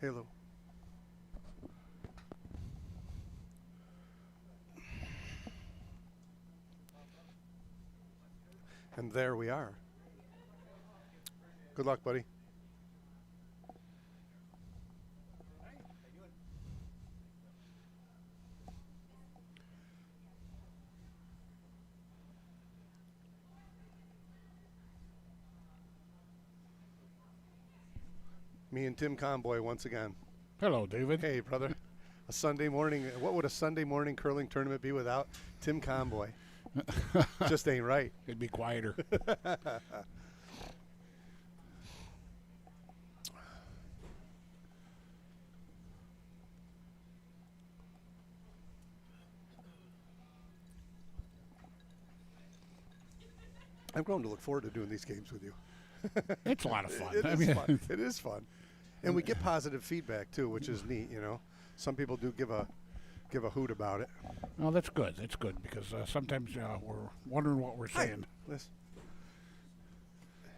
Halo. And there we are. Good luck, buddy. Me and Tim Conboy once again. Hello, David. Hey, brother. A Sunday morning. What would a Sunday morning curling tournament be without Tim Conboy? Just ain't right. It'd be quieter. I've grown to look forward to doing these games with you. It's a lot of fun. It is fun. It is fun. And we get positive feedback, too, which is neat, you know. Some people do give a hoot about it. Well, that's good. That's good because sometimes we're wondering what we're saying.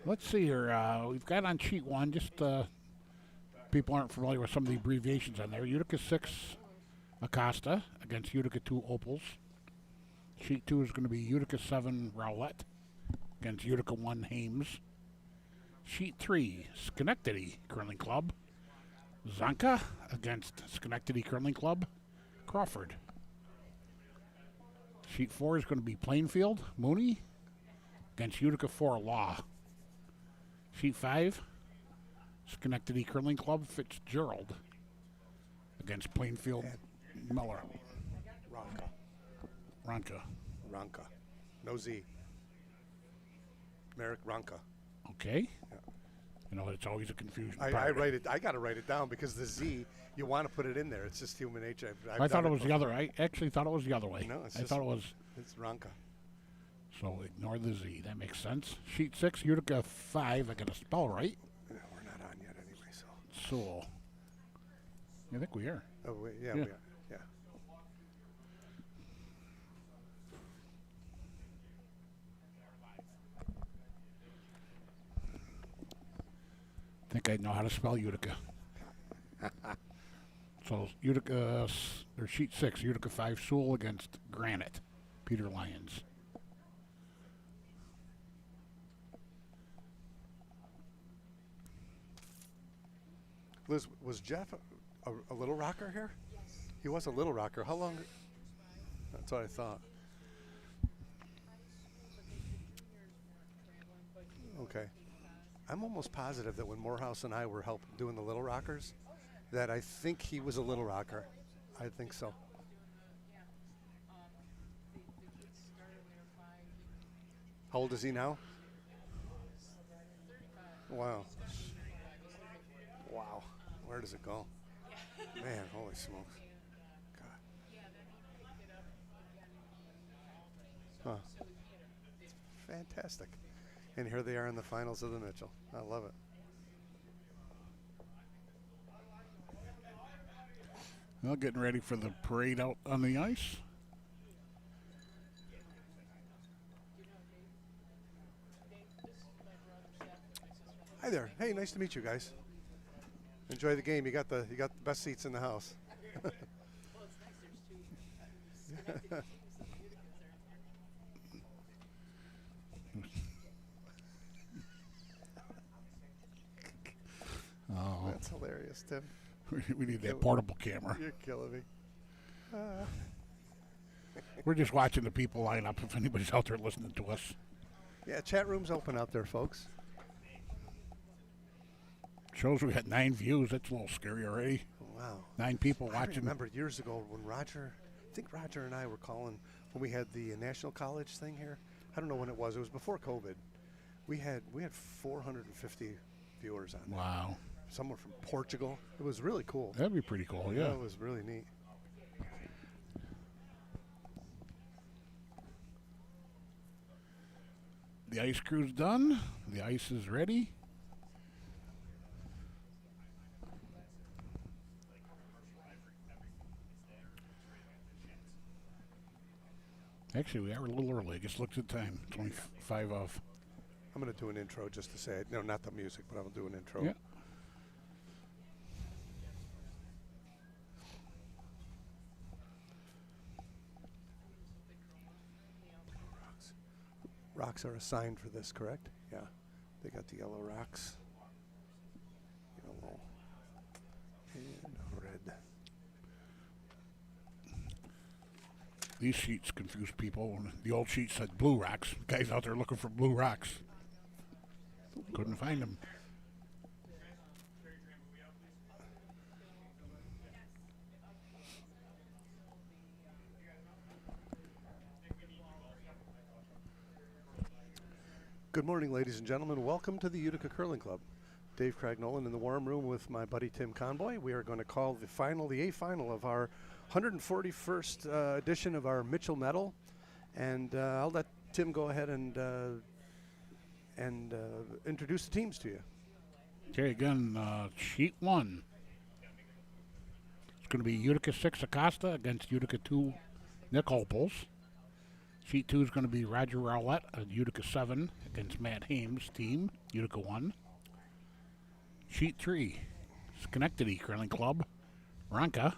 Let's see here. We've got on sheet one, just people aren't familiar with some of the abbreviations on there. Utica 6 Acosta against Utica 2 Opals. Sheet 2 is going to be Utica 7 Rowlett against Utica 1 Hames. Sheet 3, Schenectady Curling Club. Zonka against Schenectady Curling Club. Crawford. Sheet 4 is going to be Plainfield Mooney against Utica 4 Law. Sheet 5, Schenectady Curling Club Fitzgerald against Plainfield Miller. Ronka. No Z. Merrick Ronka. Okay. Yeah. You know, it's always a confusion. I write it. I got to write it down because the Z, you want to put it in there. It's just human nature. I thought it was the other. I actually thought it was the other way. No, I thought it was. It's Ronka. So ignore the Z. That makes sense. Sheet 6, Utica 5. I got to spell right. No, we're not on yet anyway, so. So. I think we are. Oh, yeah, we are. Yeah. I think I know how to spell Utica. So Utica, or sheet 6, Utica 5 Sewell against Granite, Peter Lyons. Liz, was Jeff a little rocker here? Yes. He was a little rocker. How long? That's what I thought. Okay. I'm almost positive that when Morehouse and I were doing the Little Rockers, that I think he was a little rocker. I think so. How old is he now? Wow. Wow. Where does it go? Man, holy smokes. God. Huh. Fantastic. And here they are in the finals of the Mitchell. I love it. Well, getting ready for the parade out on the ice. Hi there. Hey, nice to meet you guys. Enjoy the game. You got the best seats in the house. Oh, that's hilarious, Tim. We need that portable camera. You're killing me. We're just watching the people line up if anybody's out there listening to us. Yeah, chat room's open out there, folks. Shows we had 9 views. That's a little scary already. Wow. 9 people I watching. remember years ago when I think Roger and I were calling when we had the National College thing here. I don't know when it was. It was before COVID. We had 450 viewers on there. Wow. Somewhere from Portugal. It was really cool. That'd be pretty cool, yeah. It was really neat. The ice crew's done. The ice is ready. Actually, we are a little early. I just looked at the time. 25 off. I'm going to do an intro just to say it. No, not the music, but I'll do an intro. Yeah. rocks are assigned for this, correct? Yeah. They got the yellow rocks. Yellow and red. These sheets confuse people. The old sheet said blue rocks. Guys out there looking for blue rocks. Couldn't find them. Good morning, ladies and gentlemen. Welcome to the Utica Curling Club. Dave Cragnolan in the warm room with my buddy Tim Conboy. We are going to call the A final of our 141st edition of our Mitchell Medal. And I'll let Tim go ahead and introduce the teams to you. Okay, again, sheet 1. It's going to be Utica 6 Acosta against Utica 2 Nick Opels. Sheet 2 is going to be Roger Rowlett at Utica 7 against Matt Hames' team, Utica 1. Sheet 3, Schenectady Curling Club, Ronka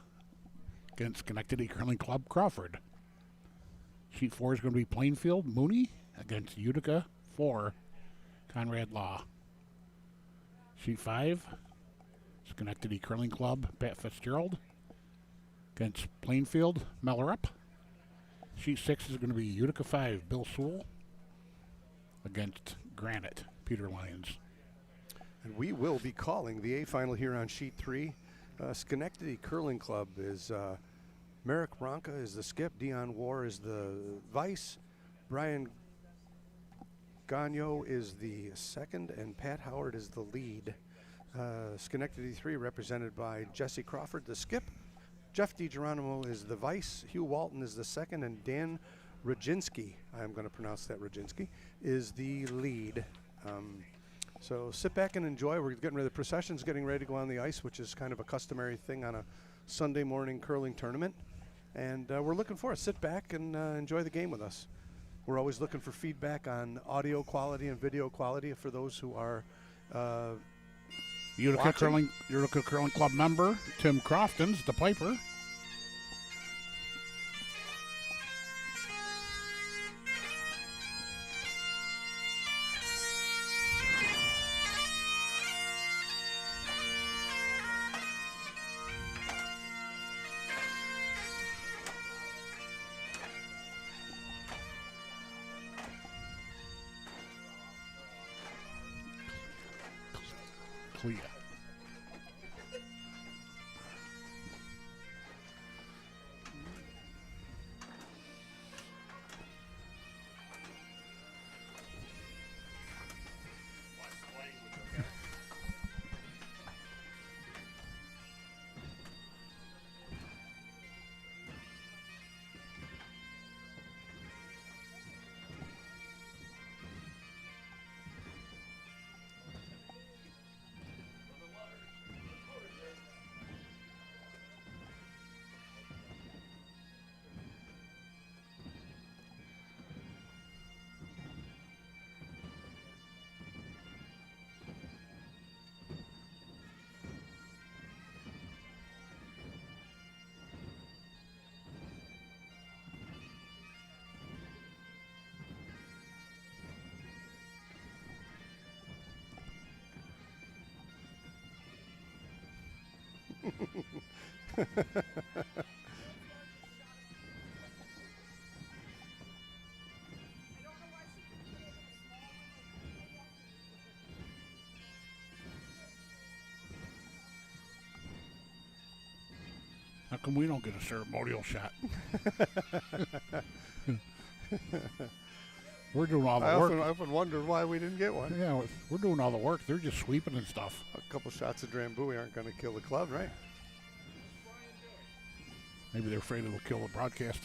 against Schenectady Curling Club, Crawford. Sheet 4 is going to be Plainfield Mooney against Utica 4, Conrad Law. Sheet 5, Schenectady Curling Club, Pat Fitzgerald against Plainfield, Mellerup. Sheet 6 is going to be Utica 5, Bill Sewell against Granite, Peter Lyons. And we will be calling the A final here on sheet 3. Schenectady Curling Club is Merrick Ronka is the skip, Dion War is the vice, Brian Gagno is the second, and Pat Howard is the lead. Schenectady 3 represented by Jesse Crawford, the skip. Jeff DiGeronimo is the vice, Hugh Walton is the second, and Dan Rodzinski, I'm going to pronounce that Rodzinski, is the lead. So sit back and enjoy. We're getting ready. The procession's getting ready to go on the ice, which is kind of a customary thing on a Sunday morning curling tournament. And we're looking forward. Sit back and enjoy the game with us. We're always looking for feedback on audio quality and video quality for those who are Utica Curling Club member Tim Crofton's the piper. Clea. How come we don't get a ceremonial shot? We're doing all the work. I often wonder why we didn't get one. Yeah, we're doing all the work. They're just sweeping and stuff. A couple shots of Drambuie aren't going to kill the club, right? Maybe they're afraid it'll kill the broadcast.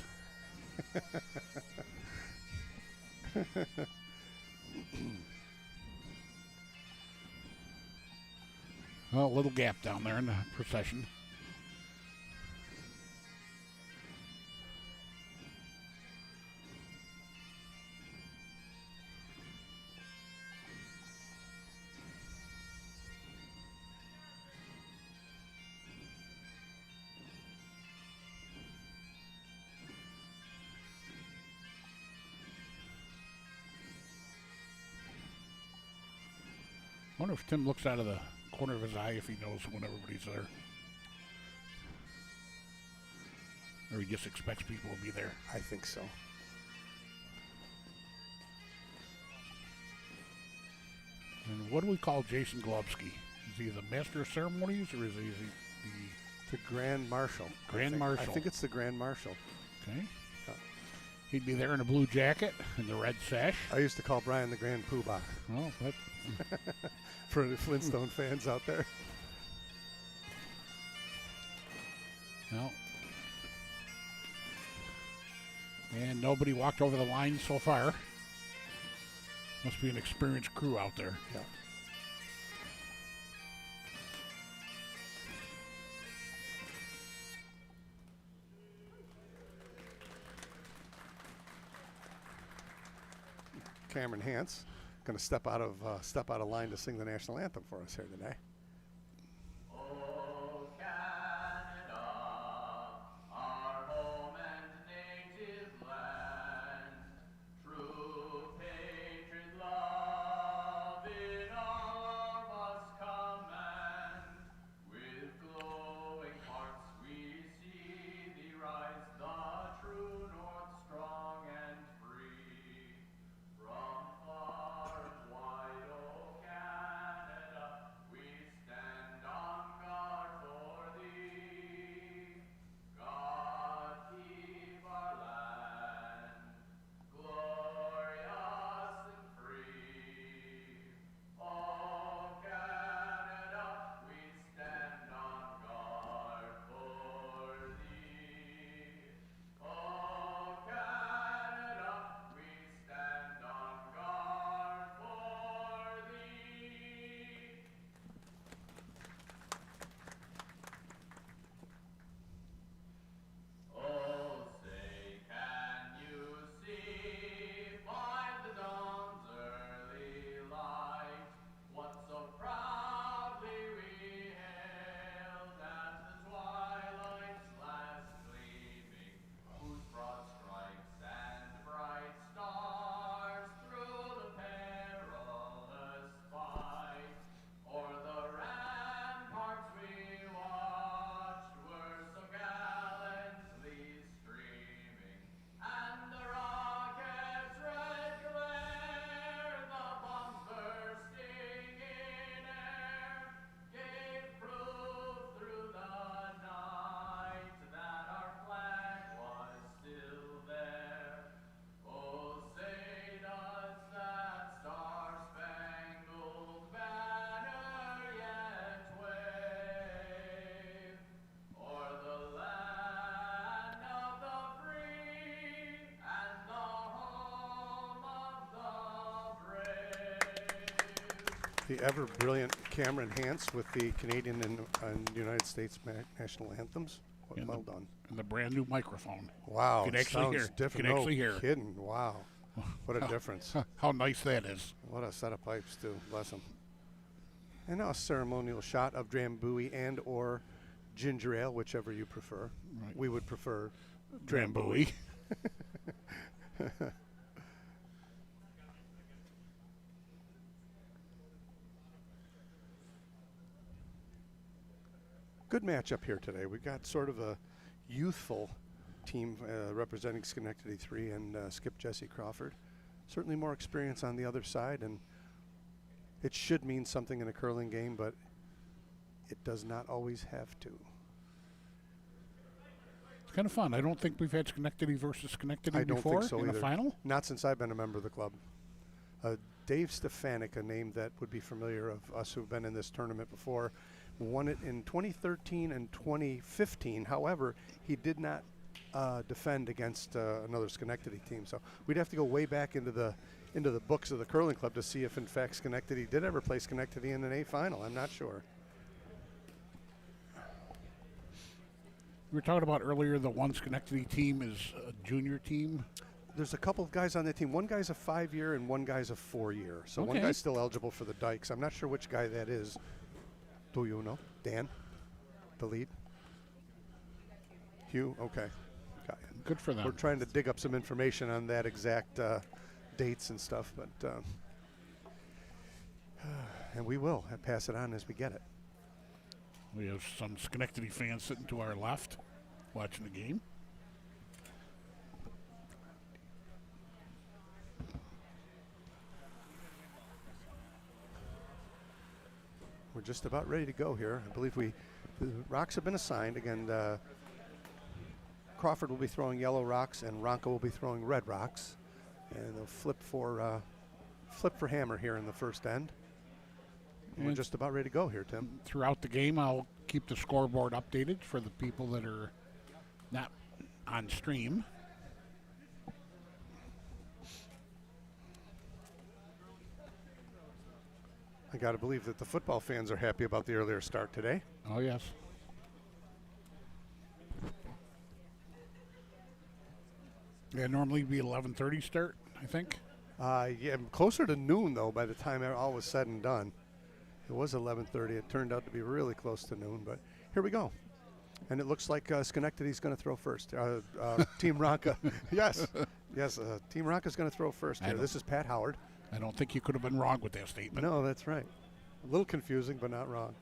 Well, a little gap down there in the procession. Wonder if Tim looks out of the corner of his eye if he knows when everybody's there. Or he just expects people to be there. I think so. And what do we call Jason Globsky? Is he the master of ceremonies or is he The Grand Marshal. Grand Marshal? I think it's the Grand Marshal. Okay. He'd be there in a blue jacket and the red sash. I used to call Brian the Grand Poobah. Oh, that, For the Flintstone fans out there. no. And nobody walked over the line so far. Must be an experienced crew out there. Yeah. Cameron Hance going to step out of line to sing the national anthem for us here today. The ever brilliant Cameron Hance with the Canadian and United States national anthems. Well done. And the brand new microphone. Wow, You can actually sounds hear. different. You can actually no hear. kidding. Wow, what a difference. How nice that is. What a set of pipes too. Bless them. And now a ceremonial shot of Drambuie and or ginger ale, whichever you prefer. Right. We would prefer Drambuie. Good matchup here today. We've got sort of a youthful team representing Schenectady 3 and Skip Jesse Crawford. Certainly more experience on the other side, and it should mean something in a curling game, but it does not always have to. It's kind of fun. I don't think we've had Schenectady versus Schenectady I don't before think so in either. the final. Not since I've been a member of the club. Dave Stefanik, a name that would be familiar of us who've been in this tournament before, won it in 2013 and 2015. However, he did not defend against another Schenectady team. So we'd have to go way back into the books of the curling club to see if in fact Schenectady did ever play Schenectady in an A final. I'm not sure. We were talking about earlier the one Schenectady team is a junior team. There's a couple of guys on that team. One guy's a 5-year and one guy's a 4-year. So one Okay. guy's still eligible for the Dykes. I'm not sure which guy that is. Do you know? Dan? The lead? Hugh? Okay. Got it. Good for them. We're trying to dig up some information on that exact dates and stuff, but And we will pass it on as we get it. We have some Schenectady fans sitting to our left watching the game. We're just about ready to go here. I believe the rocks have been assigned. Again, Crawford will be throwing yellow rocks and Ronco will be throwing red rocks. And they'll flip for hammer here in the first end. And we're just about ready to go here, Tim. Throughout the game, I'll keep the scoreboard updated for the people that are not on stream. I got to believe that the football fans are happy about the earlier start today. Oh, yes. Yeah, normally be 11:30 start, I think. Yeah, closer to noon, though, by the time all was said and done. It was 11:30. It turned out to be really close to noon, but here we go. And it looks like Schenectady's going to throw first. Team Ronca. Yes. Team Ronca's going to throw first here. This is Pat Howard. I don't think you could have been wrong with that statement. No, that's right. A little confusing, but not wrong.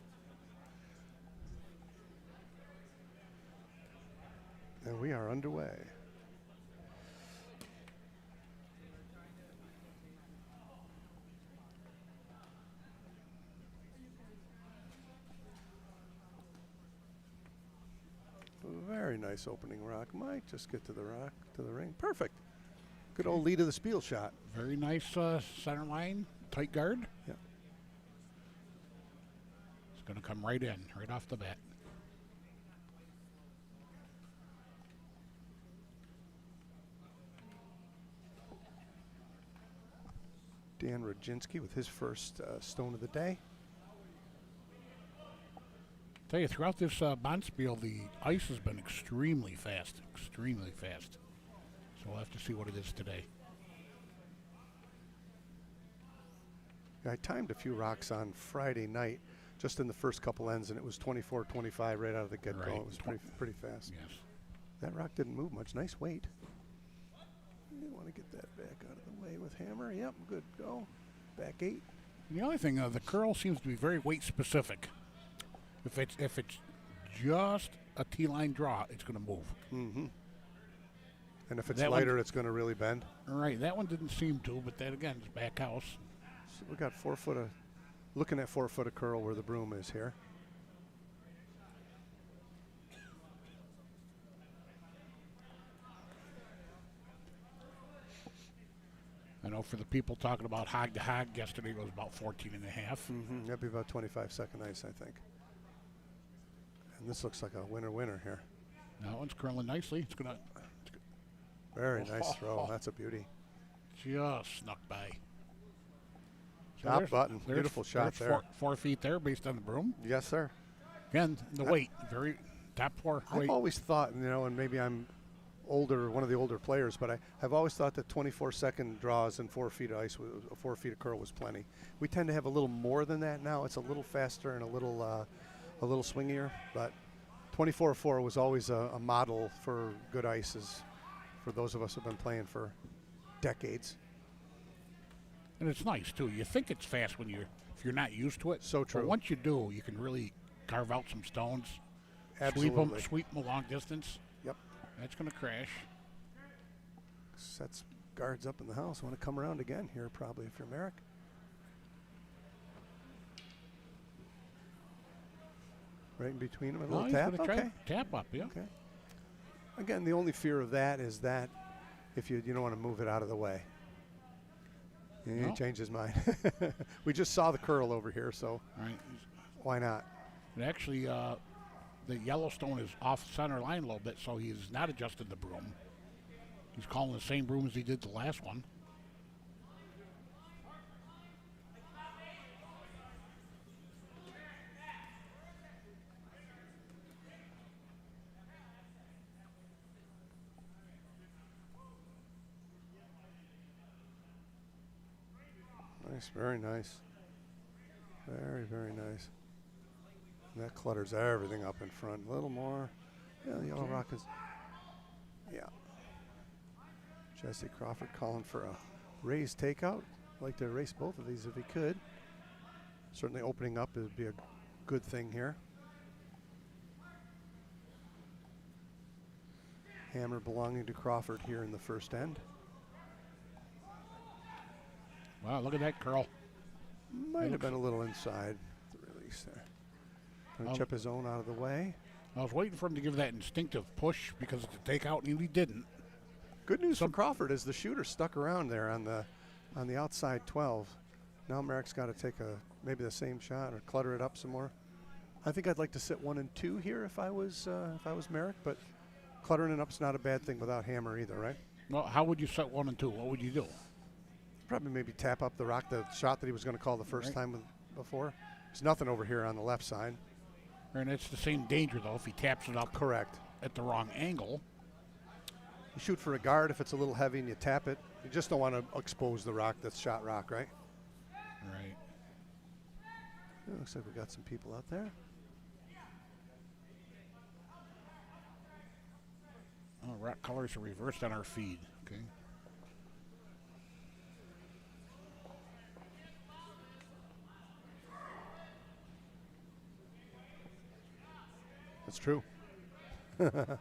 And we are underway. Very nice opening rock. Might just get to the rock, to the ring. Perfect. Good old lead of the spiel shot. Very nice center line, tight guard. Yeah. It's going to come right in, right off the bat. Dan Rodzinski with his first stone of the day. Tell you, throughout this Bonspiel, the ice has been extremely fast, extremely fast. So we'll have to see what it is today. I timed a few rocks on Friday night, just in the first couple ends, and it was 24-25 right out of the get-go. Right. It was pretty fast. Yes. That rock didn't move much. Nice weight. You want to get that back out of the way with hammer. Yep, good go. Back 8. The only thing, the curl seems to be very weight specific. If it's just a T-line draw, it's going to move. Mm-hmm. And if it's That lighter, it's going to really bend. All right, that one didn't seem to, but that again is back house. So we got 4 foot of, looking at 4 foot of curl where the broom is here. I know for the people talking about hog to hog, yesterday was about 14 and a half. Mm-hmm. That'd be about 25-second ice, I think. And this looks like a winner here. That one's curling nicely. It's gonna Very nice throw. That's a beauty. just snuck by. So Top button. Beautiful shot there. 4 feet there based on the broom. Yes, sir. Again, the weight, very top 4 weight. I've always thought, and maybe I'm older, one of the older players, but I've always thought that 24-second draws and 4 feet of ice, 4 feet of curl was plenty. We tend to have a little more than that now. It's a little faster and a little swingier, but 24-4 was always a model for good ices for those of us who've been playing for decades. And it's nice too. You think it's fast if you're not used to it. So true. But once you do, you can really carve out some stones. Absolutely. Sweep them a long distance. Yep. That's going to crash. Sets guards up in the house. Want to come around again here probably if you're Merrick. Right in between them, a little tap. He's gonna Okay. Tap up, yeah. Okay. Again, the only fear of that is that if you don't want to move it out of the way. He changed his mind. We just saw the curl over here, so Right. why not? And actually, the Yellowstone is off center line a little bit, so he's not adjusted the broom. He's calling the same broom as he did the last one. Nice, very nice. Very, very nice. And that clutters everything up in front. A little more. Yeah, the yellow rock is. Yeah. Jesse Crawford calling for a raised takeout. Like to erase both of these if he could. Certainly opening up would be a good thing here. Hammer belonging to Crawford here in the first end. Wow, look at that curl. Might have been a little inside the release there. Going to chip his own out of the way. I was waiting for him to give that instinctive push because it's a takeout, and he didn't. Good news for Crawford is the shooter stuck around there on the outside 12. Now Merrick's got to take maybe the same shot or clutter it up some more. I think I'd like to sit 1 and 2 here if I was Merrick, but cluttering it up's not a bad thing without Hammer either, right? Well, how would you set 1 and 2? What would you do? Probably maybe tap up the rock, the shot that he was going to call the first time before. There's nothing over here on the left side. And it's the same danger, though, if he taps it up Correct. at the wrong angle. You shoot for a guard if it's a little heavy and you tap it. You just don't want to expose the rock that's shot rock, right? Right. It looks like we got some people out there. Oh, rock colors are reversed on our feed. Okay. That's true. The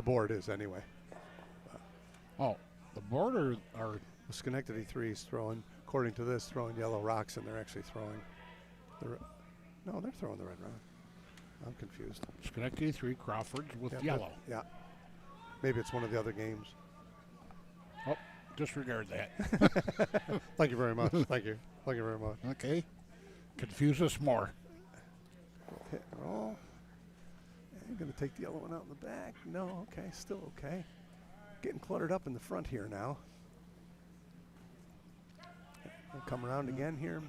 board is anyway. Oh, the board are The Schenectady 3 is throwing, according to this, throwing yellow rocks, and they're actually throwing no, they're throwing the red rock. I'm confused. Schenectady 3 Crawfords with Yeah, yellow. Yeah. Maybe it's one of the other games. Oh, disregard that. Thank you very much. Thank you. Thank you very much. Okay. Confuse us more. Hit and roll. I'm going to take the yellow one out in the back. No, okay, still okay. Getting cluttered up in the front here now. I'll come around again here.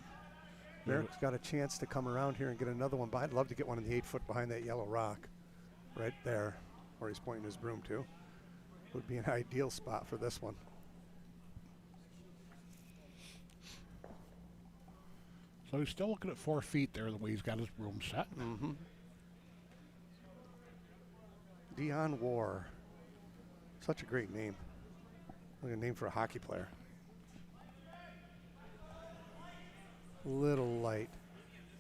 Merrick's got a chance to come around here and get another one, but I'd love to get one in the 8 foot behind that yellow rock. Right there, where he's pointing his broom to. Would be an ideal spot for this one. So he's still looking at 4 feet there, the way he's got his broom set. Mm-hmm. Dion War. Such a great name. Like a name for a hockey player. Little light.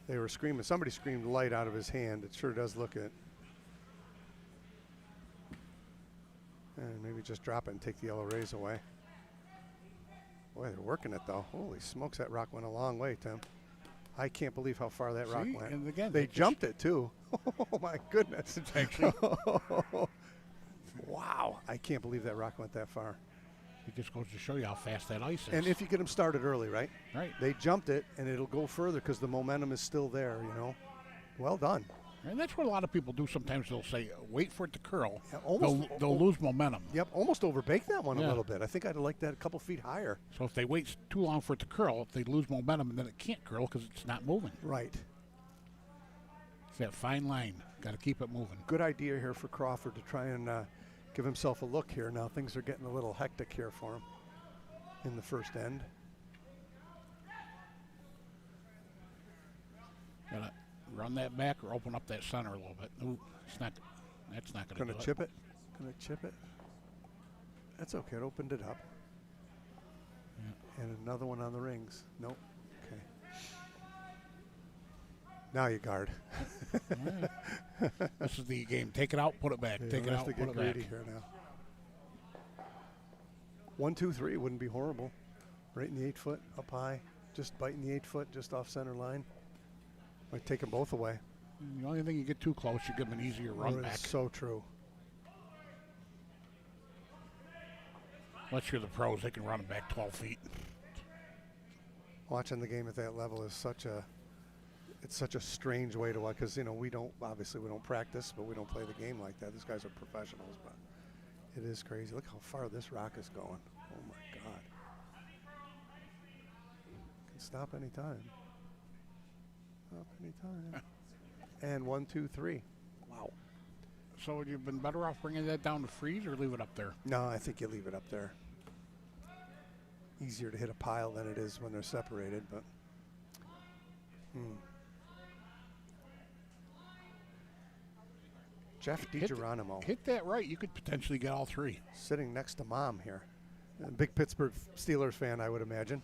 They were screaming. Somebody screamed light out of his hand. It sure does look it. And maybe just drop it and take the yellow rays away. Boy, they're working it though. Holy smokes, that rock went a long way, Tim. I can't believe how far that rock went. And again, They jumped it too. Oh my goodness. It's actually Wow. I can't believe that rock went that far. it just goes to show you how fast that ice is. And if you get them started early, right? Right. They jumped it and it'll go further because the momentum is still there, you know. Well done. And that's what a lot of people do sometimes. They'll say, wait for it to curl. Yeah, almost, they'll lose momentum. Yep, almost overbaked that one a Yeah. little bit. I think I'd have liked that a couple feet higher. So if they wait too long for it to curl, if they lose momentum, then it can't curl because it's not moving. Right. It's that fine line. Got to keep it moving. Good idea here for Crawford to try and give himself a look here. Now things are getting a little hectic here for him in the first end. Got to run that back or open up that center a little bit. Ooh, it's not. That's not going to Gonna chip it. Gonna chip it. That's okay. It opened it up. Yeah. And another one on the rings. Nope. Okay. Now you guard. This is the game. Take it out, put it back. Yeah, Take it we'll out, have to put get it back. greedy here now. 1, 2, 3 wouldn't be horrible. Right in the 8 foot, up high. Just biting the 8 foot, just off center line. Might take them both away. The only thing you get too close, you give them an easier run Oh, back. it's so true. Unless you're the pros, they can run it back 12 feet. Watching the game at that level is such a strange way to watch, because you know we don't practice, but we don't play the game like that. These guys are professionals, but it is crazy. Look how far this rock is going. Oh my God! Can stop anytime. Stop anytime. And 1, 2, 3. Wow. So would you have been better off bringing that down to freeze or leave it up there? No, I think you leave it up there. Easier to hit a pile than it is when they're separated, but. Jeff DiGeronimo Hit that right, you could potentially get all 3. sitting next to Mom here. A big Pittsburgh Steelers fan, I would imagine.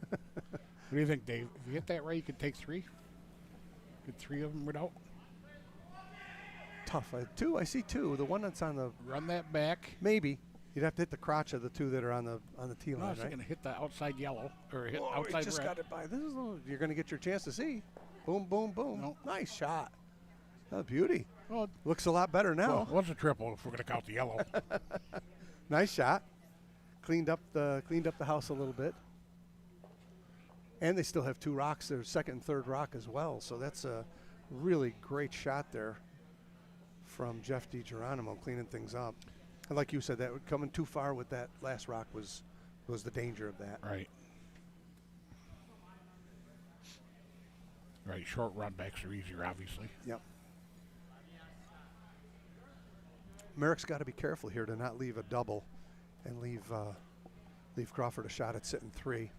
What do you think, Dave? If you hit that right, you could take 3. Get 3 of them without. Tough. I see 2. The one that's on the Run that back. maybe. You'd have to hit the crotch of the 2 that are on the tee No, I line, was right? going to hit the outside yellow or hit Oh, he outside just red. got it by. You're going to get your chance to see. Boom, boom, boom. Nope. Nice shot. Oh, beauty. Well, Looks a lot better now. well, it was a triple if we're going to count the yellow. Nice shot. Cleaned up the house a little bit. And they still have 2 rocks there, second and third rock as well. So that's a really great shot there from Jeff DiGeronimo, cleaning things up. And like you said, that coming too far with that last rock was the danger of that. Right. Right. Short run backs are easier, obviously. Yep. Merrick's got to be careful here to not leave a double and leave Crawford a shot at sitting 3.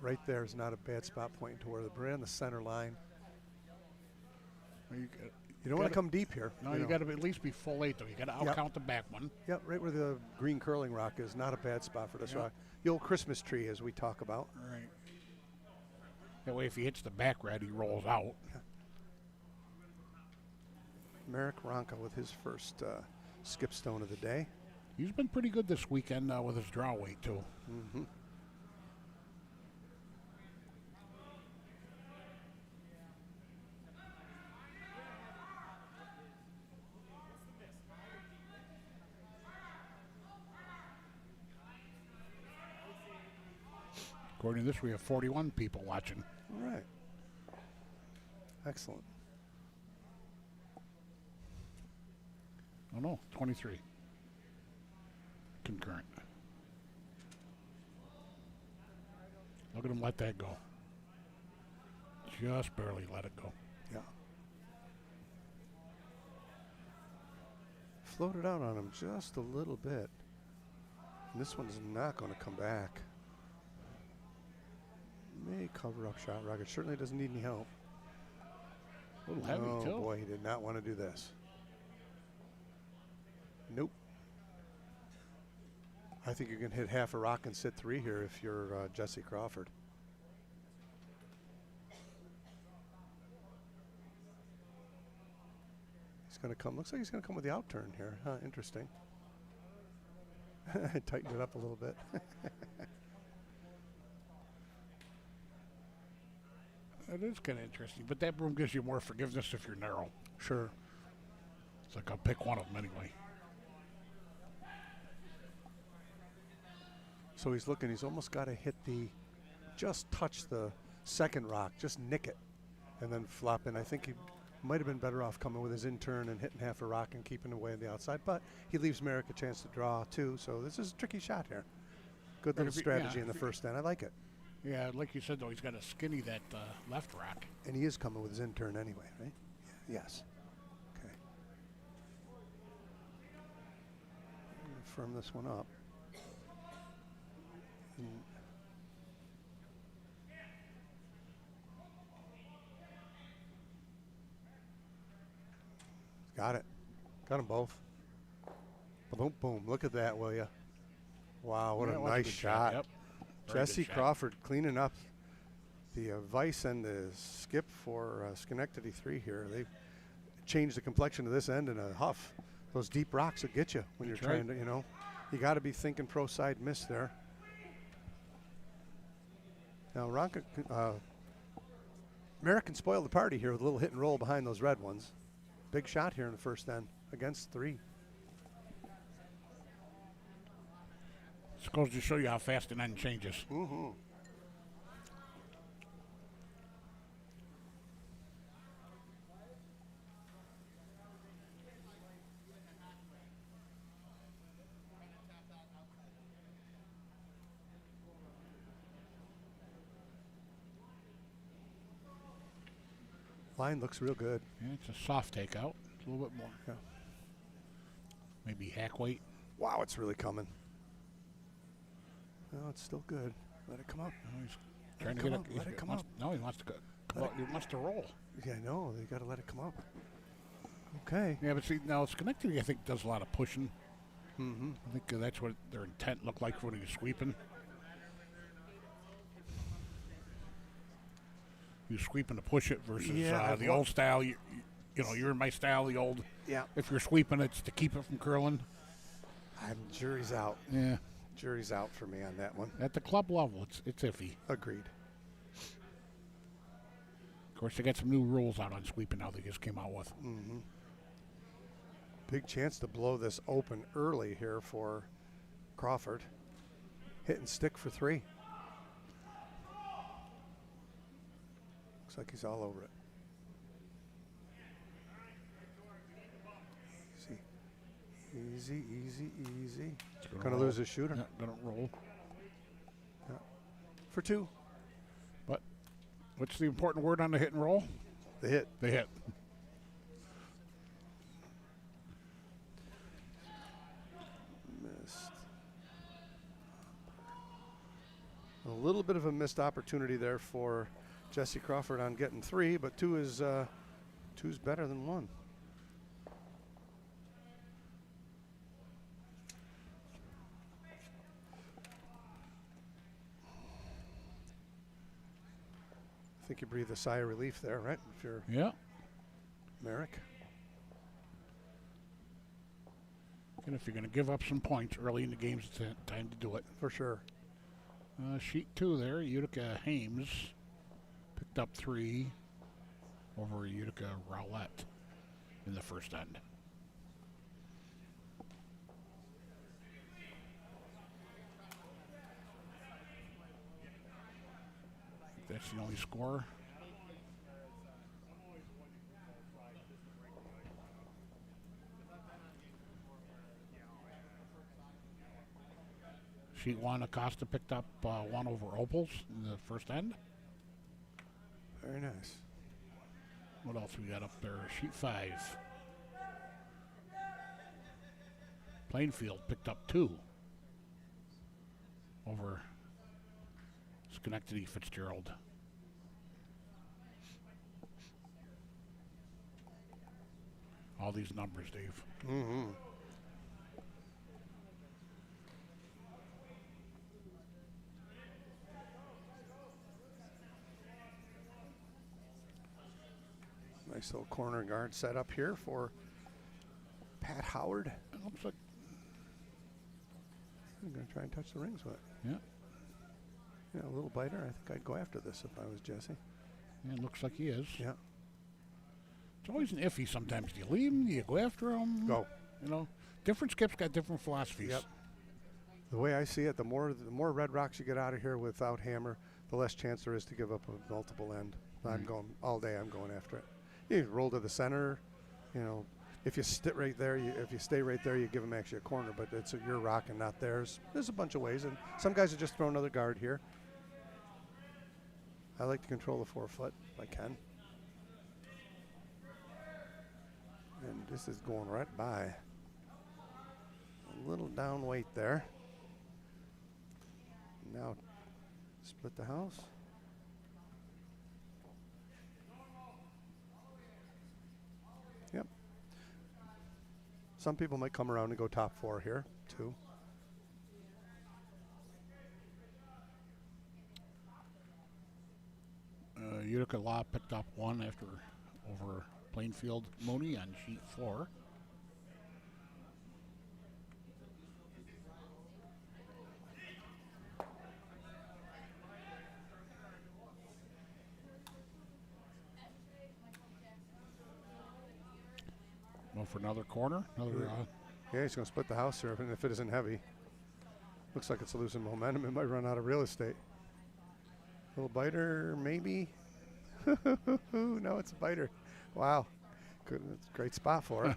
Right there is not a bad spot pointing to where they're on the center line. Well, You don't want to come deep here. No, you got to at least be full 8, though. You got to Yep. outcount the back one. Yep, right where the green curling rock is. Not a bad spot for this Yep. rock. The old Christmas tree, as we talk about. Right. That way, if he hits the back red, he rolls out. Merrick Ronca with his first skip stone of the day. He's been pretty good this weekend with his draw weight, too. Mm-hmm. According to this, we have 41 people watching. All right. Excellent. Oh, no, 23. Concurrent. Look at him let that go. Just barely let it go. Yeah. Floated out on him just a little bit. And this one's not going to come back. May cover up shot rocket. Certainly doesn't need any help. A little heavy, Oh too. boy, he did not want to do this. Nope. I think you can hit half a rock and sit 3 here if you're Jesse Crawford. He's going to come. Looks like he's going to come with the out turn here. Huh, interesting. Tighten it up a little bit. It is kind of interesting, but that broom gives you more forgiveness if you're narrow. Sure. It's like I'll pick one of them anyway. So he's looking. He's almost got to hit just touch the second rock, just nick it, and then flop in. I think he might have been better off coming with his in turn and hitting half a rock and keeping away on the outside. But he leaves Merrick a chance to draw too. So this is a tricky shot here. Good little strategy in the first end. I like it. Yeah, like you said, though, he's got to skinny that left rock. And he is coming with his in turn anyway, right? Yes. Okay. I'm going to firm this one up. Got it. Got them both. Boom, boom. Look at that, will you? Wow, what Yeah, a it was nice good shot. Yep. Very Jesse good shot. Crawford cleaning up the vice and the skip for Schenectady 3 here. They've changed the complexion of this end in a huff. Those deep rocks will get you when That's you're trying to, you got to be thinking pro side miss there. Now, Merrick can spoil the party here with a little hit and roll behind those red ones. Big shot here in the first end against 3. This goes to show you how fast an end changes. Mm-hmm. Line looks real good. Yeah, it's a soft takeout. It's a little bit more. Yeah. Maybe hack weight. Wow, it's really coming. No, it's still good. Let it come up. No, he's Let trying it to come get up. it. Let it come up. No, he wants to go. He wants to roll. Yeah, no, they got to let it come up. Okay. Yeah, but see, now Schenectady, I think, does a lot of pushing. I think that's what their intent looked like when he was sweeping. He was sweeping to push it versus the old style. You know, you're in my style, the old. Yeah. If you're sweeping, it's to keep it from curling. Jury's out. Yeah. Jury's out for me on that one. At the club level, it's iffy. Agreed. Of course, they got some new rules out on sweeping now they just came out with. Big chance to blow this open early here for Crawford. Hit and stick for 3. Looks like he's all over it. Easy, easy, easy. Gonna lose his shooter. Yeah, gonna roll. Yeah. For 2. But what's the important word on the hit and roll? The hit. The hit. Missed. A little bit of a missed opportunity there for Jesse Crawford on getting 3, but 2 is 2's better than 1. I think you breathe a sigh of relief there, right? If you're Merrick. And if you're going to give up some points early in the games, it's time to do it. For sure. Sheet 2 there, Utica Hames picked up 3 over Utica Rowlett in the first end. That's the only score. Sheet 1, Acosta picked up 1 over Opals in the first end. Very nice. What else we got up there? Sheet 5. Plainfield picked up 2 over Schenectady Fitzgerald. All these numbers, Dave. Nice little corner guard set up here for Pat Howard. Looks like I'm going to try and touch the rings with it. Yeah. Yeah, a little biter. I think I'd go after this if I was Jesse. Yeah, it looks like he is. Yeah. It's always an iffy sometimes. Do you leave him? Do you go after him? Go. You know, different skips got different philosophies. Yep. The way I see it, the more Red Rocks you get out of here without hammer, the less chance there is to give up a multiple end. I'm going all day. I'm going after it. You roll to the center. You know, if you sit right there, if you stay right there, you give them actually a corner. But it's your rock and not theirs. There's a bunch of ways, and some guys will just throw another guard here. I like to control the 4-foot if I can. And this is going right by. A little down weight there. Now split the house. Yep. Some people might come around and go top 4 here too. Utica Law picked up 1 after over Plainfield Mooney on sheet 4. Go for another corner. Yeah, he's going to split the house here, and if it isn't heavy. Looks like it's losing momentum. It might run out of real estate. Little biter, maybe. No, it's a biter. Wow. Good. It's a great spot for it.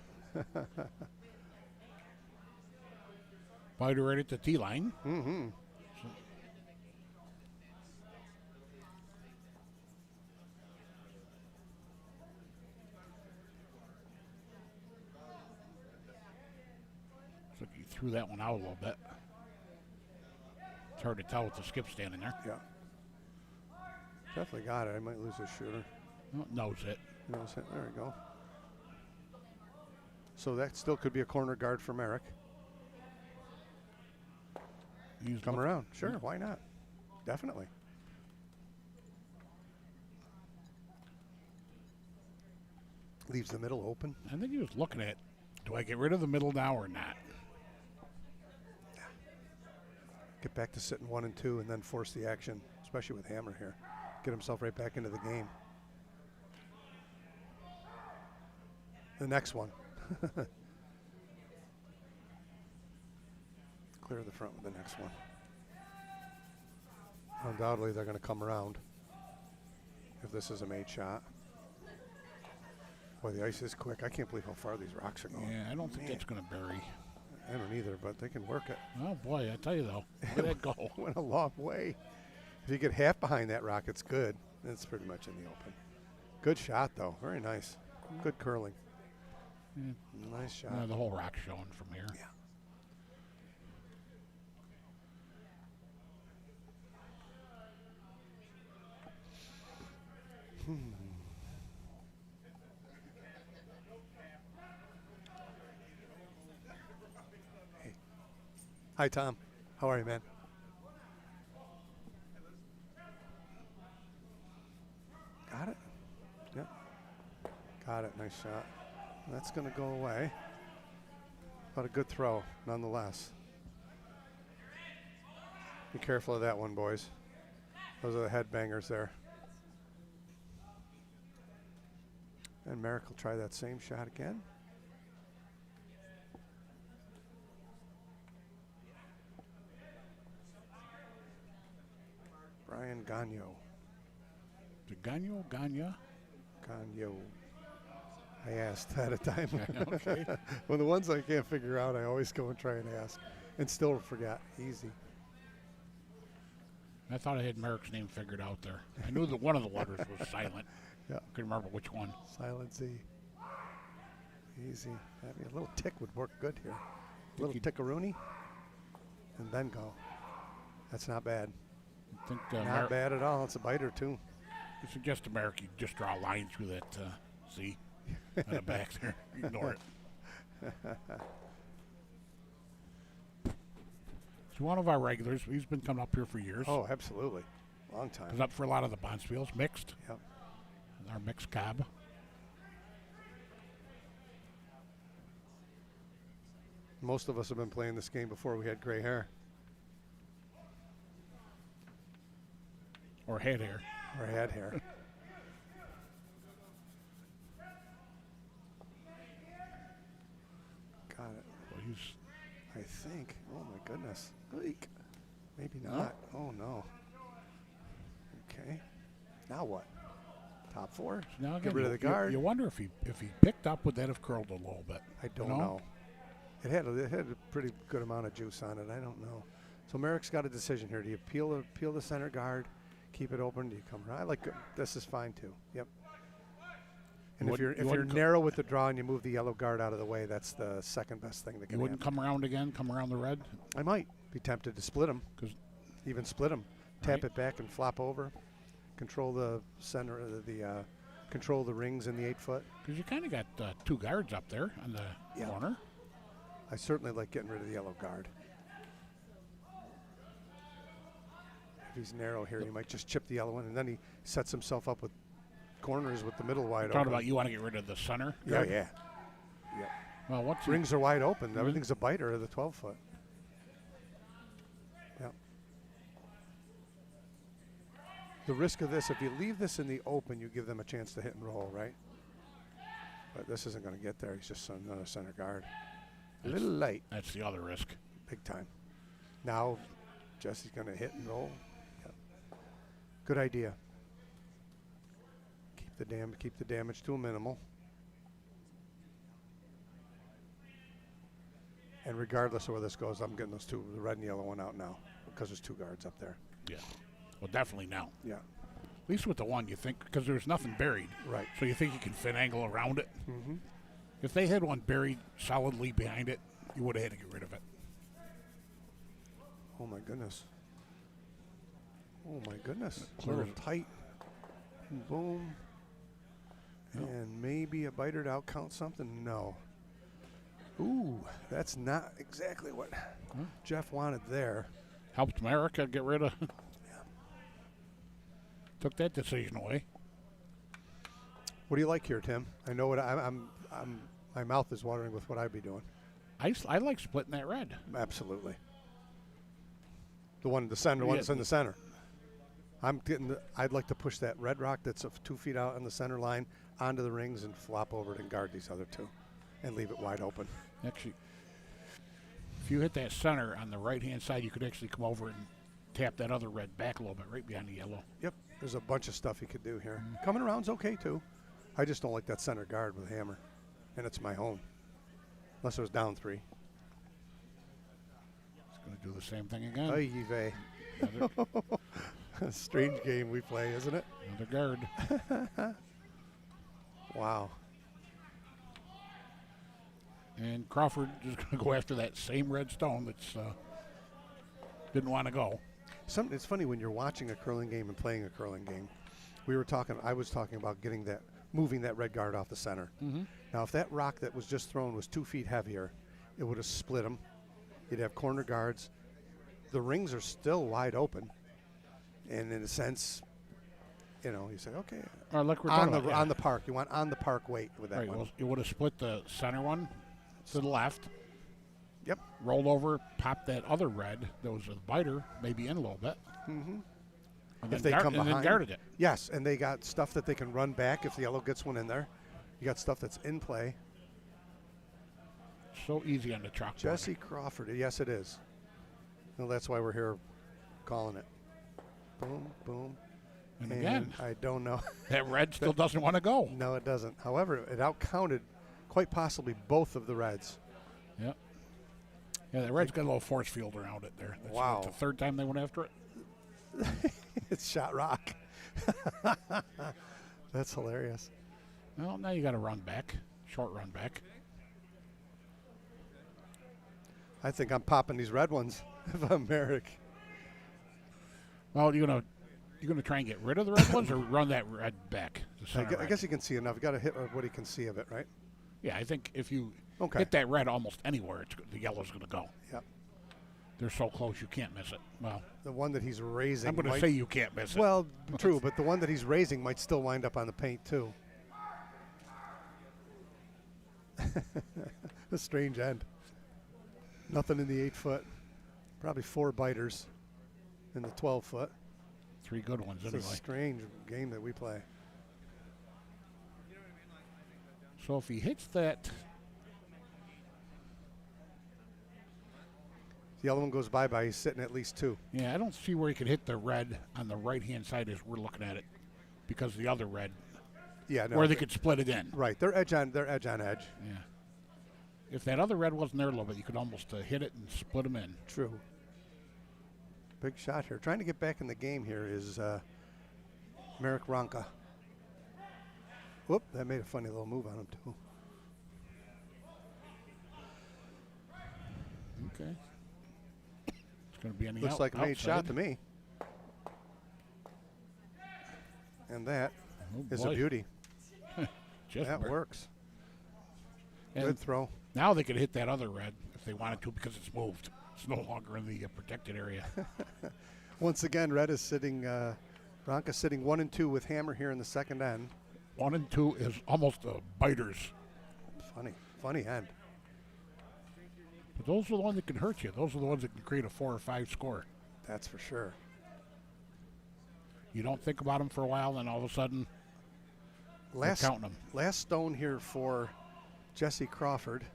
Biter right at the tee line. Mm-hmm. So you threw that one out a little bit. It's hard to tell with the skip standing there. Yeah. Definitely got it. I might lose this shooter. Oh, knows it. Knows it. There we go. So that still could be a corner guard for Merrick. come around. Sure, why not? Definitely. Leaves the middle open. I think he was looking at, do I get rid of the middle now or not? Get back to sitting 1 and 2 and then force the action, especially with Hammer here. Get himself right back into the game. The next one. Clear the front with the next one. Undoubtedly, they're going to come around if this is a made shot. Boy, the ice is quick. I can't believe how far these rocks are going. Yeah, I don't think that's going to bury. I don't either, but they can work it. Oh, boy, I tell you, though. Look at that go. Went a long way. If you get half behind that rock, it's good. It's pretty much in the open. Good shot, though. Very nice. Good curling. Yeah. Nice shot. The whole rock's showing from here. Yeah. Hey. Hi, Tom. How are you, man? Got it? Yep. Got it. Nice shot. That's going to go away. But a good throw, nonetheless. Be careful of that one, boys. Those are the headbangers there. And Merrick will try that same shot again. Brian Gagno. The Gagno? Gagna? Gagno. I asked at a time. Okay. When the ones I can't figure out, I always go and try and ask. And still forget. Easy. I thought I had Merrick's name figured out there. I knew that one of the letters was silent. Yeah. Couldn't remember which one. Silent Z. Easy. I mean, a little tick would work good here. A little tickaroony. And then go. That's not bad. I think Not bad at all. It's a biter, too. I suggest to Merrick you just draw a line through that Z on the back there. Ignore it. He's one of our regulars. He's been coming up here for years. Oh, absolutely. Long time. He's up for a lot of the Bonspiels, mixed. Yep. Our mixed cab. Most of us have been playing this game before we had gray hair. Or head hair. Or had hair. Got it. Well, he's I think. Oh, my goodness. Eek. Maybe not. Oh, no. Okay. Now what? Top four? now Get again, rid of the guard. You wonder if he picked up, would that have curled a little bit? I don't know. It had a pretty good amount of juice on it. I don't know. So Merrick's got a decision here. Do you peel the center guard, keep it open? Do you come around? I like this is fine too. Yep. And if you're narrow with the draw and you move the yellow guard out of the way, that's the second best thing that can You wouldn't happen. come around again, come around the red? I might be tempted to split them. Even split them. Tap it back and flop over. Control the center of control the rings in the 8-foot. Because you kind of got two guards up there on the corner. I certainly like getting rid of the yellow guard. If he's narrow here, he might just chip the yellow one, and then he sets himself up with corners with the middle wide open. Talking about you want to get rid of the center? Yeah, yeah. Well, what's Rings are wide open. Everything's a biter of the 12-foot. Yeah. The risk of this, if you leave this in the open, you give them a chance to hit and roll, right? But this isn't going to get there. He's just another center guard. A little light. That's the other risk. Big time. Now, Jesse's going to hit and roll. Yep. Good idea. Keep the damage to a minimal. And regardless of where this goes, I'm getting those two, the red and yellow one out now because there's two guards up there. Yeah. Well, definitely now. Yeah. At least with the one, you think, because there's nothing buried. Right. So you think you can finagle around it. Mm-hmm. If they had one buried solidly behind it, you would have had to get rid of it. Oh, my goodness. Oh, my goodness. A Clear little it. tight. Boom. Yep. And maybe a biter to outcount something? No. Ooh, that's not exactly what Jeff wanted there. Helped America get rid of. Took that decision away. What do you like here, Tim? I know what I'm my mouth is watering with what I'd be doing. I like splitting that red. Absolutely. The one in the center, the one that's in the center. I'd like to push that red rock that's 2 feet out on the center line onto the rings and flop over it and guard these other two and leave it wide open. Actually, if you hit that center on the right-hand side, you could actually come over and tap that other red back a little bit, right behind the yellow. Yep, there's a bunch of stuff you could do here. Coming around's okay, too. I just don't like that center guard with hammer, and it's my own, unless it was down 3. It's going to do the same thing again. Ay, vey. A strange game we play, isn't it? Another guard. Wow. And Crawford is going to go after that same red stone that's didn't want to go. It's funny when you're watching a curling game and playing a curling game. I was talking about moving that red guard off the center. Mm-hmm. Now, if that rock that was just thrown was 2 feet heavier, it would have split them. You'd have corner guards. The rings are still wide open. And in a sense, you say, okay, Like we're on talking about, on the park. You want on the park weight with that right, one. well, you would have split the center one to the left. Yep. Rolled over, popped that other red that was a biter, maybe in a little bit. Mm-hmm. And If they come and behind, then guarded it. Yes, and they got stuff that they can run back if the yellow gets one in there. You got stuff that's in play. So easy on the chalkboard. Jesse Crawford, yes, it is. Well, that's why we're here calling it. Boom, boom. And again, I don't know. that red still doesn't want to go. No, it doesn't. However, it outcounted quite possibly both of the reds. Yep. Yeah, the red's got a little force field around it there. That's Wow. the third time they went after it. It's shot rock. That's hilarious. Well, now you got to run back, short run back. I think I'm popping these red ones if I'm Merrick. Well, you're gonna try and get rid of the red ones or run that red back. The I center guess you can see enough. You got to hit what he can see of it, right? Yeah, I think if you Okay. hit that red almost anywhere, the yellow's going to go. Yep. They're so close you can't miss it. Well, The one that he's raising. I'm going to might- say you can't miss it. Well, true, but the one that he's raising might still wind up on the paint too. A strange end. Nothing in the 8 foot. Probably 4 biters in the 12 foot. 3 good ones It's anyway. a strange game that we play. So if he hits that, The yellow one goes bye-bye. He's sitting at least 2. yeah, I don't see where he could hit the red on the right-hand side as we're looking at it, because the other red, Yeah, no. where they could split it in. Right, they're edge on edge. Yeah. If that other red wasn't there a little bit, you could almost hit it and split them in. True. Big shot here. Trying to get back in the game here is Merrick Ronka. Whoop, that made a funny little move on him too. Okay. It's going to be on the Looks like a made shot outside. to me. And that Oh, is a boy. beauty. Just That bar- works. and Good throw. Now they could hit that other red if they wanted to because it's moved. It's no longer in the protected area. Once again, Red is sitting, Ronka's sitting 1 and 2 with hammer here in the second end. 1 and 2 is almost a biters. Funny end. But those are the ones that can hurt you. Those are the ones that can create a 4 or 5 score. That's for sure. You don't think about them for a while, then all of a sudden, you're counting them. Last stone here for Jesse Crawford.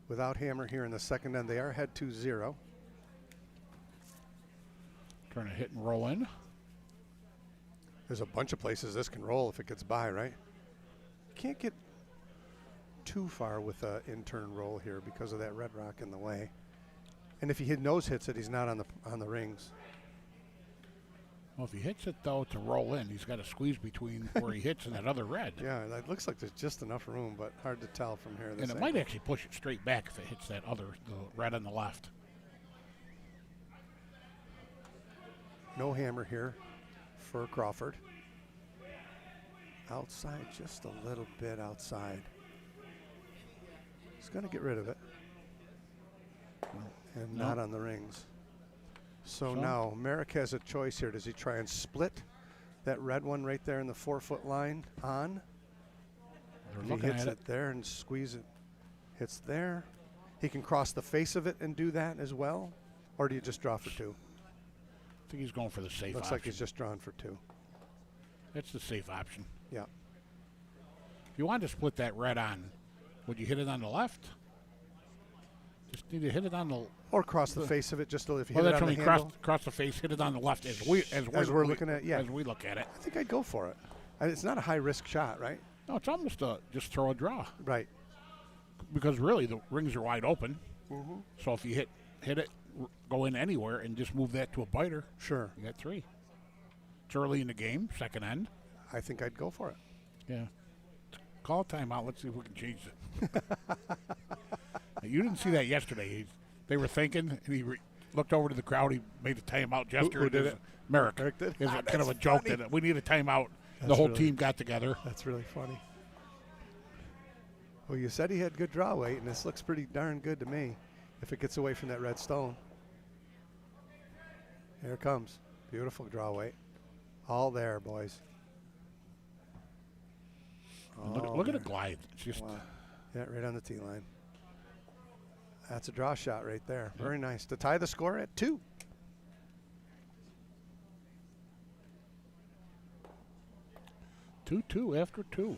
Without hammer here in the second end, they are ahead 2-0. Trying to hit and roll in. There's a bunch of places this can roll if it gets by, right? Can't get too far with an in-turn roll here because of that red rock in the way. And if he nose hits it, he's not on the rings. Well, if he hits it, though, to roll in, he's got to squeeze between where he hits and that other red. Yeah, it looks like there's just enough room, but hard to tell from here. And it might actually push it straight back if it hits that other, the red on the left. No hammer here for Crawford. Outside, just a little bit outside. He's going to get rid of it. And not on the rings. So now Merrick has a choice here. Does he try and split that red one right there in the 4-foot line on? They're If looking he hits at it there and squeeze it, hits there. He can cross the face of it and do that as well? Or do you just draw for 2? I think he's going for the safe Looks option. like he's just drawn for 2. That's the safe option. Yeah. If you wanted to split that red on, would you hit it on the left? Just need to hit it on the. Or cross the face of it just if you Well, hit it that's on when the we handle. cross the face, hit it on the left as we're looking at. Yeah. As we look at it. I think I'd go for it. It's not a high-risk shot, right? No, it's almost just throw a draw. Right. Because really the rings are wide open. Mm-hmm. So if you hit it, go in anywhere, and just move that to a biter. Sure. You got 3. It's early in the game, second end. I think I'd go for it. Yeah. Call a timeout. Let's see if we can change it. You didn't see that yesterday. They were thinking, and he looked over to the crowd. He made a timeout gesture. Who did it? Merrick. Merrick did? It was kind of a joke that we need a timeout. That's the whole really, team got together. That's really funny. Well, you said he had good draw weight, and this looks pretty darn good to me if it gets away from that red stone. Here it comes. Beautiful draw weight. All there, boys. Look at it glide. It's just wow. Yeah, right on the tee line. That's a draw shot right there. Very nice. To tie the score at 2. Two after 2.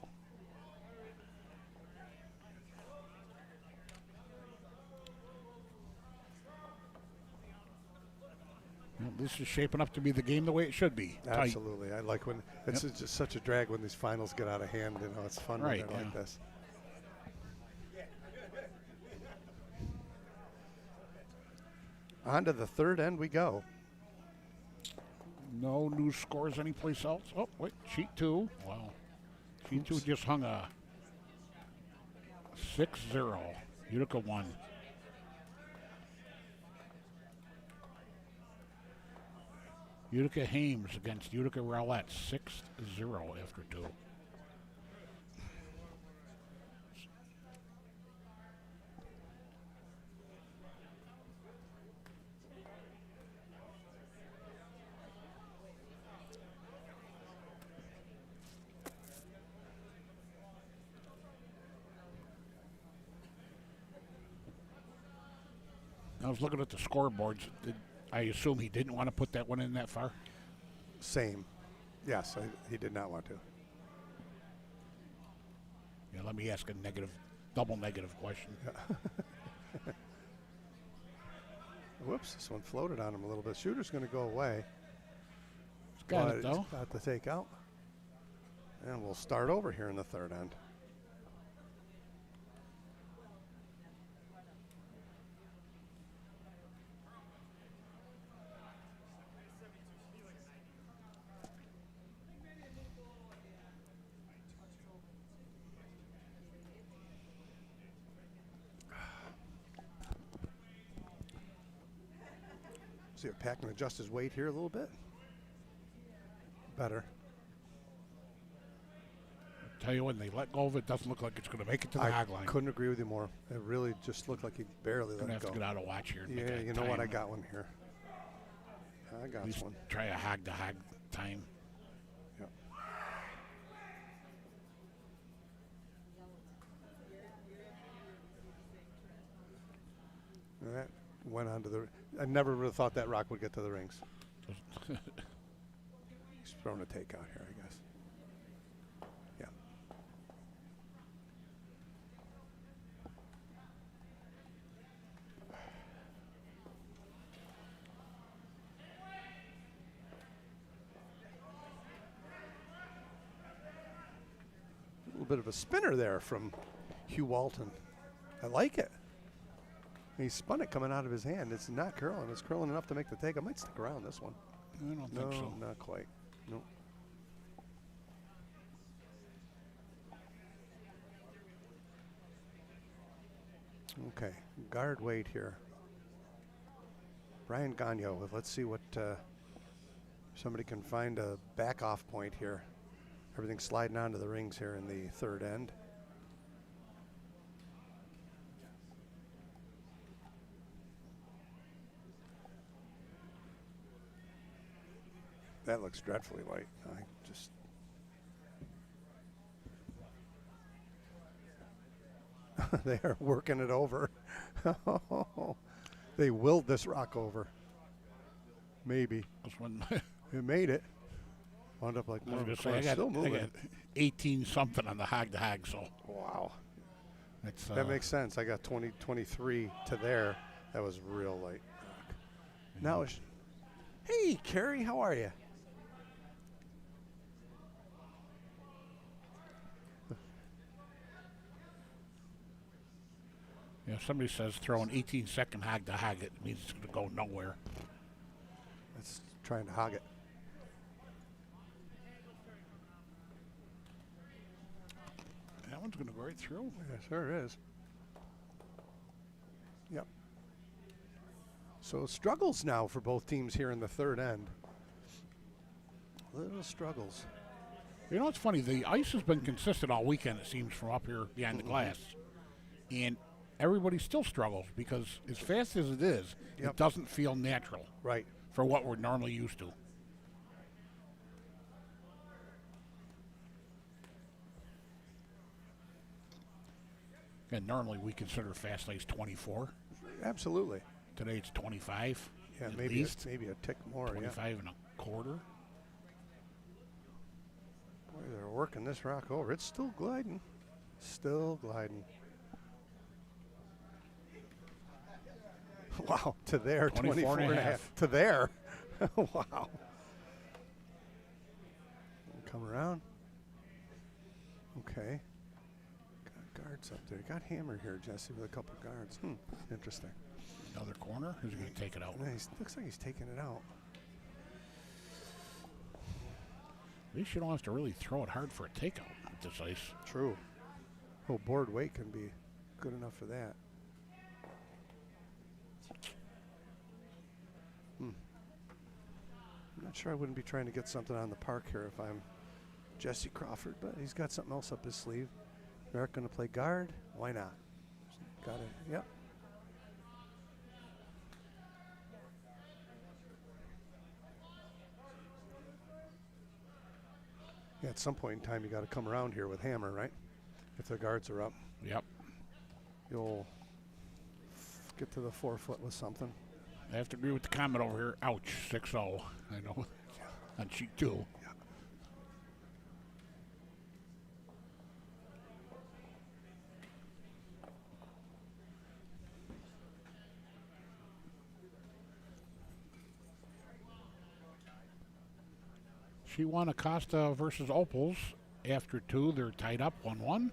Well, this is shaping up to be the game the way it should be. Absolutely. I like when it's just such a drag when these finals get out of hand. You know, it's fun when they're like this. On to the third end we go. No new scores anyplace else. Oh, wait, sheet 2. Wow. Sheet 2 just hung a 6-0. Utica 1. Utica Hames against Utica Rowlett 6-0 after 2. I was looking at the scoreboards. I assume he didn't want to put that one in that far? Same. Yes, he did not want to. Yeah, let me ask a double negative question. Yeah. Whoops, this one floated on him a little bit. Shooter's going to go away. He's got it, though. He's about to take out. And we'll start over here in the third end. See if Pat can adjust his weight here a little bit. Better. Tell you when they let go of it, doesn't look like it's going to make it to the hog line. I couldn't agree with you more. It really just looked like he barely let it go. Going to have to get out of watch here. Yeah, you know what? I got one here. I got one. Try a hog-to-hog time. Yep. And that went on to the. I never would have thought that rock would get to the rings. He's throwing a takeout here, I guess. Yeah. A little bit of a spinner there from Hugh Walton. I like it. He spun it coming out of his hand. It's not curling. It's curling enough to make the take. I might stick around this one. I don't think so. No, not quite. No. Okay, guard weight here. Brian Gagno. Let's see what somebody can find a back off point here. Everything's sliding onto the rings here in the third end. That looks dreadfully light. I just. They are working it over. They willed this rock over. Maybe. This one, It made it. Wound up like I more was of a gonna say, course. I Still moving. got 18 something on the hog to hog, so Wow. it's That makes sense. I got 20, 23 to there. That was real light rock. Now it's. Hey, Carrie, how are you? If somebody says throw an 18-second hog to hog, it means it's going to go nowhere. That's trying to hog it. That one's going to go right through. Yeah, sure is. Yep. So struggles now for both teams here in the third end. Little struggles. You know what's funny? The ice has been consistent all weekend, it seems, from up here behind the glass. And everybody still struggles because as fast as it is, Yep. it doesn't feel natural Right. for what we're normally used to. And normally we consider fast ice 24. Absolutely. Today it's 25. Yeah, at maybe least maybe a tick more. 25 and a quarter. Boy, they're working this rock over. It's still gliding. Still gliding. Wow, to there, 24 and a half. To there. Wow. Come around. Okay. Got guards up there. Got Hammer here, Jesse, with a couple guards. Interesting. Another corner. Who's he going to take it out? Nice. Looks like he's taking it out. At least you don't have to really throw it hard for a takeout with this ice. True. Oh, board weight can be good enough for that. I'm not sure I wouldn't be trying to get something on the park here if I'm Jesse Crawford, but he's got something else up his sleeve. Eric going to play guard? Why not? Got it. Yep. Yeah, at some point in time, you got to come around here with Hammer, right? If the guards are up, Yep. you'll get to the 4 foot with something. I have to agree with the comment over here. Ouch, 6-0. I know. On sheet 2. Yeah. She won Acosta versus Opals. After 2, they're tied up 1-1.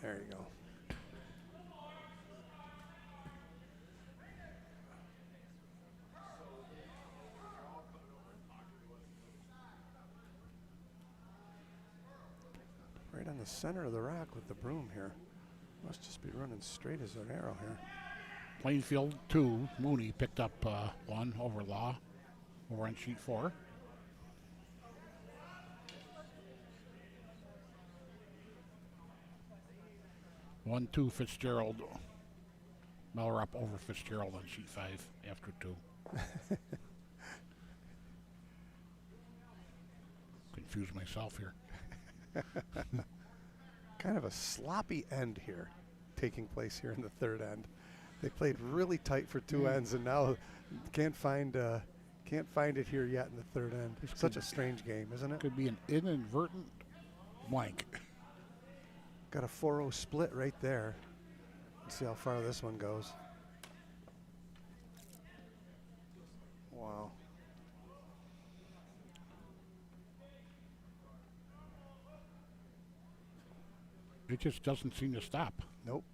There you go. Right on the center of the rock with the broom here. Must just be running straight as an arrow here. Plainfield 2. Mooney picked up 1 over Law over on sheet 4. One, 2, Fitzgerald. Mellor up over Fitzgerald on sheet 5 after 2. Confused myself here. Kind of a sloppy end here taking place here in the third end. They played really tight for 2 ends and now can't find it here yet in the third end. This Such could- a strange game, isn't it? Could be an inadvertent blank. Got a 4-0 split right there. Let's see how far this one goes. Wow. It just doesn't seem to stop. Nope.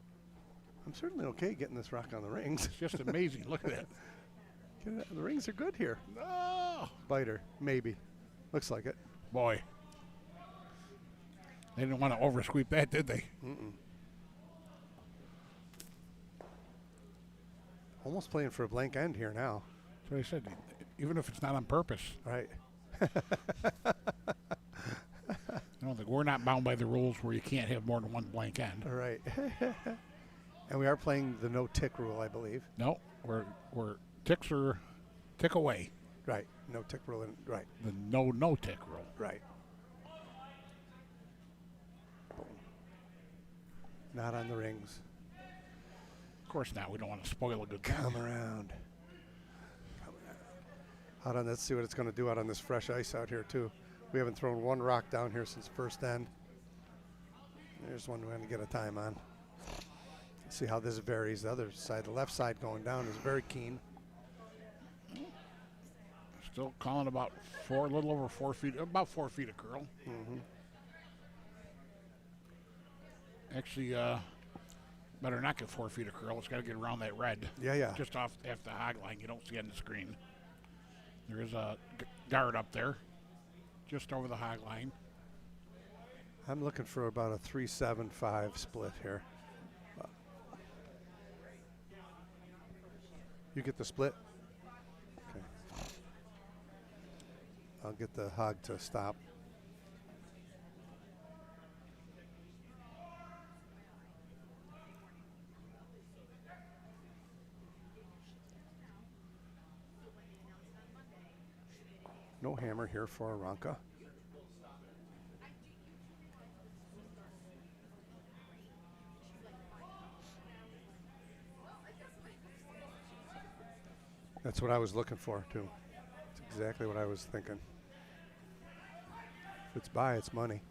I'm certainly okay getting this rock on the rings. It's just amazing. Look at that. The rings are good here. No! Biter, maybe. Looks like it. Boy. They didn't want to oversweep that, did they? Almost playing for a blank end here now. That's what I said. Even if it's not on purpose. Right. I don't think we're not bound by the rules where you can't have more than one blank end. All right. And we are playing the no tick rule, I believe. No, we're ticks are tick away. Right. No tick rule. Right. The no tick rule. Right. Not on the rings. Of course not. We don't want to spoil a good Come game. around. Out on, let's see what it's going to do out on this fresh ice out here too. We haven't thrown one rock down here since first end. There's one we're going to get a time on. See how this varies. The other side, the left side going down is very keen. Still calling about a little over 4 feet, about 4 feet of curl. Mm-hmm. Actually, better not get 4 feet of curl. It's got to get around that red. Yeah. Just off the hog line. You don't see it on the screen. There is a guard up there, just over the hog line. I'm looking for about a 3-7-5 split here. You get the split? Okay. I'll get the hog to stop. No hammer here for Aranka. That's what I was looking for, too. That's exactly what I was thinking. If it's by, it's money.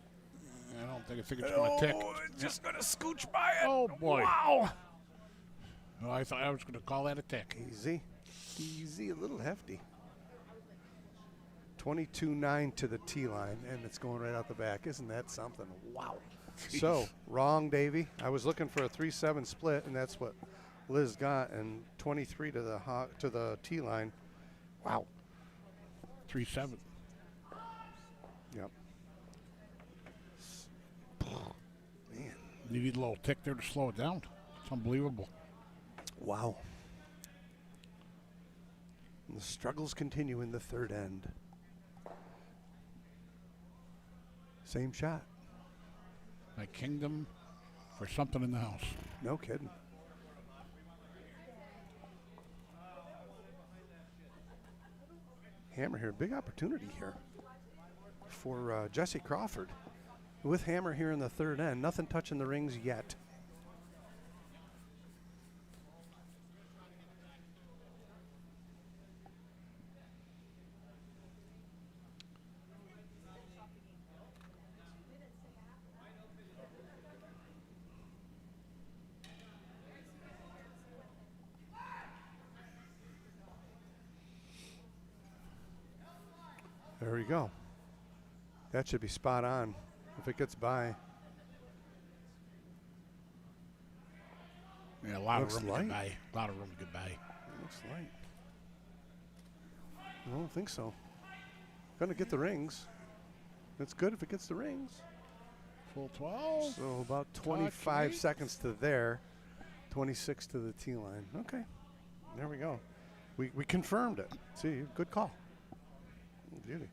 I think it's going to tick. It's just going to scooch by it. Oh, boy. Wow. Oh, I thought I was going to call that a tick. Easy. Easy, a little hefty. 22-9 to the T line, and it's going right out the back. Isn't that something? Wow. Jeez. So, wrong, Davey. I was looking for a 3-7 split, and that's what Liz got, and 23 to the T line. Wow. 3-7. Yep. Man. You need a little tick there to slow it down. It's unbelievable. Wow. And the struggles continue in the third end. Same shot. My kingdom for something in the house. No kidding. Hammer here, big opportunity here for Jesse Crawford. With hammer here in the third end, nothing touching the rings yet. There we go. That should be spot on if it gets by. Yeah, a lot Looks of room light. to get by. A lot of room to get by. Looks light. I don't think so. Gonna get the rings. It's good if it gets the rings. Full 12. So about 25 Touch seconds to there, 26 to the T line. Okay, there we go. We confirmed it. See, good call. Beauty.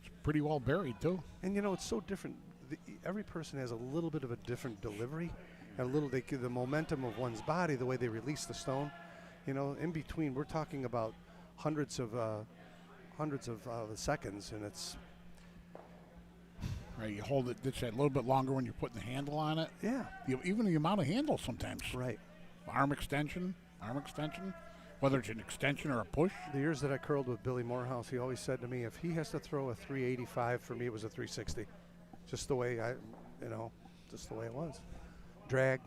It's pretty well buried, too. And you know, it's so different. Every person has a little bit of a different delivery, and a little the momentum of one's body, the way they release the stone. You know, in between, we're talking about hundreds of seconds, and it's Right, you hold it just a little bit longer when you're putting the handle on it. yeah, Even the amount of handle sometimes. right. Arm extension, whether it's an extension or a push. The years that I curled with Billy Morehouse, he always said to me, if he has to throw a 385, for me it was a 360. Just the way just the way it was.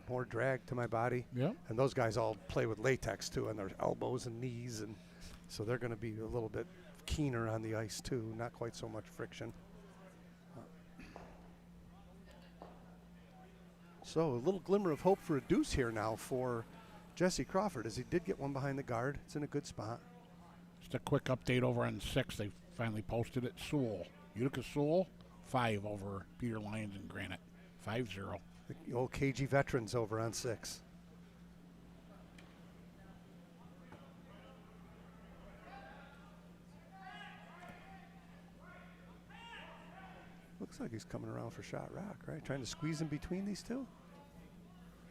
More drag to my body. Yeah. And those guys all play with latex too on their elbows and knees, and so they're going to be a little bit keener on the ice too, not quite so much friction. So a little glimmer of hope for a deuce here now for Jesse Crawford, as he did get one behind the guard. It's in a good spot. Just a quick update over on 6. They finally posted it. Sewell. Utica Sewell, 5 over Peter Lyons and Granite. 5-0. The old KG veterans over on 6. Looks like he's coming around for shot rock, right? Trying to squeeze in between these two.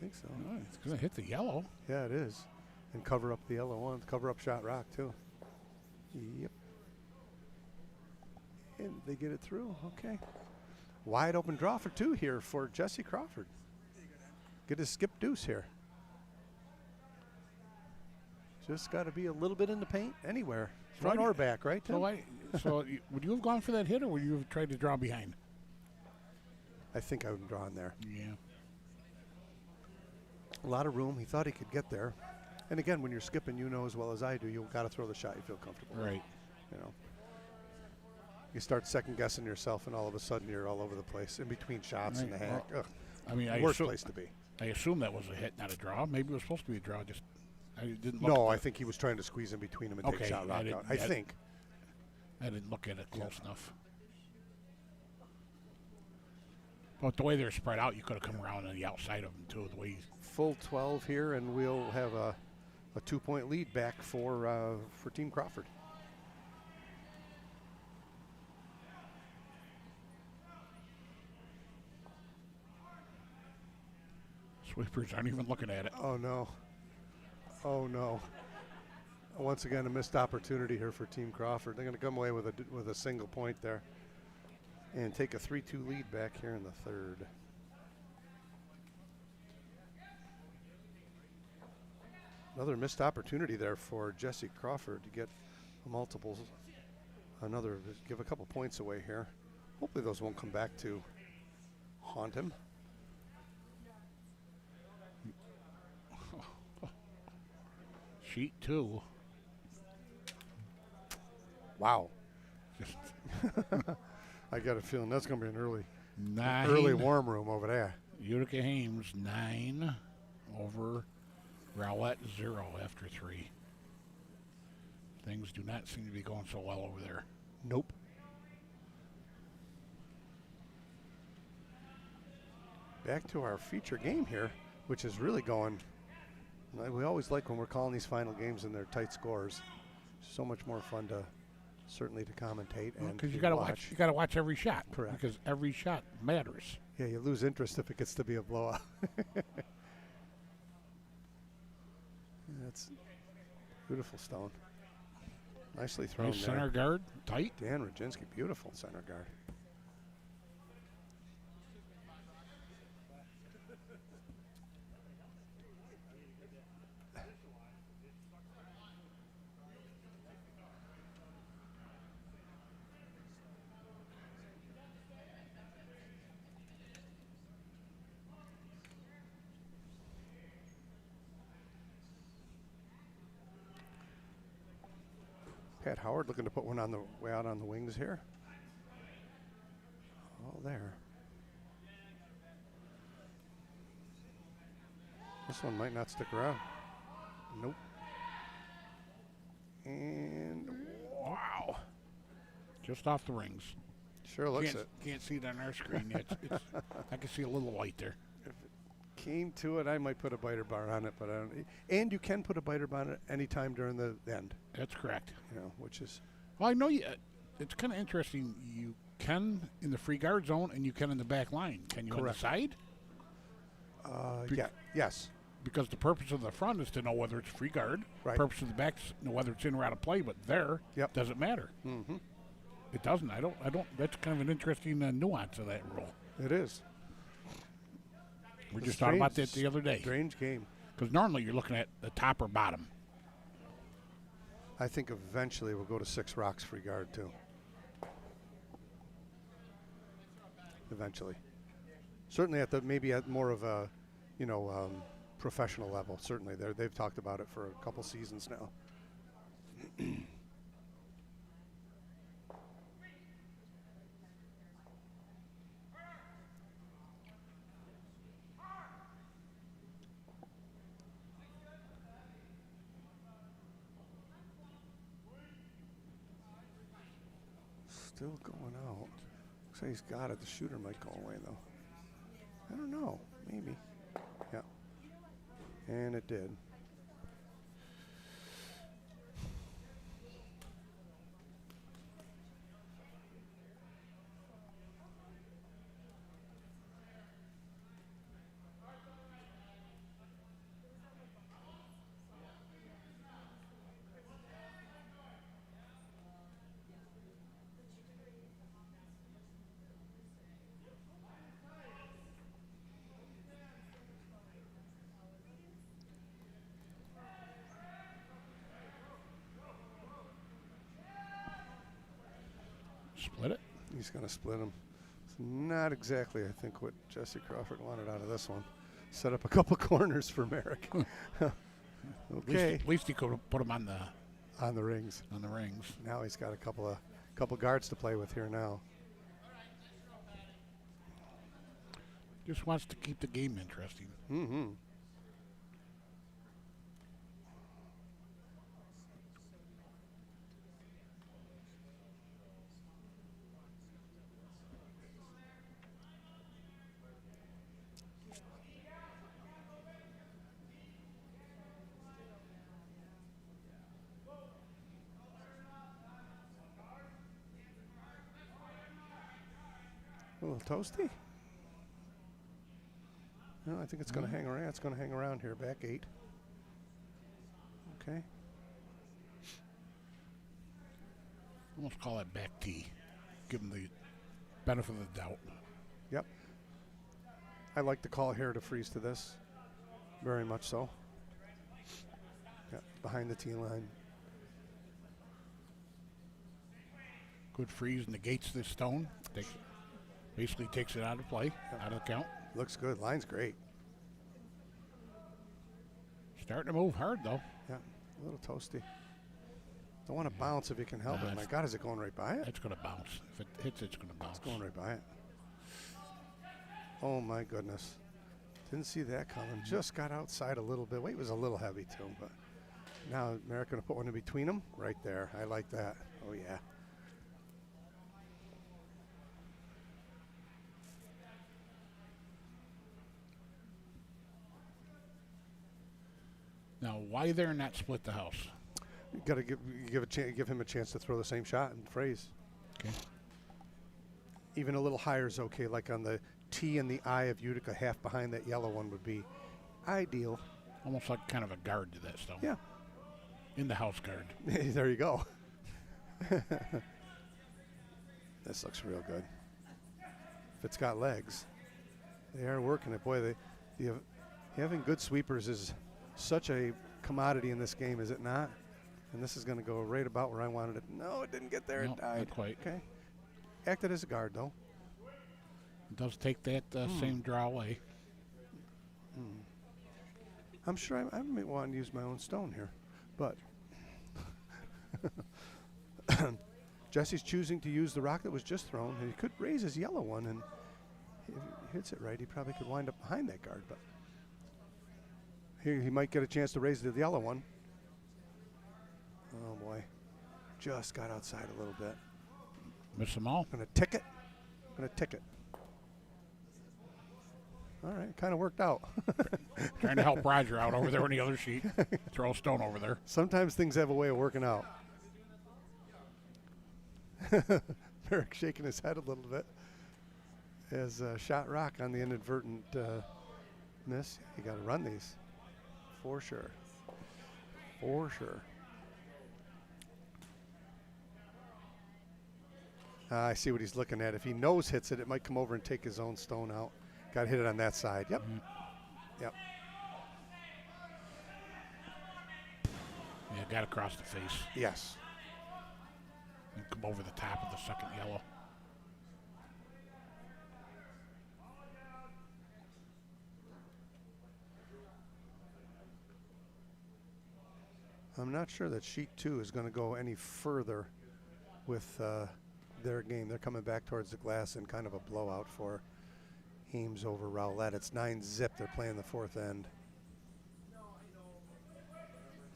think so. Oh, it's going to hit the yellow. Yeah, it is. And cover up the yellow one. Cover up shot rock, too. Yep. And they get it through. Okay. Wide open draw for 2 here for Jesse Crawford. Get his skip deuce here. Just got to be a little bit in the paint anywhere. Front or back, right, Tim? Would you have gone for that hit, or would you have tried to draw behind? I think I would have drawn there. Yeah. A lot of room. He thought he could get there. And again, when you're skipping, you know as well as I do, you've got to throw the shot you feel comfortable with. Right. You know, you start second guessing yourself, and all of a sudden you're all over the place in between shots and the hack. Well, I mean, worst place to be. I assume that was a hit, not a draw. Maybe it was supposed to be a draw. Just I didn't. No, I think he was trying to squeeze in between them and take shot rock out. I think. I didn't look at it close enough. But the way they're spread out, you could have come around on the outside of them too. The way full 12 here, and we'll have a 2-point lead back for Team Crawford. sweepers aren't even looking at it. Oh no! Oh no! Once again, a missed opportunity here for Team Crawford. They're going to come away with a single point there, and take a 3-2 lead back here in the third. Another missed opportunity there for Jesse Crawford to get multiples. Give a couple points away here. Hopefully those won't come back to haunt him. Sheet 2. Wow. I got a feeling that's going to be an early 9. warm room over there. Utica Hames 9 over Rowlett 0 after 3. Things do not seem to be going so well over there. Nope. Back to our feature game here, which is really going. We always like when we're calling these final games and they're tight scores. So much more fun to commentate and because you got to watch. You got to watch every shot. Correct. Because every shot matters. Yeah, you lose interest if it gets to be a blowout. That's beautiful stone. Nicely thrown Nice there. center guard, tight. Dan Radzinski, beautiful center guard. Pat Howard looking to put one on the way out on the wings here. Oh, there. This one might not stick around. Nope. And wow. Just off the rings. Sure looks it. Can't see it on our screen yet. I can see a little light there. If it came to it, I might put a biter bar on it, but I don't. And you can put a biter bar on it anytime during the end. That's correct. You know, which is. Well, I know you. It's kind of interesting. You can in the free guard zone, and you can in the back line. Can you Correct. on the side? Yeah. Yes. Because the purpose of the front is to know whether it's free guard. Right. Purpose of the back is to know whether it's in or out of play. But there, Yep. doesn't matter. Mm-hmm. It doesn't. I don't. That's kind of an interesting nuance of that rule. It is. We just thought about that the other day. Strange game. Because normally you're looking at the top or bottom. I think eventually we'll go to 6 rocks free guard too. Eventually. Certainly maybe at more of a, professional level. Certainly they've talked about it for a couple seasons now. Still going out. Looks like he's got it. The shooter might go away, though. I don't know. Maybe. Yeah. And it did. Split it. He's going to split him. It's not exactly, I think, what Jesse Crawford wanted out of this one. Set up a couple corners for Merrick. Okay. At least he could have put him on the rings. On the rings. Now he's got a couple guards to play with here now. Just wants to keep the game interesting. Mm-hmm. A little toasty. No, I think it's going to hang around. It's going to hang around here. Back 8. Okay. Almost call that back tee. Give him the benefit of the doubt. Yep. I like the call here to freeze to this. Very much so. Yeah, behind the tee line. Good freeze negates the stone. Basically takes it out of play, out of the count. Looks good. Line's great. Starting to move hard, though. Yeah, a little toasty. Don't want to bounce if you can help it. My God, is it going right by it? It's going to bounce. If it hits, it's going to bounce. It's going right by it. Oh, my goodness. Didn't see that coming. Just got outside a little bit. Weight was a little heavy, too. But now Merrick going to put one in between them. Right there. I like that. Oh, yeah. Now, why there not split the house? You got to give him a chance to throw the same shot and phrase. Okay. Even a little higher is okay. Like on the T and the I of Utica, half behind that yellow one would be ideal. Almost like kind of a guard to that stone. Yeah. In the house guard. There you go. This looks real good. If it's got legs, they are working it. Boy, having good sweepers is such a commodity in this game, is it not? And this is going to go right about where I wanted it. No, it didn't get there. No, it died. not quite. Okay. Acted as a guard, though. It does take that same draw away. I'm sure I may want to use my own stone here, but Jesse's choosing to use the rock that was just thrown. And he could raise his yellow one, and if he hits it right, he probably could wind up behind that guard. But here he might get a chance to raise the yellow one. Oh boy, just got outside a little bit. Miss them all. Gonna tick it. All right, kind of worked out. Trying to help Roger out over there on the other sheet. Throw a stone over there. Sometimes things have a way of working out. Merrick shaking his head a little bit as shot rock on the inadvertent miss. You got to run these for sure. For sure. I see what he's looking at. If he nose hits it, it might come over and take his own stone out. Got to hit it on that side. Yep. Yep. Yeah, got across the face. Yes. And come over the top of the second yellow. I'm not sure that sheet 2 is going to go any further with their game. They're coming back towards the glass in kind of a blowout for Ames over Rowlett. It's 9-zip. They're playing the fourth end.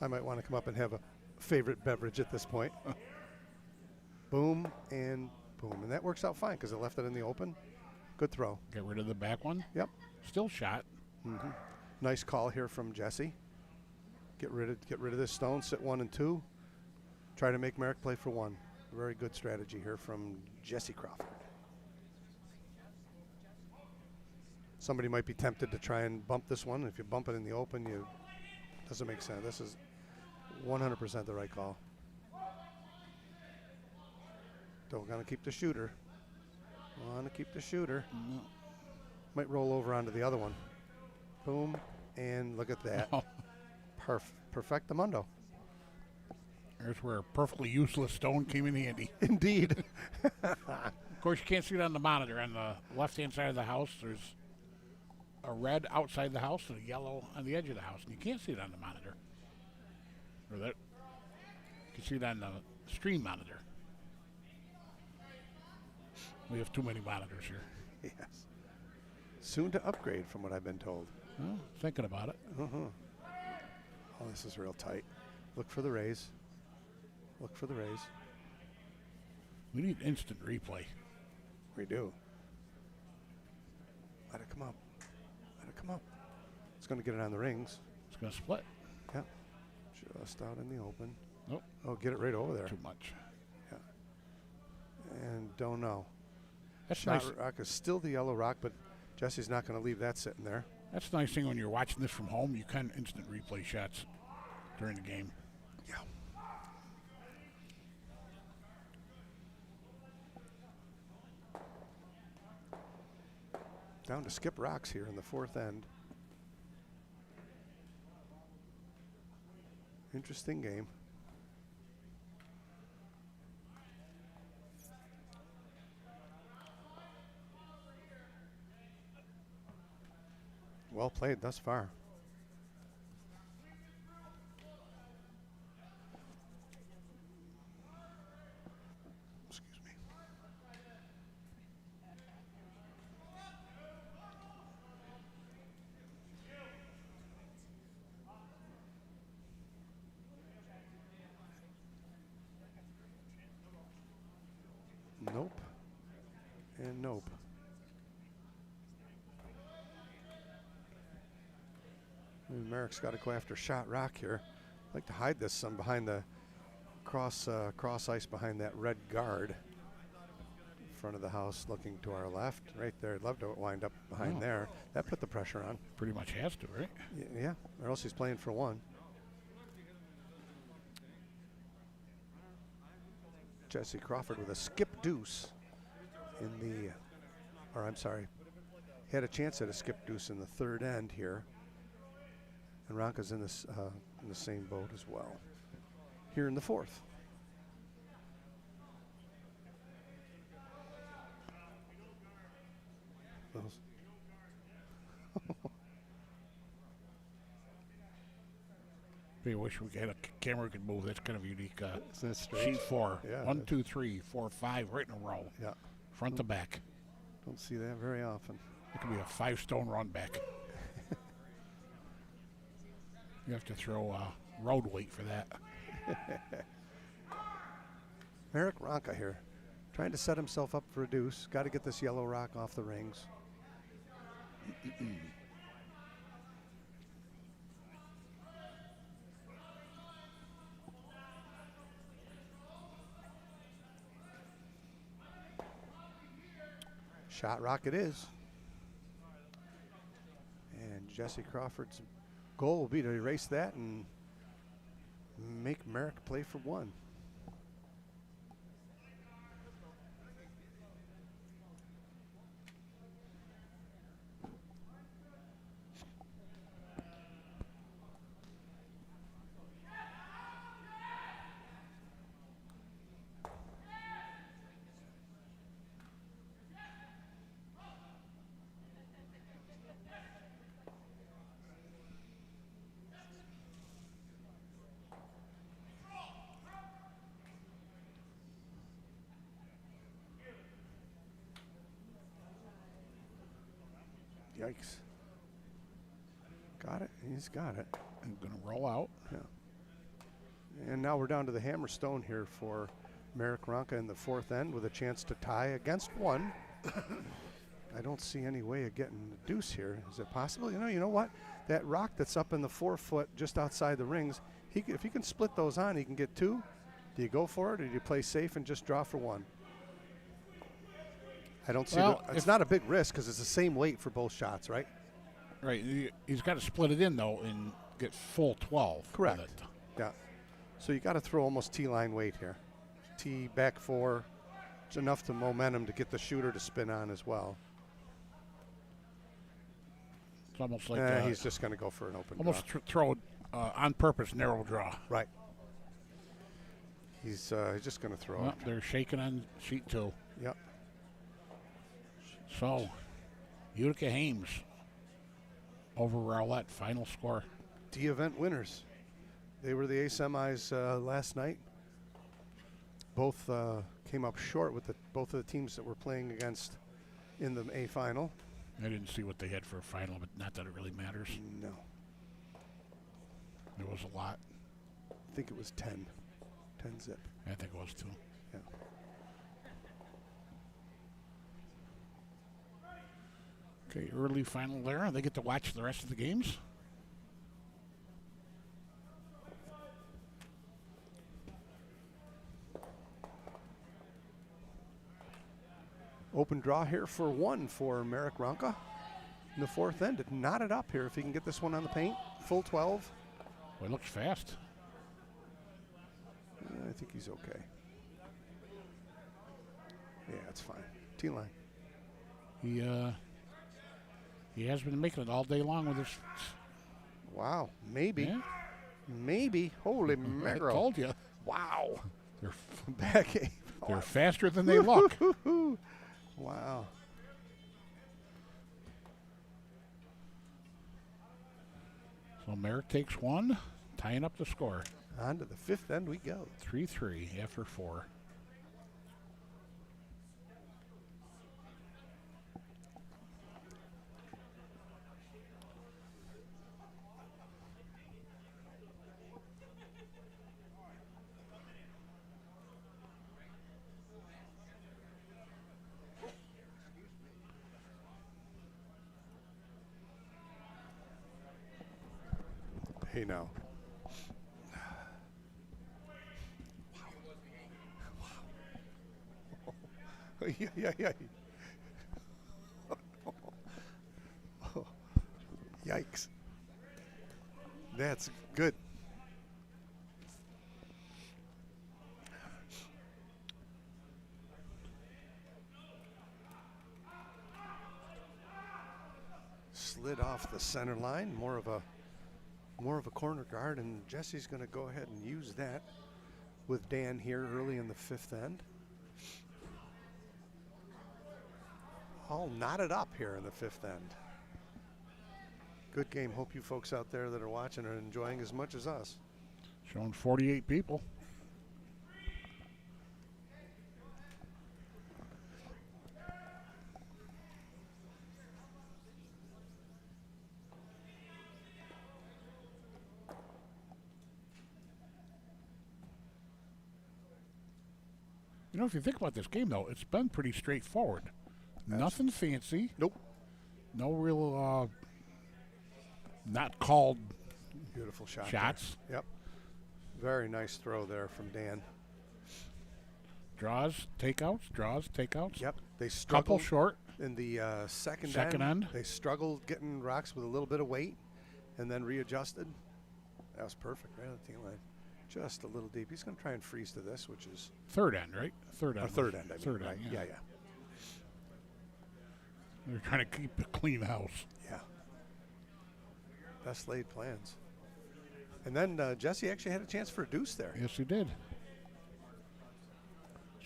I might want to come up and have a favorite beverage at this point. Boom and boom. And that works out fine because it left it in the open. Good throw. Get rid of the back one. Yep. Still shot. Mm-hmm. Nice call here from Jesse. Get rid of this stone. Sit 1 and 2. Try to make Merrick play for 1. Very good strategy here from Jesse Crawford. Somebody might be tempted to try and bump this one. If you bump it in the open, doesn't make sense. This is 100% the right call. Don't want to keep the shooter. Want to keep the shooter. No. Might roll over onto the other one. Boom, and look at that. Perfectamundo. There's where a perfectly useless stone came in handy. Indeed. Of course, you can't see it on the monitor. On the left-hand side of the house, there's a red outside the house and a yellow on the edge of the house, and you can't see it on the monitor. Or that you can see it on the stream monitor. We have too many monitors here. Yes. Soon to upgrade, from what I've been told. Well, thinking about it. Oh, this is real tight. Look for the raise. Look for the raise. We need instant replay. We do. Let it come up. Let it come up. It's going to get it on the rings. It's going to split. Yeah. Just out in the open. Nope. Oh, get it right over there. Too much. Yeah. And don't know. That's Shot nice. rock is still the yellow rock, but Jesse's not going to leave that sitting there. That's the nice thing when you're watching this from home. You can instant replay shots during the game. Yeah. Down to skip rocks here in the fourth end. Interesting game. Well played thus far. Excuse me. Nope. And nope. Merrick's got to go after shot rock here. I'd like to hide this some behind the cross ice behind that red guard. In front of the house looking to our left. Right there. I'd love to wind up behind there. That put the pressure on. Pretty much has to, right? Yeah, or else he's playing for one. Jesse Crawford with a skip deuce in the, or I'm sorry, he had a chance at a skip deuce in the third end here. And Ronka's in this in the same boat as well. Here in the fourth. I wish we had a camera we could move. That's kind of unique. Isn't it strange? Sheet 4. Yeah. 1, 2, 3, 4, 5, right in a row. Yeah. Front to back. Don't see that very often. It could be a 5-stone run back. You have to throw road weight for that. Merrick Ronka here, trying to set himself up for a deuce. Got to get this yellow rock off the rings. Shot rock it is. And Jesse Crawford's goal will be to erase that and make Merrick play for one. Yikes. Got it. He's got it. I'm going to roll out. Yeah. And now we're down to the hammerstone here for Merrick Ronka in the fourth end with a chance to tie against one. I don't see any way of getting the deuce here. Is it possible? You know what? That rock that's up in the 4 foot just outside the rings, if he can split those on, he can get two. Do you go for it or do you play safe and just draw for one? I don't see it's not a big risk because it's the same weight for both shots, right? Right. He's got to split it in, though, and get full 12. Correct. Yeah. So you got to throw almost T-line weight here. T back 4. It's enough to momentum to get the shooter to spin on as well. It's almost like he's just going to go for an open almost draw. throw on purpose narrow draw. Right. He's just going to throw Well, it. they're shaking on sheet 2. Yep. So, Utica Hames over Rowlett. Final score. D event winners. They were the A semis last night. Both came up short with both of the teams that were playing against in the A final. I didn't see what they had for a final, but not that it really matters. No. There was a lot. I think it was 10. 10 zip. I think it was 2. Yeah. Okay, early final there. They get to watch the rest of the games. Open draw here for 1 for Merrick Ronka in the 4th end. Knot it up here if he can get this one on the paint. Full 12. Well, it looks fast. I think he's okay. Yeah, it's fine. T-line. He has been making it all day long with his. Wow. Maybe. Yeah. Maybe. Holy I mackerel. told you. Wow. They're Back eight. they're faster than they look. Wow. So Merrick takes 1, tying up the score. On to the 5th end we go. 3-3 after 4. Hey now. Wow. Yeah. Oh, yikes. That's good. Slid off the center line, more of a corner guard, and Jesse's going to go ahead and use that with Dan here early in the 5th end. All knotted up here in the 5th end. Good game. Hope you folks out there that are watching are enjoying as much as us. Showing 48 people. You know, if you think about this game, though, it's been pretty straightforward. Nothing fancy. Nope. No real, not called Beautiful shot. shots. There. Yep. Very nice throw there from Dan. Draws, takeouts. Yep. They Couple struggled short. in the second end. They struggled getting rocks with a little bit of weight and then readjusted. That was perfect right on the team line. Just a little deep. He's going to try and freeze to this, which is Third end, right? Third end. third end. I mean, Third right? end, Yeah. They're trying to keep a clean house. Yeah. Best laid plans. And then Jesse actually had a chance for a deuce there. Yes, he did.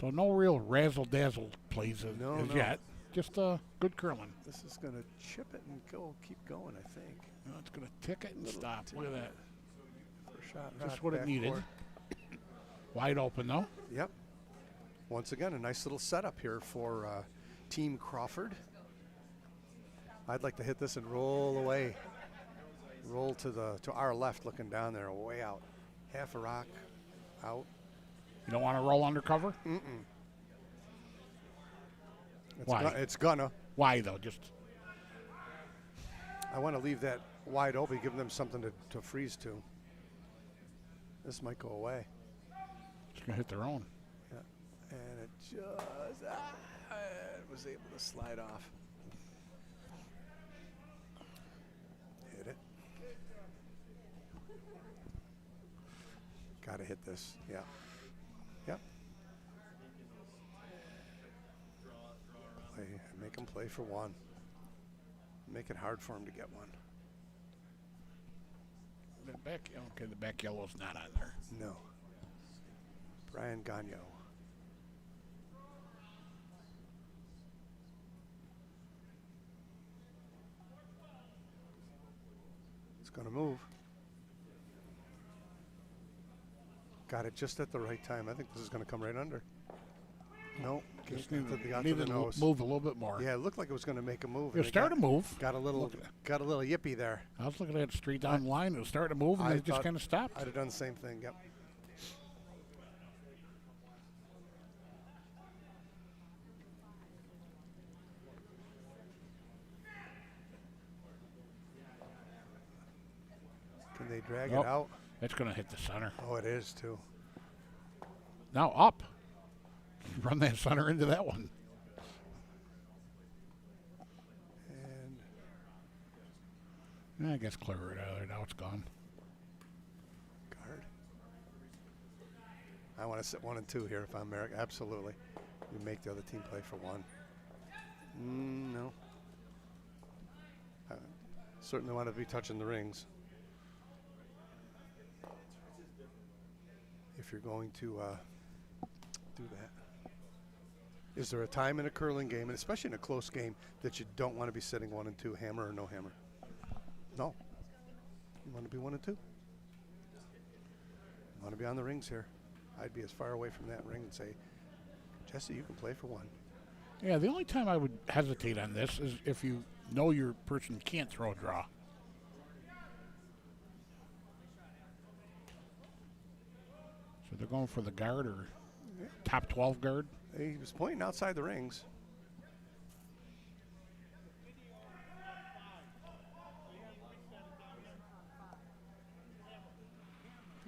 So no real razzle-dazzle plays as yet. Just good curling. This is going to chip it and keep going, I think. No, it's going to tick it and stop. Look at that. First shot. Just rock what it back needed. court. Wide open, though. Yep. Once again, a nice little setup here for Team Crawford. I'd like to hit this and roll away. Roll to our left, looking down there, way out. Half a rock, out. You don't want to roll undercover? Mm-mm. Why? It's gonna. Why, though? Just I want to leave that wide open, give them something to freeze to. This might go away. it's going to hit their own. Yeah. And it just it was able to slide off. Hit it. Got to hit this. Yeah. Yep. Play, make him play for one. Make it hard for him to get one. The back yellow's not on there. No. Brian Gagnon. It's going to move. Got it just at the right time. I think this is going to come right under. No, Just got to needed the to nose. move a little bit more. Yeah, it looked like it was going to make a move. It started to move. Got a little yippy there. I was looking at it straight down the line. It was starting to move, and then it just kind of stopped. I'd have done the same thing. Yep. Can they drag it out? It's going to hit the center. Oh, it is too. Now up. Run that center into that one. And I guess clear it out of there. Now it's gone. guard. I want to sit 1 and 2 here if I'm Merrick. Absolutely. You make the other team play for 1. No. I certainly want to be touching the rings. If you're going to do that. Is there a time in a curling game, and especially in a close game, that you don't want to be sitting 1 and 2, hammer or no hammer? No. You want to be 1 and 2. You want to be on the rings here. I'd be as far away from that ring and say, Jesse, you can play for 1. Yeah, the only time I would hesitate on this is if you know your person can't throw a draw. So they're going for the guard or top 12 guard. He was pointing outside the rings.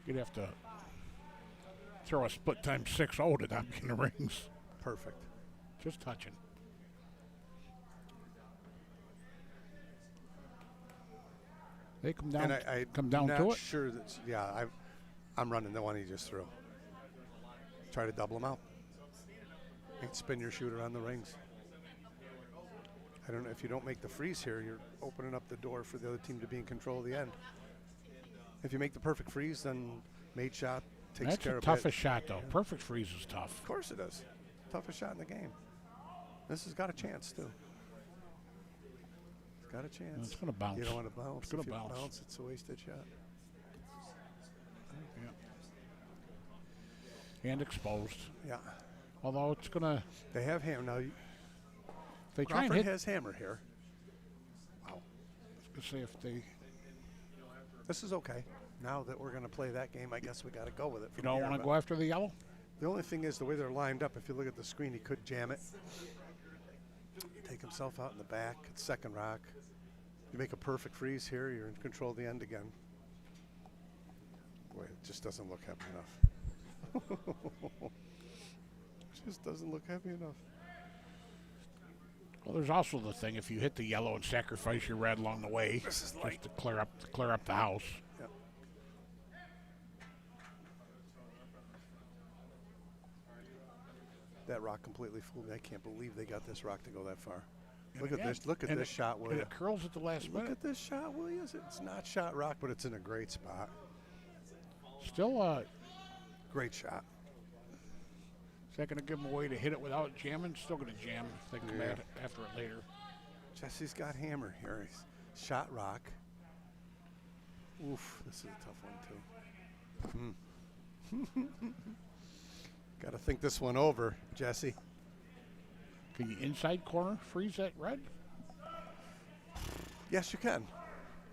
You'd have to throw a split time 6-0 to not be in the rings. Perfect. Just touching. They come down. And I come down not to it. Sure that's I'm running the one he just threw. Try to double him out. And spin your shooter on the rings. I don't know if you don't make the freeze here, you're opening up the door for the other team to be in control of the end. If you make the perfect freeze, then made shot takes care of it. That's the toughest shot, though. Perfect freeze is tough. Of course it is. Toughest shot in the game. This has got a chance, too. It's got a chance. It's going to bounce. You don't want to bounce. It's going If to you bounce. It's a wasted shot. Yeah. And exposed. Yeah. Although it's going to. They have hammer. Now, They try and Crawford hit. has hammer here. Wow. I was going to say if they. This is okay. Now that we're going to play that game, I guess we got to go with it. You don't want to go after the yellow? The only thing is the way they're lined up, if you look at the screen, he could jam it. Take himself out in the back. It's second rock. You make a perfect freeze here, you're in control of the end again. Boy, it just doesn't look happy enough. Just doesn't look happy enough. Well, there's also the thing if you hit the yellow and sacrifice your red along the way, just to clear up the house. Yep. That rock completely fooled me. I can't believe they got this rock to go that far. Look at this. Look at this shot, will you? It curls at the last minute. Look at this shot, will you? It's not shot rock, but it's in a great spot. Still, Great shot. is that going to give them a way to hit it without jamming? Still going to jam if they come Yeah. at it after it later. Jesse's got hammer here. He's shot rock. Oof, this is a tough one too. Got to think this one over, Jesse. Can you inside corner freeze that red? Yes, you can.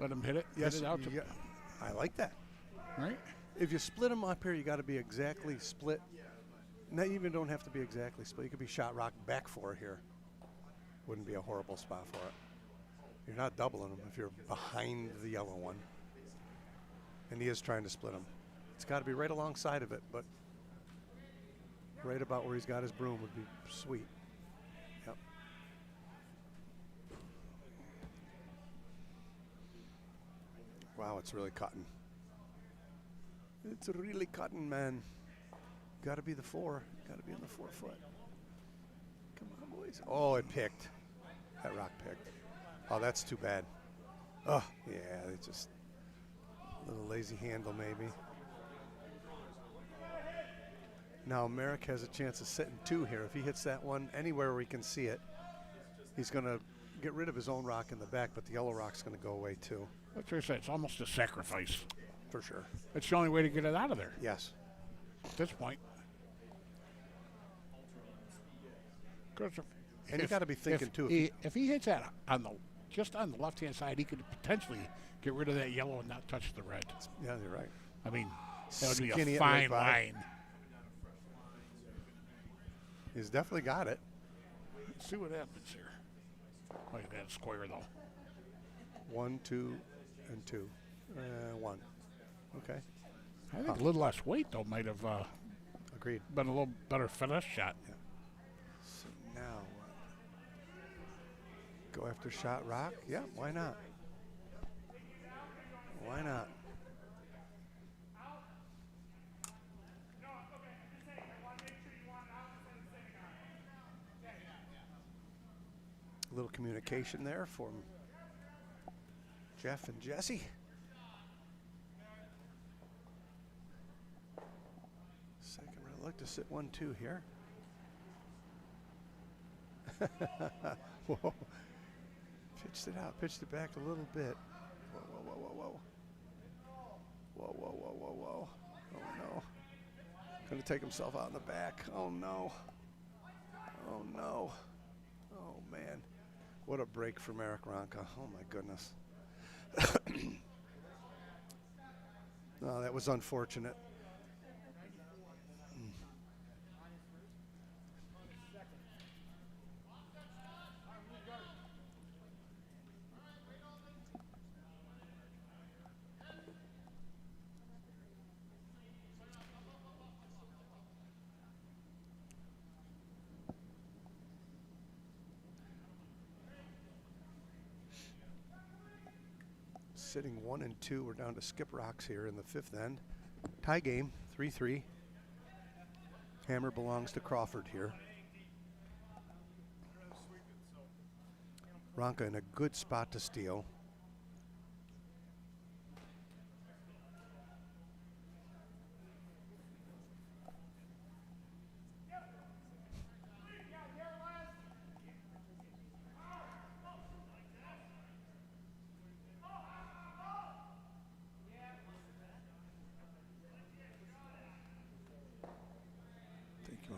Let them hit it. Yes, hit it out yeah. I like that. right? If you split them up here, you got to be exactly split. Now, you even don't have to be exactly split. You could be shot rock back 4 here. Wouldn't be a horrible spot for it. You're not doubling them if you're behind the yellow one. And he is trying to split them. It's got to be right alongside of it, but right about where he's got his broom would be sweet. Yep. Wow, it's really cutting. It's really cutting, man. Got to be the 4. Got to be in the 4 foot. Come on, boys. Oh, it picked. That rock picked. Oh, that's too bad. Oh, yeah, it's just a little lazy handle maybe. Now Merrick has a chance of sitting 2 here. If he hits that one anywhere where he can see it, he's going to get rid of his own rock in the back, but the yellow rock's going to go away too. That's what I said. It's almost a sacrifice. For sure. It's the only way to get it out of there Yes. at this point. 'Cause And you got to be thinking too. If he hits that on just on the left-hand side, he could potentially get rid of that yellow and not touch the red. Yeah, you're right. I mean, that would be Skinny a it fine right by. line. He's definitely got it. Let's see what happens here. Oh, you got it square though. 1, 2, and 2. 1. Okay. I think a little less weight though might have Agreed. been a little better finesse shot. So now, go after shot rock? Yeah, why not? Why not? A little communication there from Jeff and Jesse. Second round, I'd like to sit 1-2 here. Whoa. Pitched it out, pitched it back a little bit. Whoa, whoa, whoa, whoa, whoa. Whoa, whoa, whoa, whoa, whoa. Oh no. Gonna take himself out in the back. Oh no. Oh no. Oh man. What a break from Eric Ronka. Oh my goodness. No, that was unfortunate. Sitting 1 and 2. We're down to skip rocks here in the 5th end. Tie game, 3-3. Hammer belongs to Crawford here. Ronka in a good spot to steal.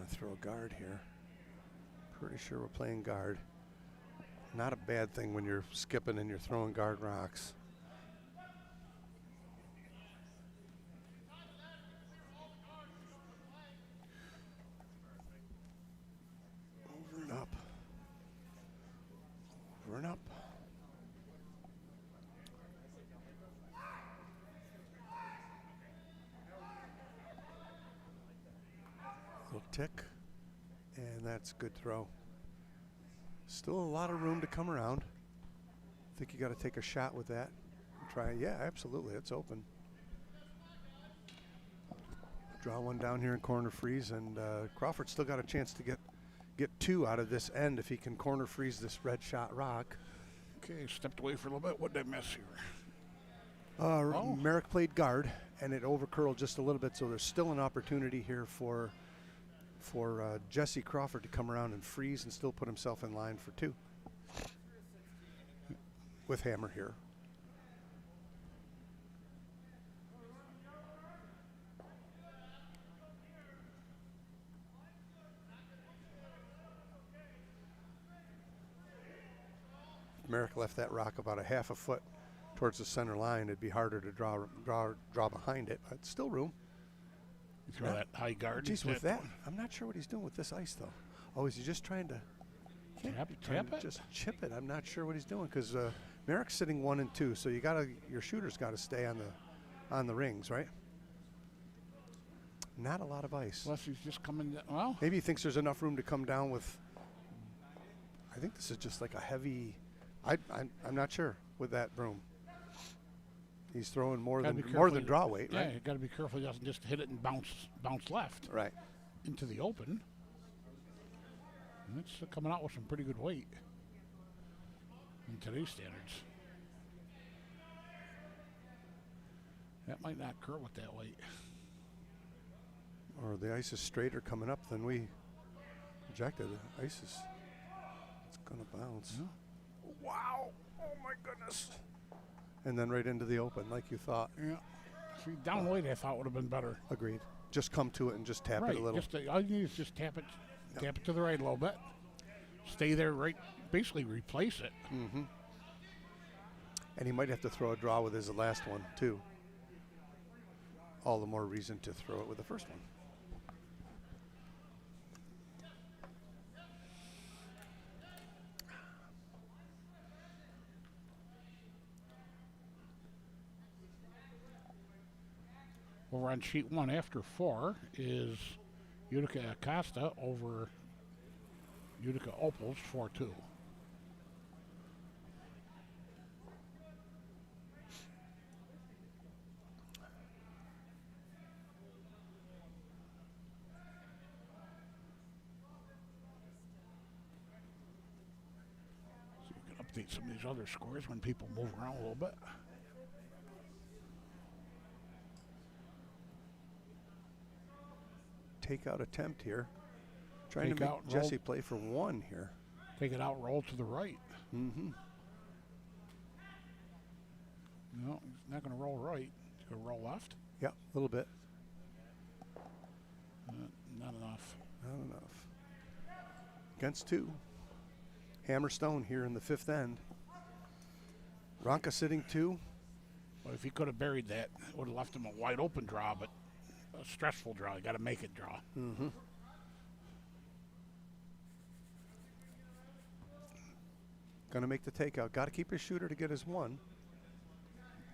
Throw a guard here. Pretty sure we're playing guard. Not a bad thing when you're skipping and you're throwing guard rocks. Over and up. Over and up. Little tick, and that's a good throw. Still a lot of room to come around. I think you got to take a shot with that. Try, yeah, absolutely, it's open. Draw one down here in corner freeze, and Crawford still got a chance to get 2 out of this end if he can corner freeze this red shot rock. Okay, stepped away for a little bit. What did I miss here? Merrick played guard, and it overcurled just a little bit, so there's still an opportunity here for Jesse Crawford to come around and freeze and still put himself in line for 2 with Hammer here. If Merrick left that rock about a half a foot towards the center line, it'd be harder to draw behind it, but still room. You throw that high guard. Geez, with that, I'm not sure what he's doing with this ice, though. Oh, is he just trying to tap it? Just chip it? I'm not sure what he's doing because Merrick's sitting 1 and 2, so your shooter's got to stay on the rings, right? Not a lot of ice. Unless he's just coming down. Well, maybe he thinks there's enough room to come down with. I think this is just like a heavy. I'm not sure with that broom. He's throwing more than draw weight, right? Yeah, you got to be careful he doesn't just hit it and bounce left. Right. Into the open. And it's coming out with some pretty good weight in today's standards. That might not curl with that weight. or the ice is straighter coming up than we projected. The ice is, it's gonna bounce. Yeah. Wow, oh my goodness. And then right into the open like you thought. Yeah. See, down weight I thought would have been better. Agreed. Just come to it and just tap Right. it a little. Just all you need is just tap it to the right a little bit. Stay there, right. Basically replace it. Mm-hmm. And he might have to throw a draw with his last one too. All the more reason to throw it with the first one. Over on sheet 1 after 4 is Utica Acosta over Utica Opals 4-2. So we can update some of these other scores when people move around a little bit. Takeout attempt here. Trying Take to make out, Jesse play for 1 here. Take it out, roll to the right. Mm-hmm. No, he's not going to roll right. He's going to roll left. Yeah, a little bit. Not enough. Not enough. Against 2. Hammerstone here in the 5th end. Ronka sitting 2. Well, if he could have buried that, it would have left him a wide open draw, but a stressful draw. You got to make it draw. Mm-hmm. Gonna make the takeout. Got to keep his shooter to get his 1.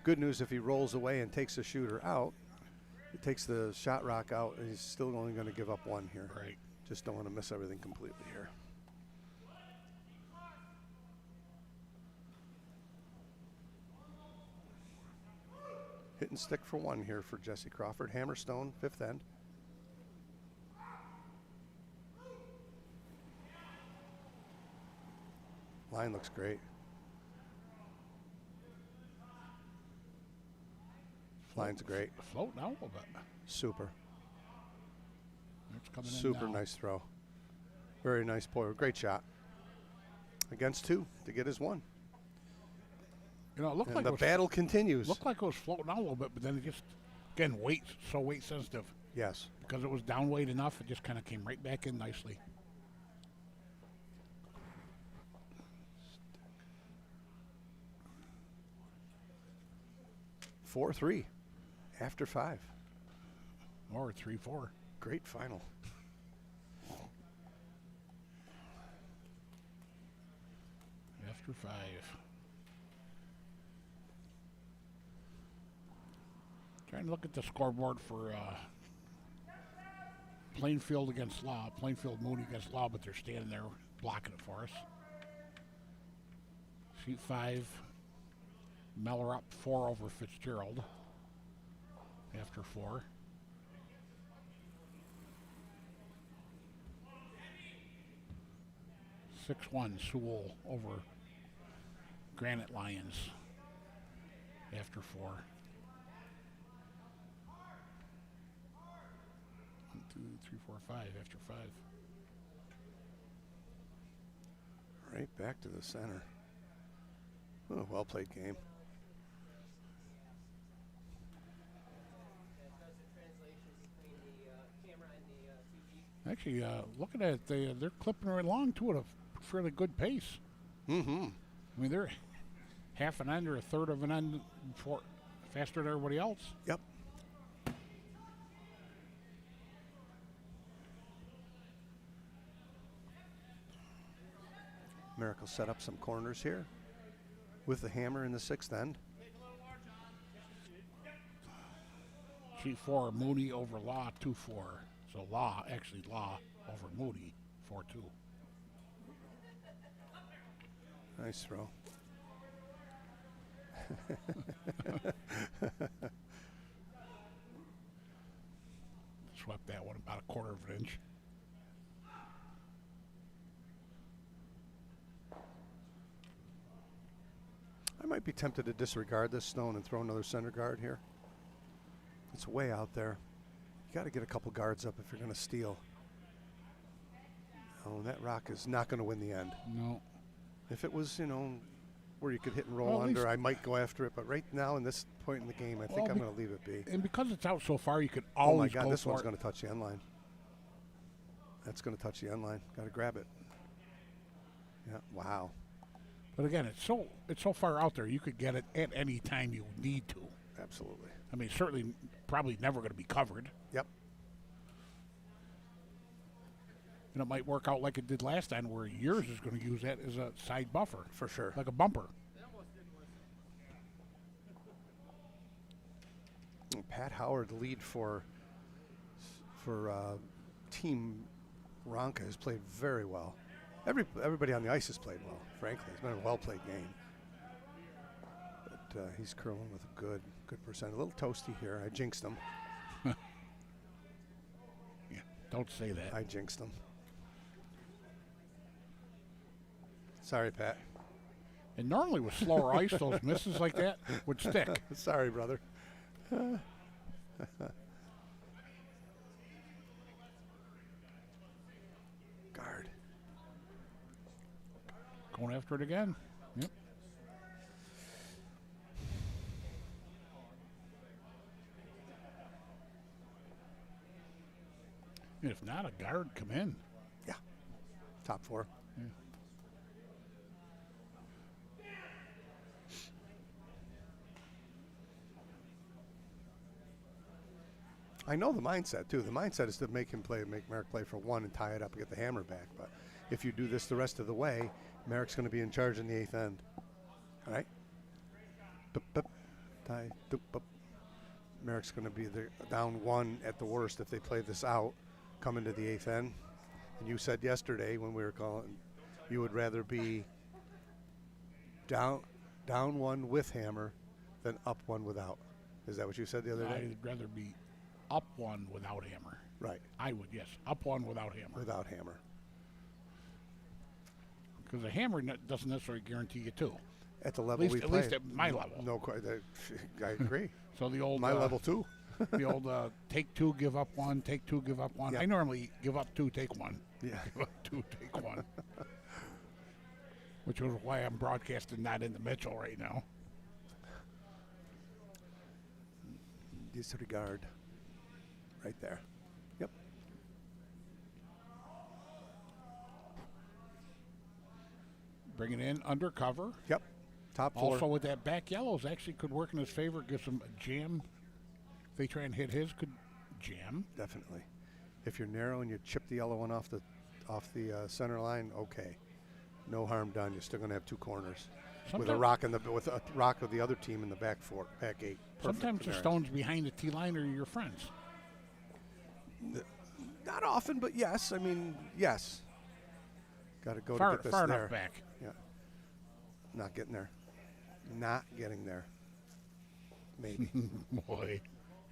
Good news if he rolls away and takes the shooter out. It takes the shot rock out, and he's still only going to give up 1 here. Right. Just don't want to miss everything completely here. Hit and stick for 1 here for Jesse Crawford. Hammerstone, 5th end. Line looks great. Line's great. Float now a little bit. Super. It's coming in Super now. nice throw. Very nice play. Great shot. Against 2 to get his 1. You know, it looked And like the it was, battle continues. looked like it was floating out a little bit, but then it just, again, weight sensitive. Yes. Because it was down weight enough, it just kind of came right back in nicely. Four, 3 after 5. Or 3-4. Great final. After 5. Trying to look at the scoreboard for Plainfield against Law. Plainfield Mooney against Law, but they're standing there blocking it for us. Sheet 5. Meller up 4 over Fitzgerald. After 4. (6-1) Sewell over Granite Lions. After 4. 1, 2, 3, 4, 5. After 5. Right back to the center. Oh, well played game. Actually, looking at it, they're clipping right along to it at a fairly good pace. Mm-hmm. I mean, they're half an end or a third of an end faster than everybody else. Yep. Miracle set up some corners here with the hammer in the 6th end. Sheet 4, Mooney over Law, 2-4. So Law over Mooney, 4-2. Nice throw. Swept that one about a quarter of an inch. I might be tempted to disregard this stone and throw another center guard here. It's way out there. You got to get a couple guards up if you're going to steal. Oh, and that rock is not going to win the end. No. If it was, where you could hit and roll Well, at under, least- I might go after it. But right now, in this point in the game, I think Well, I'm going to leave it be. And because it's out so far, you could Oh, always my God, go this for one's it. going to touch the end line. That's going to touch the end line. Got to grab it. Yeah, wow. But again, it's so far out there, you could get it at any time you need to. Absolutely. I mean, certainly, probably never going to be covered. Yep. And it might work out like it did last time, where yours is going to use that as a side buffer, For sure. like a bumper. Pat Howard, lead for Team Ronca, has played very well. Everybody on the ice has played well, frankly. It's been a well-played game. But he's curling with a good percent. A little toasty here. I jinxed him. Yeah, don't say that. I jinxed him. Sorry, Pat. And normally with slower ice, those misses like that would stick. Sorry, brother. Guard. Going after it again. Yep. And if not, a guard come in. Yeah. Top four. Yeah. I know the mindset, too. The mindset is to make Merrick play for one and tie it up and get the hammer back. But if you do this the rest of the way, Merrick's going to be in charge in the eighth end. All right? Bup, bup, tie, doop, bup. Merrick's going to be down one at the worst if they play this out, come into the eighth end. And you said yesterday when we were calling, you would rather be down one with hammer than up one without. Is that what you said the other day? I'd rather be up one without hammer. Right, I would, yes. Up one without hammer. without hammer. Because a hammer doesn't necessarily guarantee you two. At the level we play. At least at my level. No, I agree. So the old My level too. the old take two, give up one, take two, give up one. Yep. I normally give up two, take one. Yeah. Give up two, take one. Which was why I'm broadcasting not in the Mitchell right now. Disregard. Right there. Yep. Bring it in undercover. Yep. Top four. Also with that back yellows actually could work in his favor. Gives him a jam. If they try and hit his, could jam. Definitely. If you're narrow and you chip the yellow one off the center line, okay. No harm done. You're still going to have two corners. With a rock of the other team in the back eight. Perfect Sometimes for the Merrick. stones behind the T line are your friends. Not often, but yes. I mean, yes. Got to go Far, to get this far there. enough back. Yeah. Not getting there. Not getting there. Maybe. Boy,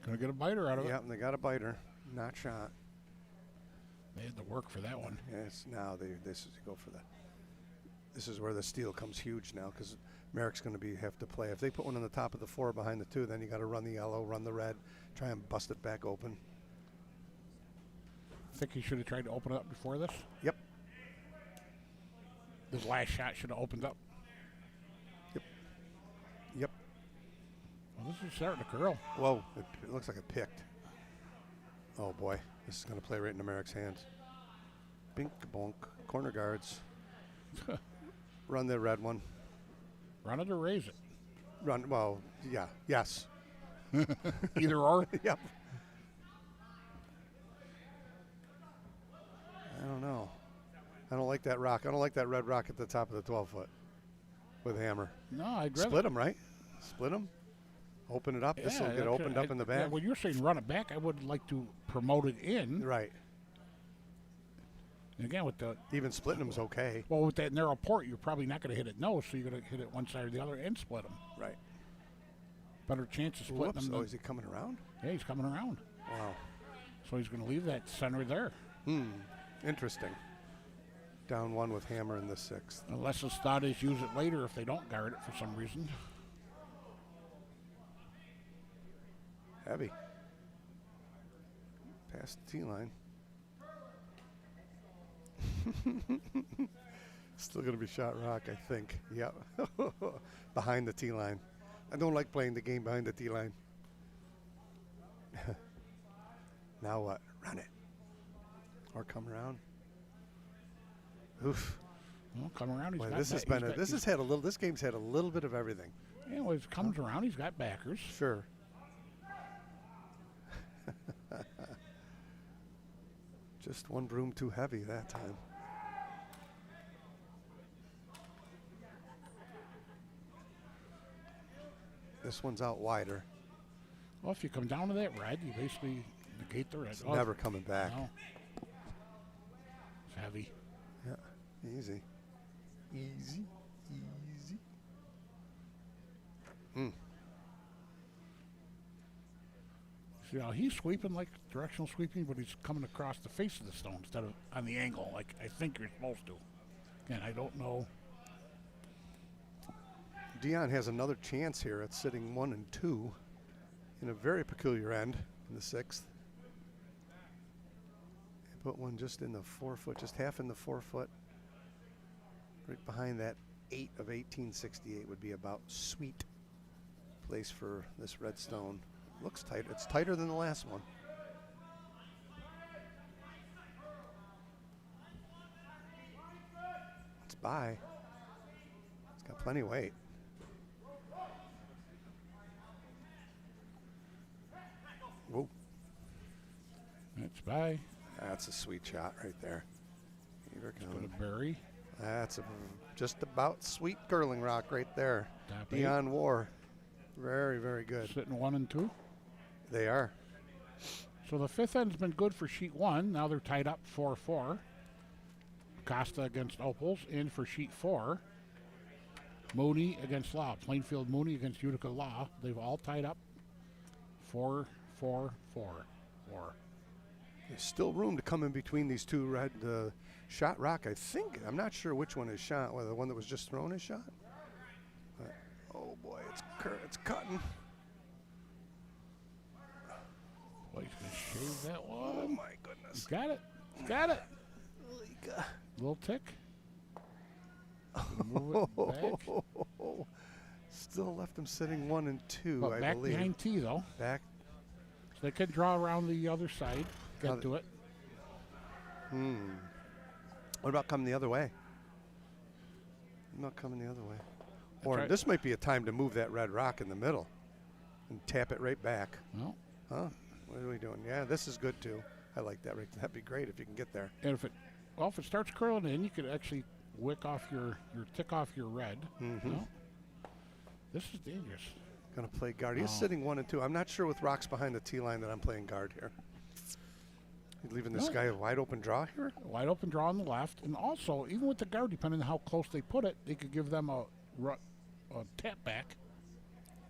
gonna get a biter out of it. Yep, and they got a biter. Not shot. They had to work for that one. Yes, now this is where the steal comes huge now because Merrick's going to have to play. If they put one on the top of the four behind the two, then you got to run the yellow, run the red, try and bust it back open. Think he should have tried to open it up before this. Yep. His last shot should have opened up. Yep. Well, this is starting to curl. Whoa, it looks like it picked. Oh boy, this is going to play right into Merrick's hands. Bink bonk, corner guards. Run the red one. Run it or raise it. Run. Well, yeah. Yes. Either or. Yep. I don't know. I don't like that rock. I don't like that red rock at the top of the 12-foot with a hammer. No, I'd rather. Split them, right? Split them. Open it up. This will get opened up in the back. Yeah, when you're saying run it back, I would like to promote it in. Right. And again, with the Even splitting them's okay. well, with that narrow port, you're probably not going to hit it nose, so you're going to hit it one side or the other and split them. Right. Better chance of splitting Whoops. them. Oh, than- is he coming around? yeah, he's coming around, Wow. so he's going to leave that center there. Interesting. Down one with hammer in the sixth. Unless his thought is use it later if they don't guard it for some reason. Heavy. Past the tee line. Still going to be shot rock, I think. Yep. Behind the tee line. I don't like playing the game behind the tee line. Now what? Run it. Or come around. Oof. Well, come around. He's Boy, got this has been this game's had a little bit of everything. Yeah, well, he comes around. He's got backers. Sure. Just one broom too heavy that time. This one's out wider. Well, if you come down to that red, you basically negate the red. It's never coming back. No. It's heavy. Yeah, easy. Easy, easy. See how he's sweeping like directional sweeping, but he's coming across the face of the stone instead of on the angle like I think you're supposed to. Again, I don't know. Dion has another chance here at sitting 1 and 2 in a very peculiar end in the 6th. Put one just in the 4 foot, just half in the 4 foot. Right behind that 8 of 1868 would be about sweet place for this red stone. Looks tight. It's tighter than the last one. It's by. It's got plenty of weight. Whoa. It's by. That's a sweet shot right there. Here it Put comes. a berry. That's just about sweet curling rock right there. Top Dion War. Very, very good. Sitting 1 and 2. They are. So the 5th end's been good for sheet 1. Now they're tied up 4-4. Costa against Opals in for sheet 4. Mooney against Law. Plainfield Mooney against Utica Law. They've all tied up 4-4-4-4. There's still room to come in between these two red shot rock. I think, I'm not sure which one is shot, whether the one that was just thrown is shot. But, oh boy, it's cutting. Boy, he's going to shave that one. Oh my goodness. He's got it. He's got it. Little tick. Move it back. Still left him sitting 1 and 2, But I back believe. behind T, though. Back. So they could draw around the other side. Get to it. What about coming the other way? Not coming the other way. Or right. this might be a time to move that red rock in the middle and tap it right back. Well, Huh? What are we doing? Yeah, this is good too. I like that. That'd be great if you can get there. and if it starts curling in, you could actually tick off your red. Well, this is dangerous. Gonna play guard. He's sitting 1 and 2. I'm not sure with rocks behind the tee line that I'm playing guard here. He's leaving this No. guy a wide open draw here. Wide open draw on the left, and also even with the guard, depending on how close they put it, they could give them a tap back.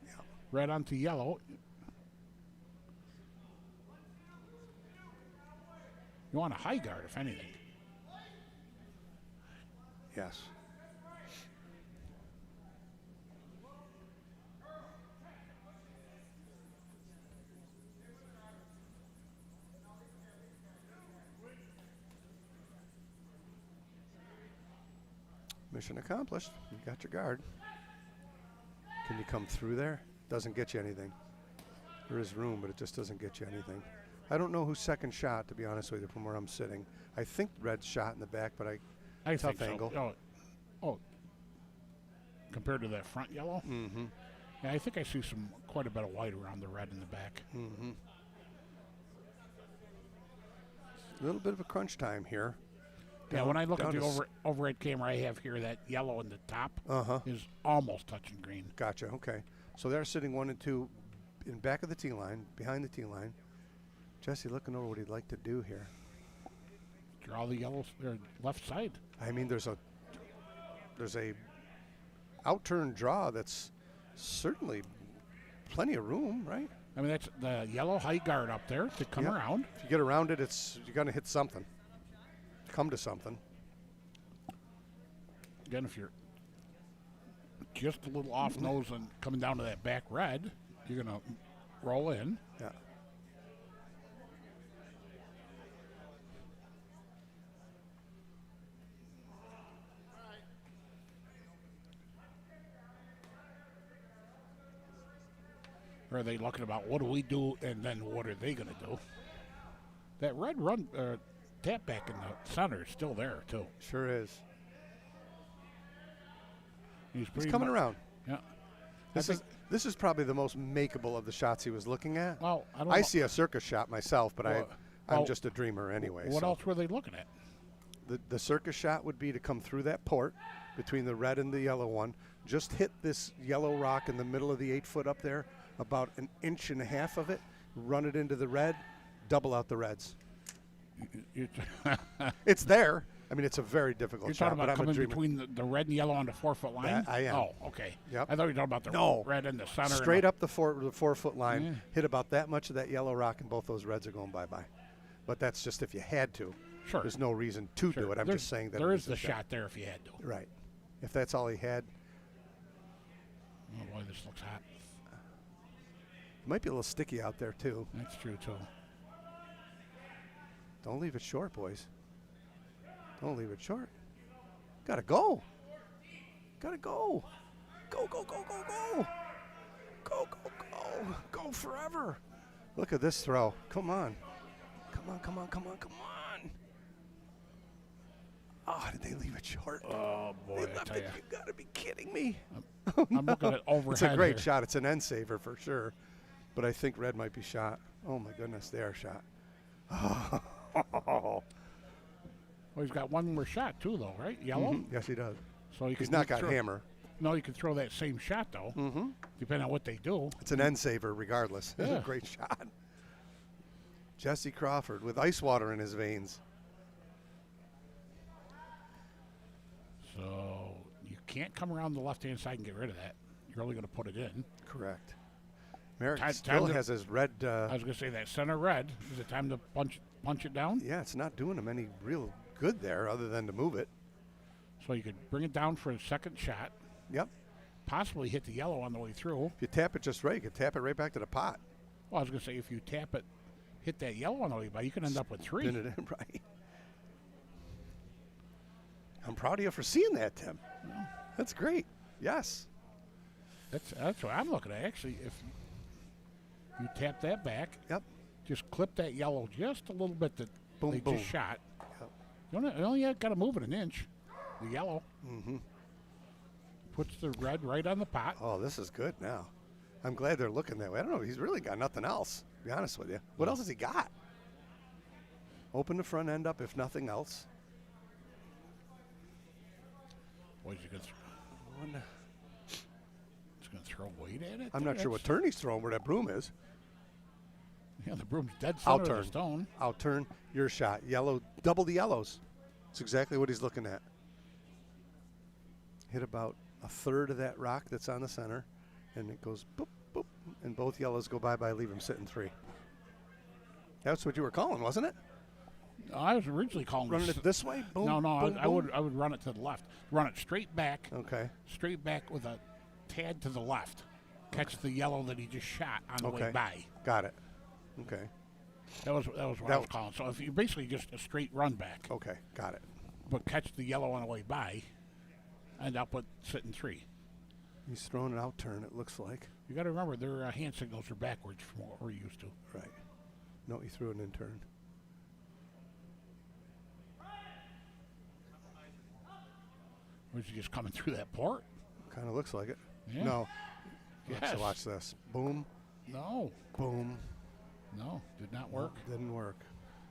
Yeah. Red onto yellow. You want a high guard, if anything. Yes. Mission accomplished. You got your guard. Can you come through there? Doesn't get you anything. There is room, but it just doesn't get you anything. I don't know who's second shot, to be honest with you, from where I'm sitting. I think red's shot in the back, but I tough think angle. so. Oh, compared to that front yellow? Mm-hmm. Yeah, I think I see quite a bit of white around the red in the back. Mm-hmm. A little bit of a crunch time here. Yeah, when I look at down the to overhead camera I have here, that yellow in the top Uh-huh. is almost touching green. Gotcha. Okay. So they're sitting 1 and 2 in back of the tee line, behind the tee line. Jesse looking over what he'd like to do here. Draw the yellow left side. I mean, there's a out-turn draw that's certainly plenty of room, right? I mean, that's the yellow high guard up there to come Yep. around. If you get around it, you're going to hit something. Come to something. Again, if you're just a little off nose and coming down to that back red, you're going to roll in. Yeah. Or are they looking about what do we do and then what are they going to do? That red run tap back in the center is still there too. Sure is. He's coming around. Yeah. This is probably the most makeable of the shots he was looking at. Well, I don't I know. see a circus shot myself, but I'm just a dreamer anyway. What so. else were they looking at? The circus shot would be to come through that port between the red and the yellow one, just hit this yellow rock in the middle of the 8 foot up there, about 1.5 inches of it, run it into the red, double out the reds. It's there. I mean, it's a very difficult You're shot. talking about coming between the red and yellow on the 4 foot line? I am. Oh, okay. Yep. I thought you were talking about the red in the center. Straight up the 4 foot line, hit about that much of that yellow rock, and both those reds are going bye-bye. But that's just if you had to. Sure. There's no reason to do it. I'm just saying that there is the shot there if you had to. Right. If that's all he had. Oh boy, this looks hot. It might be a little sticky out there too. That's true too. Don't leave it short, boys. Don't leave it short. Gotta go. Gotta go. Go, go, go, go, go. Go, go, go. Go forever. Look at this throw. Come on. Come on, come on, come on, come on. Oh, did they leave it short? Oh, boy, They I left tell it. ya. You gotta be kidding me. I'm looking at overhead. It's a great here. shot. It's an end saver for sure. But I think red might be shot. Oh, my goodness. They are shot. Oh. Well, he's got one more shot too, though, right? Yellow. Mhm. Yes, he does. So you He's can not got throw, hammer. No, you can throw that same shot though, depending on what they do. It's an end saver regardless. It's Yeah. a great shot. Jesse Crawford with ice water in his veins. So you can't come around the left-hand side and get rid of that. You're only going to put it in. Correct. Merrick Time still to- has his red. I was going to say that center red. Is it time to punch it down? Yeah, it's not doing him any real good there other than to move it. So you could bring it down for a second shot. Yep. Possibly hit the yellow on the way through. If you tap it just right, you can tap it right back to the pot. Well, I was going to say if you tap it, hit that yellow on the way by, you can end up with 3. Spin it in right. I'm proud of you for seeing that, Tim. That's great. Yes. That's what I'm looking at. Actually, if you tap that back, Yep. just clip that yellow just a little bit that Boom, they boom. just shot. Yep. You only got to move it 1 inch. The yellow. Puts the red right on the pot. Oh, this is good now. I'm glad they're looking that way. I don't know. He's really got nothing else, to be honest with you. What else has he got? Open the front end up, if nothing else. Boy, he's going to throw weight at it. I'm not sure what turn he's throwing, where that broom is. Yeah, the broom's dead I'll center of turn. the stone. I'll turn your shot. Yellow, double the yellows. That's exactly what he's looking at. Hit about 1/3 of that rock that's on the center, and it goes boop, boop, and both yellows go bye-bye, leave him sitting 3. That's what you were calling, wasn't it? I was originally calling Running it this way? Boom, No, boom, I boom? would run it to the left. Run it straight back. Okay. Straight back with a tad to the left. Catch the yellow that he just shot on the way Okay. by. Got it. Okay. That was what I was calling. So if you basically just a straight run back, Okay. Got it. but catch the yellow on the way by, end up with sitting 3. He's throwing an out turn, it looks like. You got to remember their hand signals are backwards from what we're used to. Right. No, he threw an in turn. Or is he just coming through that port? Kind of looks like it. Yeah. No. Yes. So watch this. Boom, No, boom. no, did not work. Didn't work.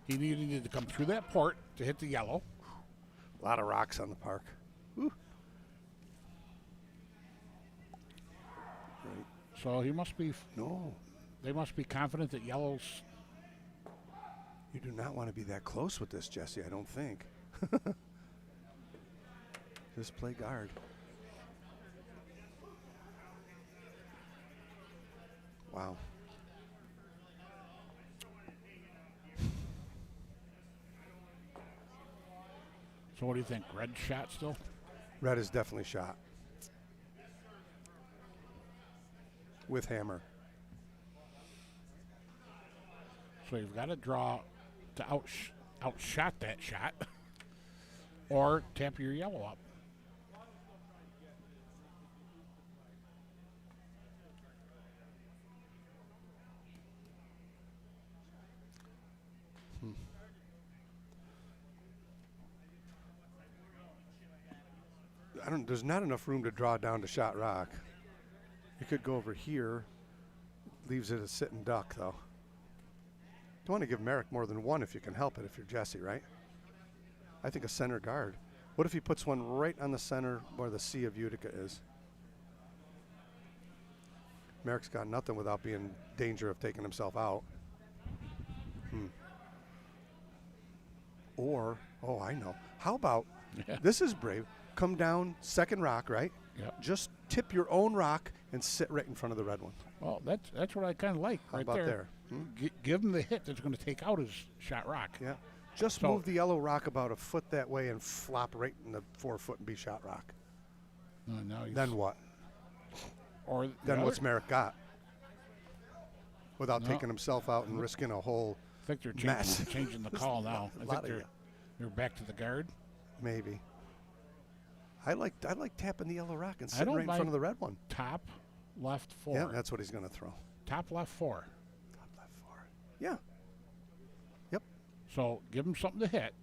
He needed to come through that port to hit the yellow. A lot of rocks on the park. Woo. Right. So he must be. No, They must be confident that yellow's. you do not want to be that close with this, Jesse, I don't think. Just play guard. Wow. So what do you think? Red shot still? Red is definitely shot. With hammer. So you've got to draw to outshot that shot, or tap your yellow up. There's not enough room to draw down to shot rock. You could go over here. Leaves it a sitting duck, though. Don't want to give Merrick more than one if you can help it, if you're Jesse, right? I think a center guard. What if he puts one right on the center where the sea of Utica is? Merrick's got nothing without being in danger of taking himself out. Or, oh, I know. How about, this is brave, come down, second rock, right? Yep. Just tip your own rock and sit right in front of the red one. Well, that's what I kind of like. How right about there? Give him the hit that's going to take out his shot rock. Yeah. Just move the yellow rock about a foot that way and flop right in the 4 foot and be shot rock. Then what? Or then what's Merrick got? Without taking himself out and risking a whole I think they're mess. changing the call now. I think they're back to the guard. Maybe. I like tapping the yellow rock and sitting right in front of the red one. Top left 4. Yeah, that's what he's going to throw. Top left 4. Top left 4. Yeah. Yep. So give him something to hit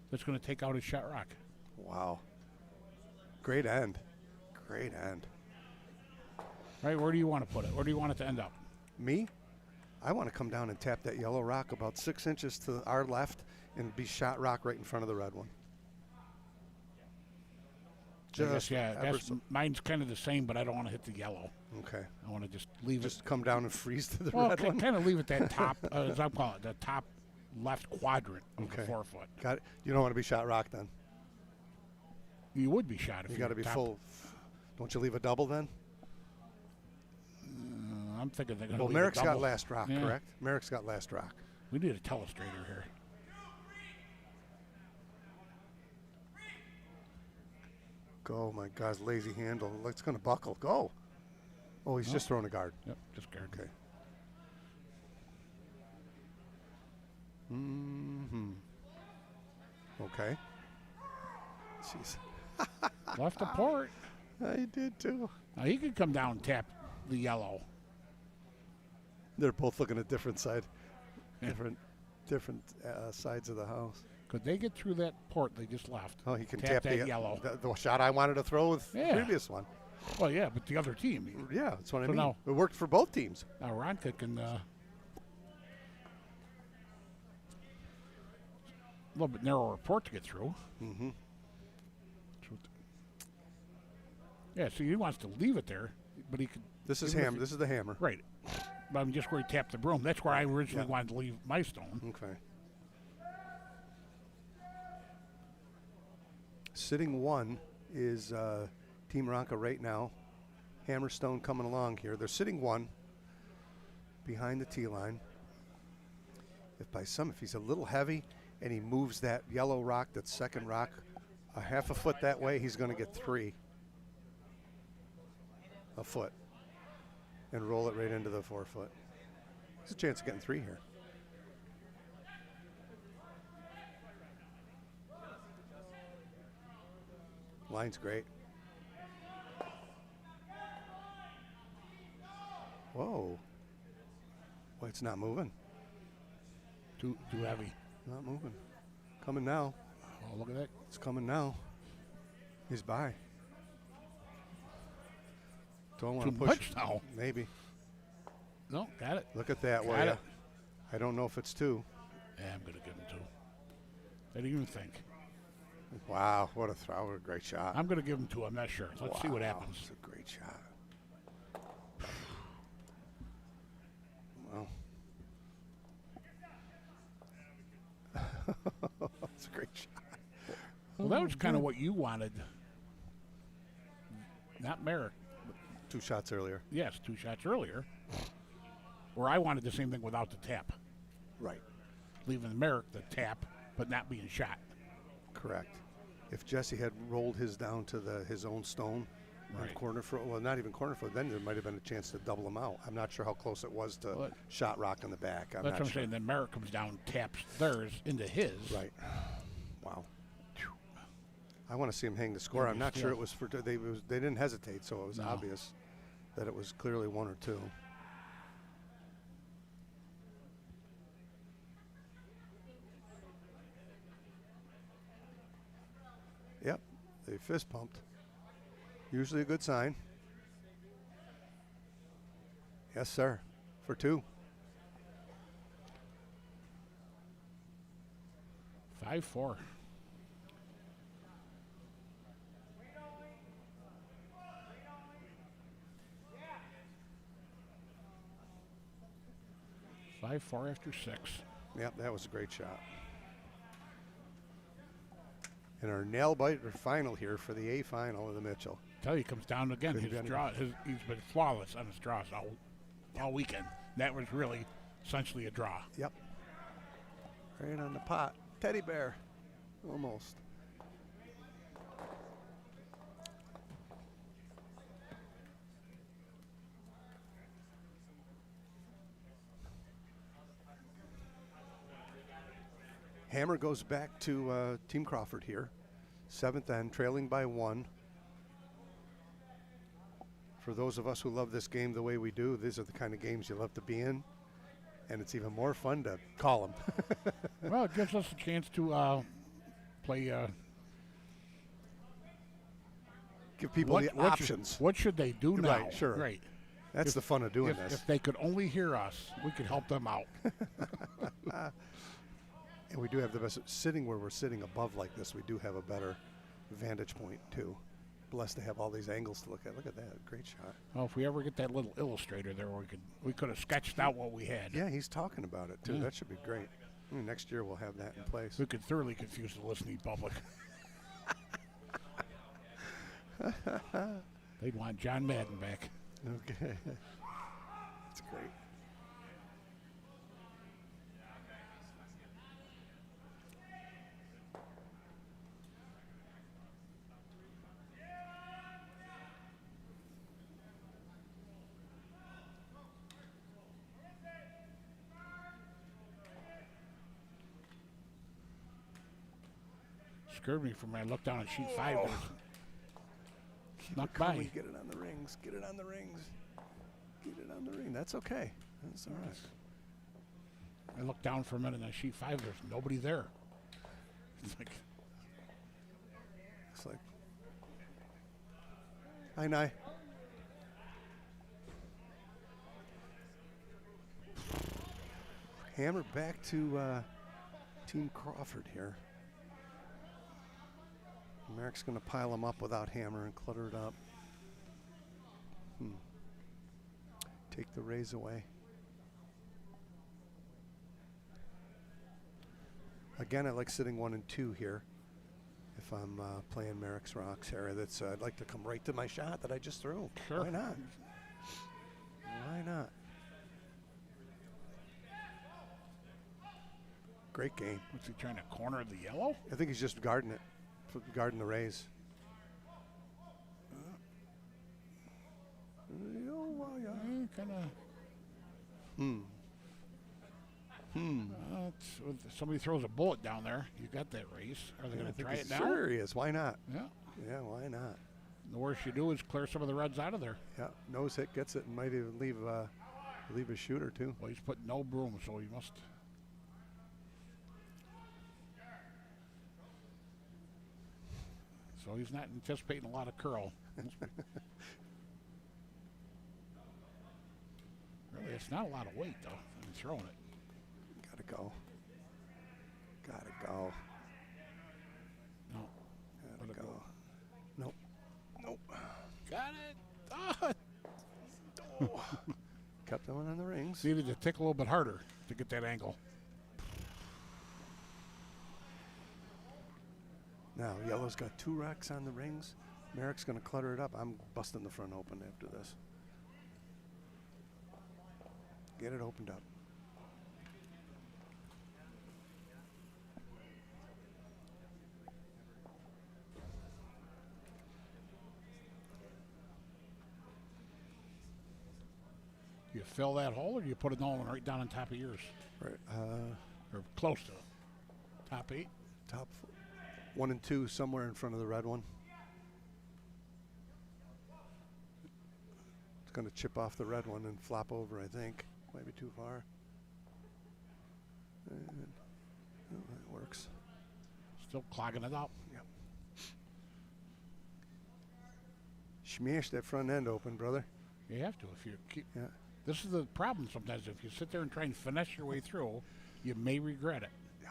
that's going to take out his shot rock. Wow. Great end. Great end. Right, where do you want to put it? Where do you want it to end up? Me? I want to come down and tap that yellow rock about 6 inches to our left and be shot rock right in front of the red one. Mine's kind of the same, but I don't want to hit the yellow. Okay. I want to just leave it. Just come down and freeze to the red one? Kind of leave it that top, as I call it, the top left quadrant of the 4 foot. Got it. You don't want to be shot rock then? You would be shot if you got to be full. Don't you leave a double then? I'm thinking they're going to. Well, Merrick's got last rock, correct? Merrick's got last rock. We need a telestrator here. Go, my God, lazy handle. It's going to buckle. Go. Oh, he's just throwing a guard. Yep, just guard. Okay. Okay. Jeez. Left a port. I did too. Now he could come down and tap the yellow. They're both looking at different sides of the house. Could they get through that port they just left? Oh, he can tap that yellow. The shot I wanted to throw with the previous one. Well, yeah, but the other team. Yeah, that's what I mean. Now, it worked for both teams. Now Ronka can a little bit narrower port to get through. Mm-hmm. Yeah, so he wants to leave it there, but he could. This is hammer. This is the hammer. Right. But I'm just where he tapped the broom. That's where I originally wanted to leave my stone. Okay. Sitting 1 is Team Ronka right now. Hammerstone coming along here. They're sitting 1 behind the tee line. If he's a little heavy and he moves that yellow rock, that second rock, a half a foot that way, he's going to get 3. A foot. And roll it right into the 4 foot. There's a chance of getting 3 here. Line's great. Whoa. Well, it's not moving. Too heavy. Not moving. Coming now. Oh, look at that. It's coming now. He's by. Don't want to push. Too much now. Maybe. No, got it. Look at that. Got it. I don't know if it's 2. Yeah, I'm going to give him 2. I didn't even think. Wow, what a throw. What a great shot. I'm going to give him 2. I'm not sure. Let's see what happens. It's a great shot. Wow. It's a great shot. Well, that was kind of what you wanted. Not Merrick. 2 shots earlier. Yes, 2 shots earlier. Where I wanted the same thing without the tap. Right. Leaving Merrick the tap, but not being shot. Correct. If Jesse had rolled his down to his own stone, right. Corner foot, well, not even corner foot, then there might have been a chance to double him out. I'm not sure how close it was to shot rock in the back. That's what I'm saying. Then Merrick comes down, taps theirs into his. Right. Wow. I want to see him hang the score. I'm not sure it was for they didn't hesitate, so it was obvious that it was clearly 1 or 2. They fist pumped. Usually a good sign. Yes, sir. For 2. 5-4. Five, 4 after 6. Yep, that was a great shot. And our nail biter final here for the A final of the Mitchell. Tell you, he comes down again. Couldn't His be draw, he's been flawless on his draws all weekend. That was really essentially a draw. Yep. Right on the pot. Teddy bear. Almost. Hammer goes back to Team Crawford here. 7th end, trailing by 1. For those of us who love this game the way we do, these are the kind of games you love to be in. And it's even more fun to call them. Well, it gives us a chance to play. Give people the options. What should they do now? Right, sure. Great. That's the fun of doing this. If they could only hear us, we could help them out. And we do have the best. Sitting where we're sitting above like this, we do have a better vantage point, too. Blessed to have all these angles to look at. Look at that. Great shot. Well, if we ever get that little illustrator there, we could have sketched out what we had. Yeah, he's talking about it, too. Yeah. That should be great. Next year we'll have that in place. We could thoroughly confuse the listening public. They'd want John Madden back. Okay. That's great. Scared me from when I looked down at sheet 5. Oh. Snuck Come by. on, get it on the rings. Get it on the rings. Get it on the ring. That's okay. That's all right. I looked down for a minute on sheet 5. There's nobody there. It's like, It's like, hi, Nye. Hammer back to Team Crawford here. Merrick's going to pile him up without hammer and clutter it up. Take the raise away. Again, I like sitting 1 and 2 here. If I'm playing Merrick's Rocks here, that's I'd like to come right to my shot that I just threw. Sure. Why not? Why not? Great game. what's he trying to corner the yellow? I think he's just guarding it, guarding the raise. Kind of. If somebody throws a bullet down there, you got that race. Are they going to try it now? Sure he is. Why not? Yeah. Yeah, why not? The worst you do is clear some of the reds out of there. Yeah, nose hit gets it and might even leave a shooter too. Well, he's put no broom, so he must. So he's not anticipating a lot of curl. Really, it's not a lot of weight, though, in throwing it. Gotta go. Gotta go. No. Gotta go. Nope. Nope. Got it. Oh. Oh. Kept them on the rings. Needed to tick a little bit harder to get that angle. Now, yellow's got 2 racks on the rings. Merrick's going to clutter it up. I'm busting the front open after this. Get it opened up. You fill that hole, or do you put another one right down on top of yours? Right. Or close to it? Top 8? Top 1 and 2 somewhere in front of the red one. It's going to chip off the red one and flop over, I think. Might be too far. And, oh, that works. Still clogging it up. Yep. smash that front end open, brother. You have to if you keep. Yeah. This is the problem sometimes. If you sit there and try and finesse your way through, you may regret it. Yeah.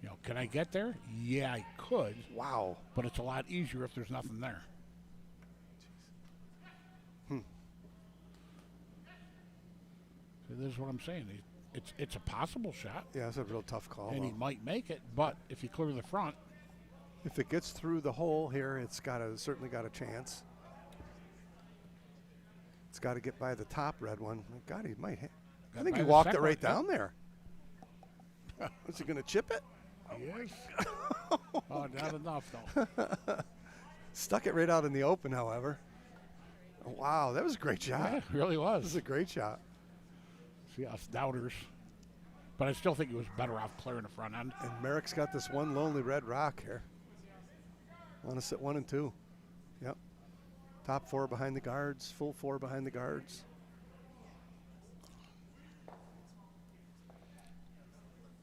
You know, can I get there? Yeah, I could. Wow. But it's a lot easier if there's nothing there. So this is what I'm saying. It's a possible shot, Yeah, that's a real tough call. and he might make it. But if you clear the front, If it gets through the hole here, it's certainly got a chance. It's got to get by the top red one. My God, he might. I think by he the walked it second right one, down there. Is he going to chip it? yes. Oh, not enough though. Stuck it right out in the open, however. Wow, that was a great shot. Yeah, it really That was was. a great shot. See us doubters, but I still think he was better off clearing the front end. And Merrick's got this one lonely red rock here. Want to sit 1 and 2. Yep. Top 4 behind the guards, full 4 behind the guards.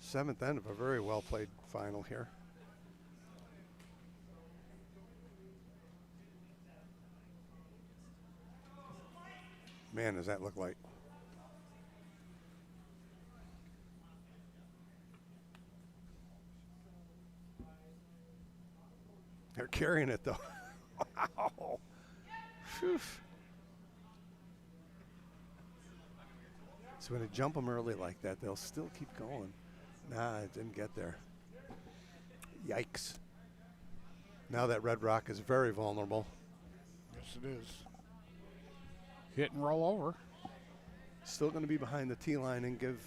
Seventh end of a very well played final here. Man, does that look like? They're carrying it though. Wow. Phew. So when they jump them early like that, they'll still keep going. Nah, it didn't get there. Yikes. Now that red rock is very vulnerable. Yes, it is. Hit and roll over. Still going to be behind the tee line and give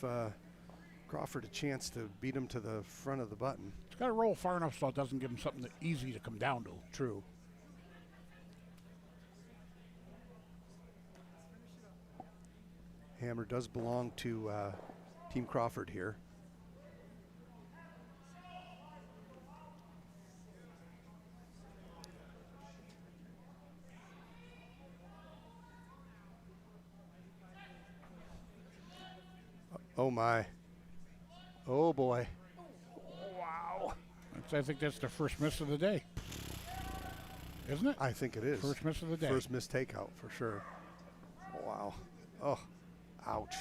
Crawford a chance to beat him to the front of the button. It's got to roll far enough so it doesn't give him something easy to come down to. True. Hammer does belong to Team Crawford here. Oh my. Oh boy. Wow. I think that's the first miss of the day. Isn't it? I think it is. First miss of the day. First missed takeout for sure. Wow. Oh, ouch.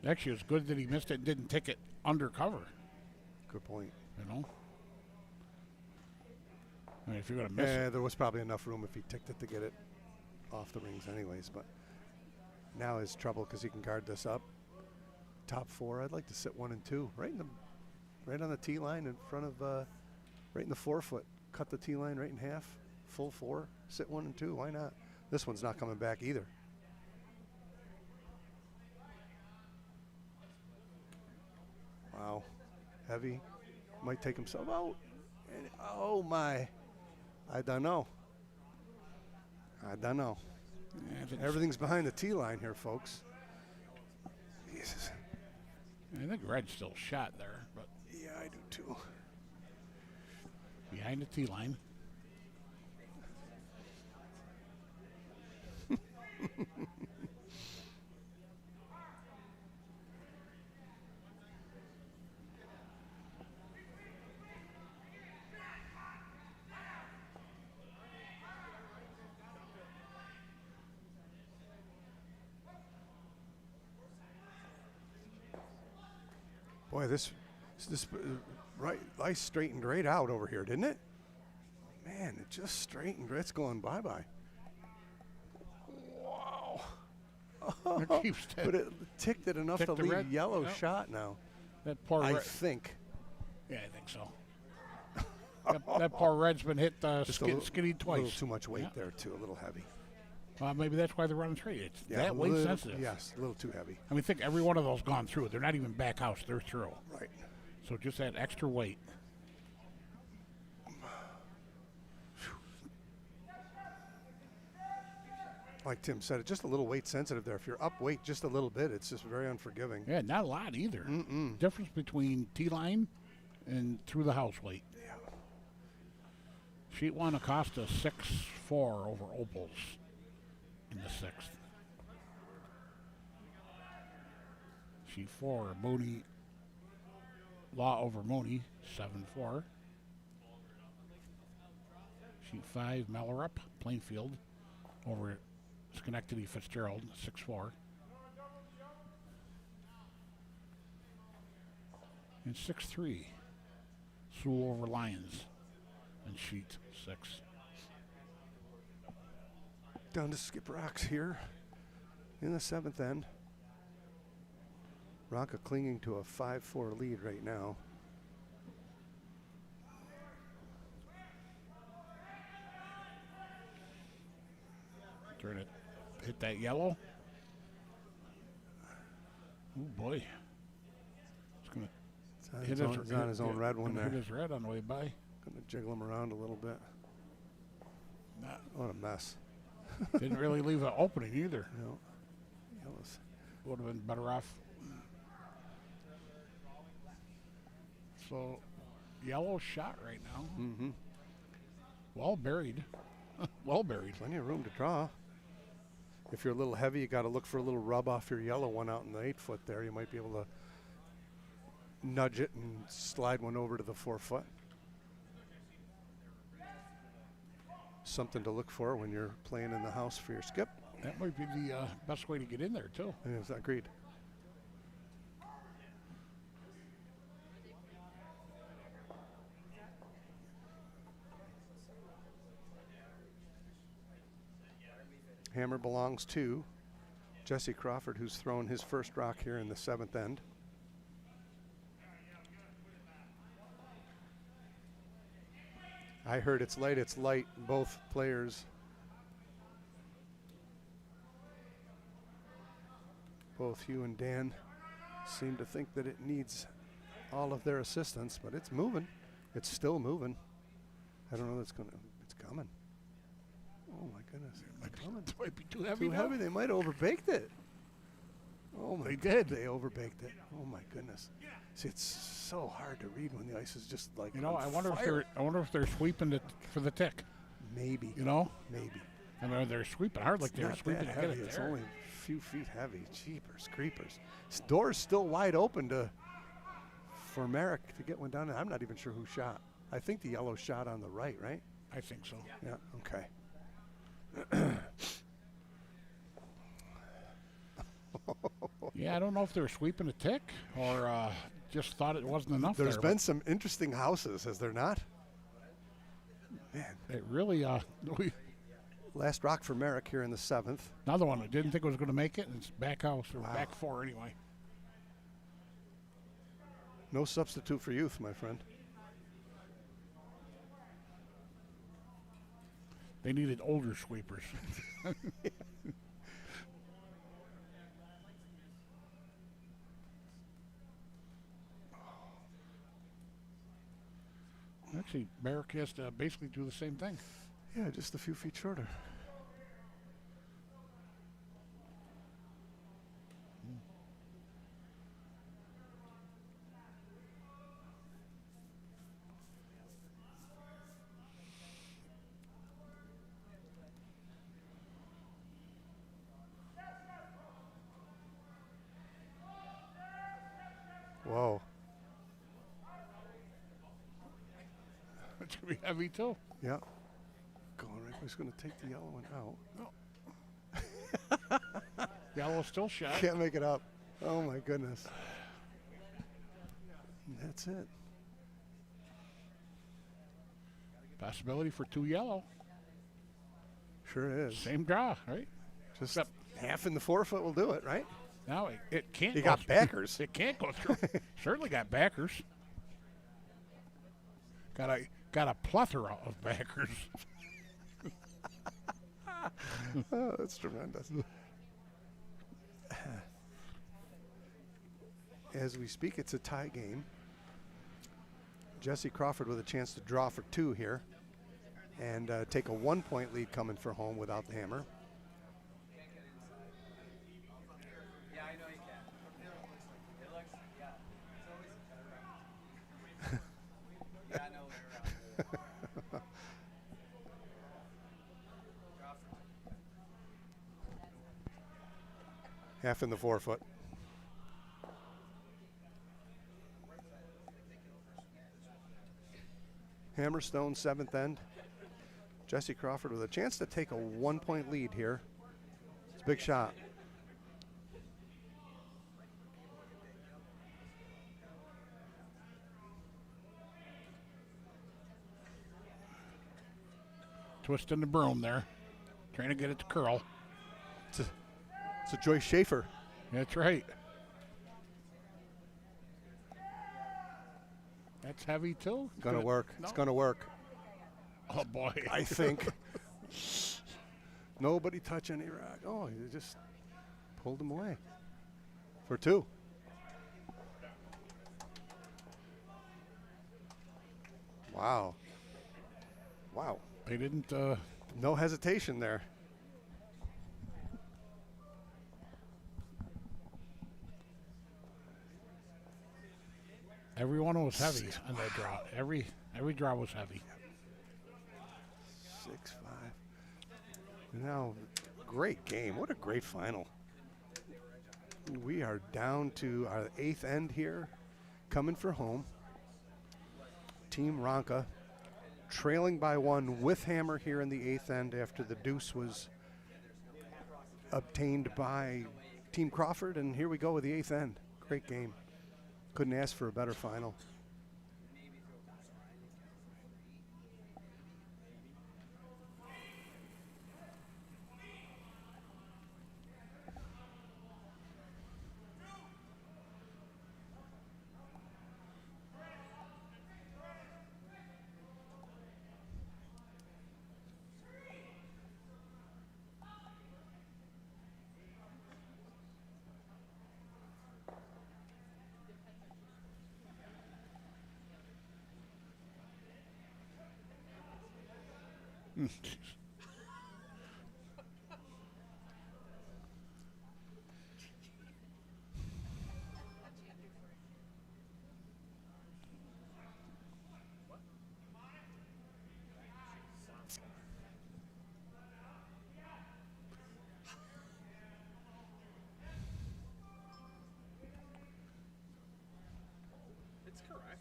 Actually, it's good that he missed it and didn't take it undercover. Good point. You know? I mean, if you're going to miss it. There was probably enough room if he ticked it to get it off the rings anyways, but now is trouble because he can guard this up. Top 4, I'd like to sit 1 and 2. Right on the tee line in front of, right in the 4-foot. Cut the tee line right in half. Full 4, sit 1 and 2. Why not? This one's not coming back either. Wow. Heavy. Might take himself out. And, oh my. I don't know. I don't know. Everything's behind the tee line here, folks. Jesus. I think Red's still shot there, but Yeah, I do too. behind the tee line. Boy, this ice straightened right out over here, didn't it? Man, it just straightened. It's going bye-bye. Wow. It keeps But it ticked it enough Ticked to the leave red? yellow Yep. shot now. that poor I Red. think. Yeah, I think so. that poor Red's been hit skinny A twice. little too much weight Yeah. there, too. A little heavy. Maybe that's why they're running straight. It's Yeah, that a weight little- sensitive. Yes, a little too heavy. I mean, think every one of those gone through. They're not even back house. They're through. Right. So just that extra weight. Like Tim said, it's just a little weight sensitive there. If you're up weight just a little bit, it's just very unforgiving. Yeah, not a lot either. Mm-mm. Difference between T-line and through the house weight. Yeah. Sheet 1, Acosta 6-4 over Opals in the 6th. Sheet 4, Mooney, Law over Mooney 7-4. Sheet 5, Mellerup, Plainfield, over Schenectady Fitzgerald, 6-4. And 6-3, Sewell over Lions, and sheet 6. Down to Skip Rocks here in the 7th end. Rocca clinging to a 5-4 lead right now. Turn it, hit that yellow. Oh boy. It's going to hit He's on his own red one there. Hit his red on the way by. Gonna jiggle him around a little bit. What a mess. Didn't really leave an opening either. No. Yellows. Would have been better off. So, yellow shot right now. Mm-hmm. Well buried. Well buried. Plenty of room to draw. If you're a little heavy, you got to look for a little rub off your yellow one out in the 8-foot there. You might be able to nudge it and slide one over to the 4-foot. Something to look for when you're playing in the house for your skip. That might be the best way to get in there, too. Yes, agreed. Hammer belongs to Jesse Crawford, who's thrown his first rock here in the 7th end. I heard it's light, both players. Both Hugh and Dan seem to think that it needs all of their assistance, but it's moving. It's still moving. I don't know that's it's coming. Oh my goodness, it's coming. It might be too heavy. Too heavy, they might have overbaked it. Oh my, They did. They overbaked it. Oh my goodness. See, it's so hard to read when the ice is just like You know, on I wonder fire. if they're sweeping it for the tick. Maybe. You know, Maybe. I mean, they're sweeping hard like It's they were not sweeping that to get heavy. it It's there. only a few feet heavy. Jeepers, creepers. This door's still wide open for Merrick to get one down there. I'm not even sure who shot. I think the yellow shot on the right, right? I think so. Yeah, okay. Yeah, I don't know if they were sweeping a tick or just thought it wasn't enough. There's there, been some interesting houses, has there not? Man, but it really. last rock for Merrick here in the 7th. Another one that didn't think it was going to make it. And it's back house or Wow. back 4 anyway. No substitute for youth, my friend. They needed older sweepers. Actually, Merrick has to basically do the same thing. Yeah, just a few feet shorter. Whoa. It's going to be heavy, too. Yeah. Going right. He's going to take the yellow one out. Yellow still shot. Can't make it up. Oh, my goodness. And that's it. Possibility for 2 yellow. Sure is. Same draw, right? Just Except half in the 4-foot will do it, right? now it can't. You go got through. backers. It can't go through. Certainly got backers. Got a plethora of backers. Oh, that's tremendous. As we speak, it's a tie game. Jesse Crawford with a chance to draw for 2 here and take a 1-point lead coming for home without the hammer. Yeah, I know you can. It looks, yeah, it's always yeah, I know we're around. Half in the 4-foot. Hammerstone, 7th end. Jesse Crawford with a chance to take a 1-point lead here. It's a big shot. Twisting the broom there. Trying to get it to curl. It's a Joyce Schaefer. That's right. That's heavy too. Gonna work. No. It's gonna work. Oh boy. I think. Nobody touch any rock. Oh, he just pulled him away. For 2. Wow. Wow. They didn't. No hesitation there. Every one was heavy on that draw. Every draw was heavy. 6-5. Now, great game. What a great final. We are down to our 8th end here, coming for home. Team Ronca trailing by 1 with hammer here in the 8th end after the deuce was obtained by Team Crawford. And here we go with the 8th end. Great game. Couldn't ask for a better final. It's correct.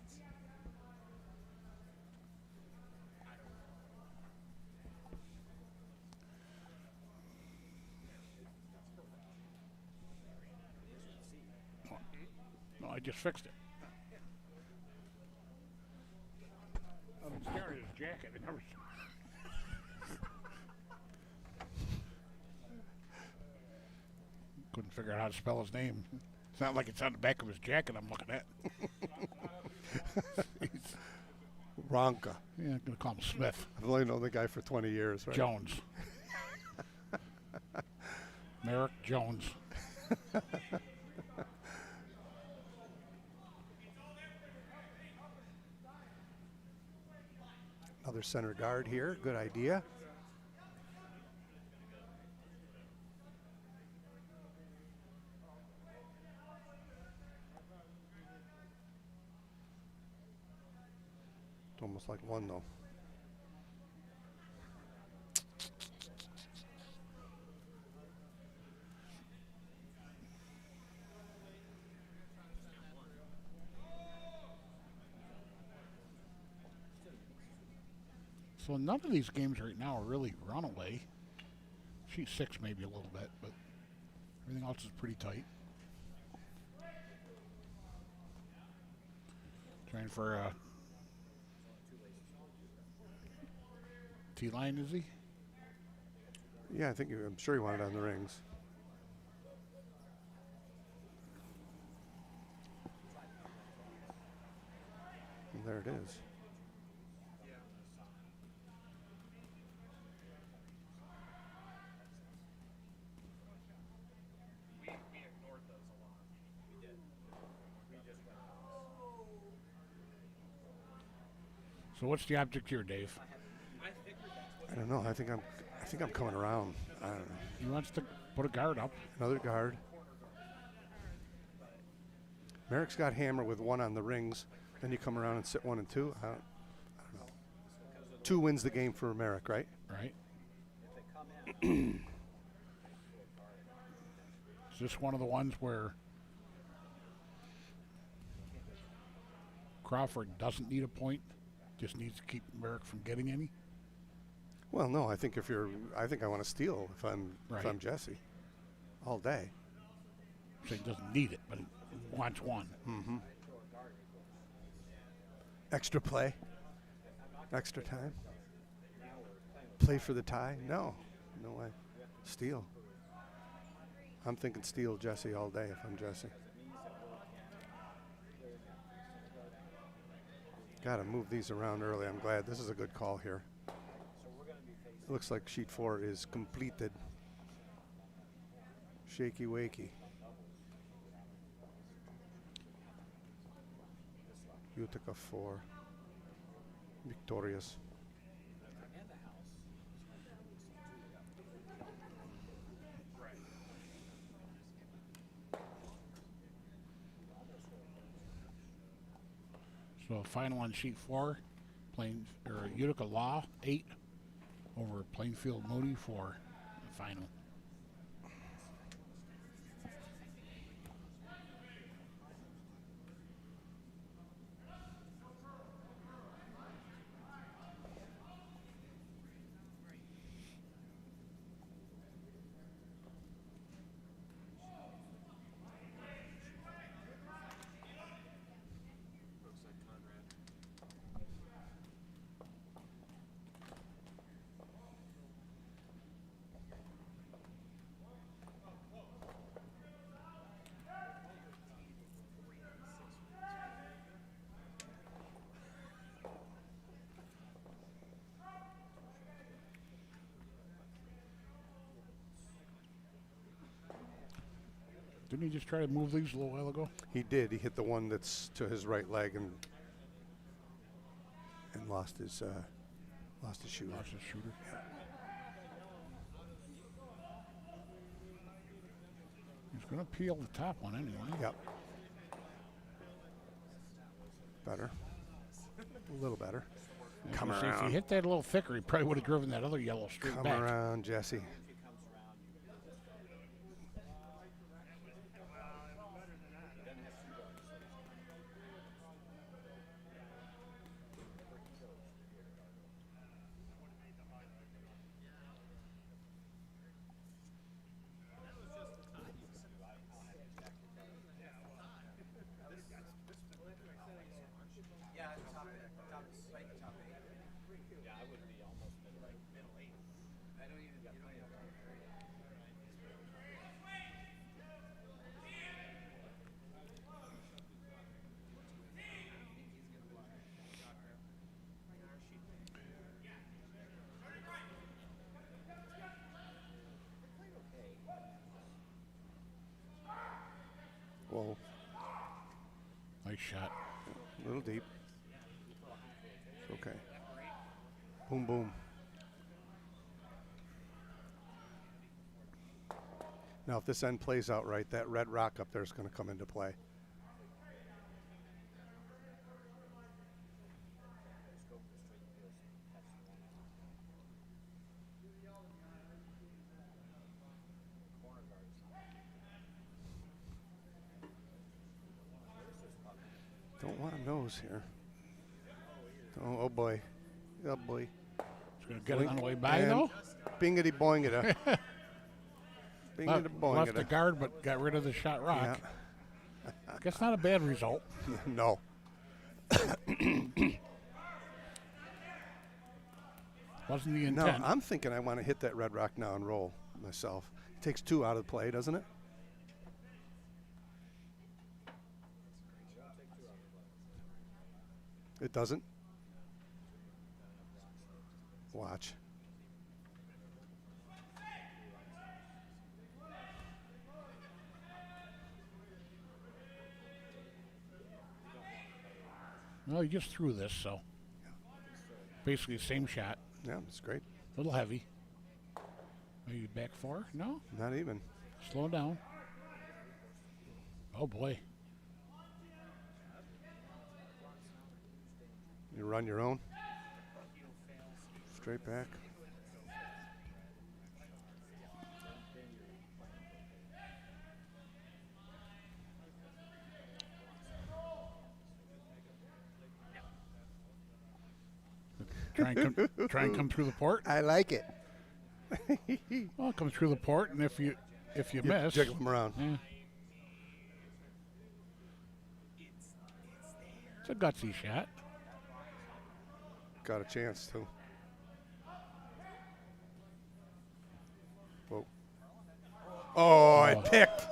No, I just fixed it. I've been staring at his jacket. I never. Couldn't figure out how to spell his name. It's not like it's on the back of his jacket I'm looking at. Ronca. Yeah, I'm going to call him Smith. I've only known the guy for 20 years, right? Jones. Merrick Jones. Another center guard here. Good idea. It's almost like 1 though. So none of these games right now are really runaway. Sheet 6 maybe a little bit, but everything else is pretty tight. Trying for a T-line, is he? Yeah, I'm sure he wanted on the rings. And there it is. We ignored those a lot. We did. We just went across. So what's the object here, Dave? I figured that's what. I don't know. I think I'm coming around. I don't know. He wants to put a guard up. Another guard. Merrick's got hammer with 1 on the rings. Then you come around and sit 1 and 2. I don't know. 2 wins the game for Merrick, right? Right. If they come in, Is this one of the ones where Crawford doesn't need a point, just needs to keep Merrick from getting any? Well, no, I think I think I want to steal if I'm Right. Jesse, all day. So he doesn't need it, but he wants one. Mm-hmm. Extra play, extra time. Play for the tie? No, no way. Steal. I'm thinking steal Jesse all day if I'm Jesse. Got to move these around early. I'm glad. This is a good call here. It looks like sheet 4 is completed. Shaky wakey. Utica 4. Victorious. So final on sheet 4, Utica Law 8 over Plainfield Moody 4. The final. Didn't he just try to move these a little while ago? He did. He hit the one that's to his right leg and lost his shooter. Lost his shooter. He's going to peel the top one anyway. Yep. Better. A little better. Come If he around. hit that a little thicker, he probably would have driven that other yellow straight Come back. around, Jesse. Whoa, Nice shot. a little deep. It's okay. Boom, boom. Now, if this end plays out right, that red rock up there is going to come into play. Don't want a nose here. Oh boy. Oh boy. He's going to get it on the way by, And though. Bingity boingita. Bingita Left the boingita. guard, but got rid of the shot rock. Yeah. Guess not a bad result. No. Wasn't the No, intent. I'm thinking I want to hit that red rock now and roll myself. It takes 2 out of the play, doesn't it? It doesn't? Watch. Well, he just threw this, so basically the same shot. Yeah, it's great. A little heavy. Are you back 4? No? Not even. Slow down. Oh, boy. You run your own. Straight back. Try and come through the port. I like it. Well, come through the port, and if you You miss, jiggle them around. yeah. It's a gutsy shot. Got a chance too. Whoa. Oh, it picked.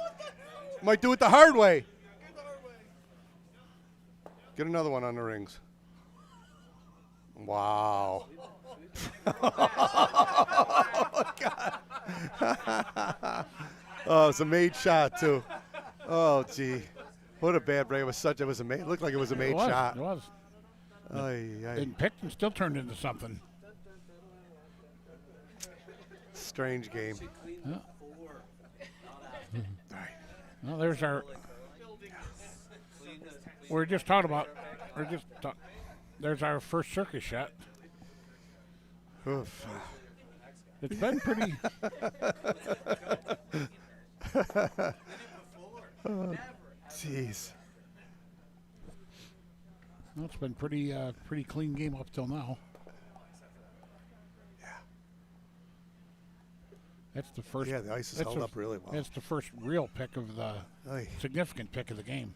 Might do it the hard way. Get another one on the rings. Wow. Oh, God. Oh, it's a made shot too. Oh, gee. What a bad break. It was a made. It looked like it was a made shot. It was. Ay, ay. It picked and still turned into something. Strange game. Yeah. All right. Well, there's our. We're just talking about. There's our first circus shot. Oof. It's been pretty. Jeez. Well, it's been pretty clean game up till now. Yeah. That's the first. Yeah, the ice is held up really well. That's the first real pick of the Ay. significant pick of the game.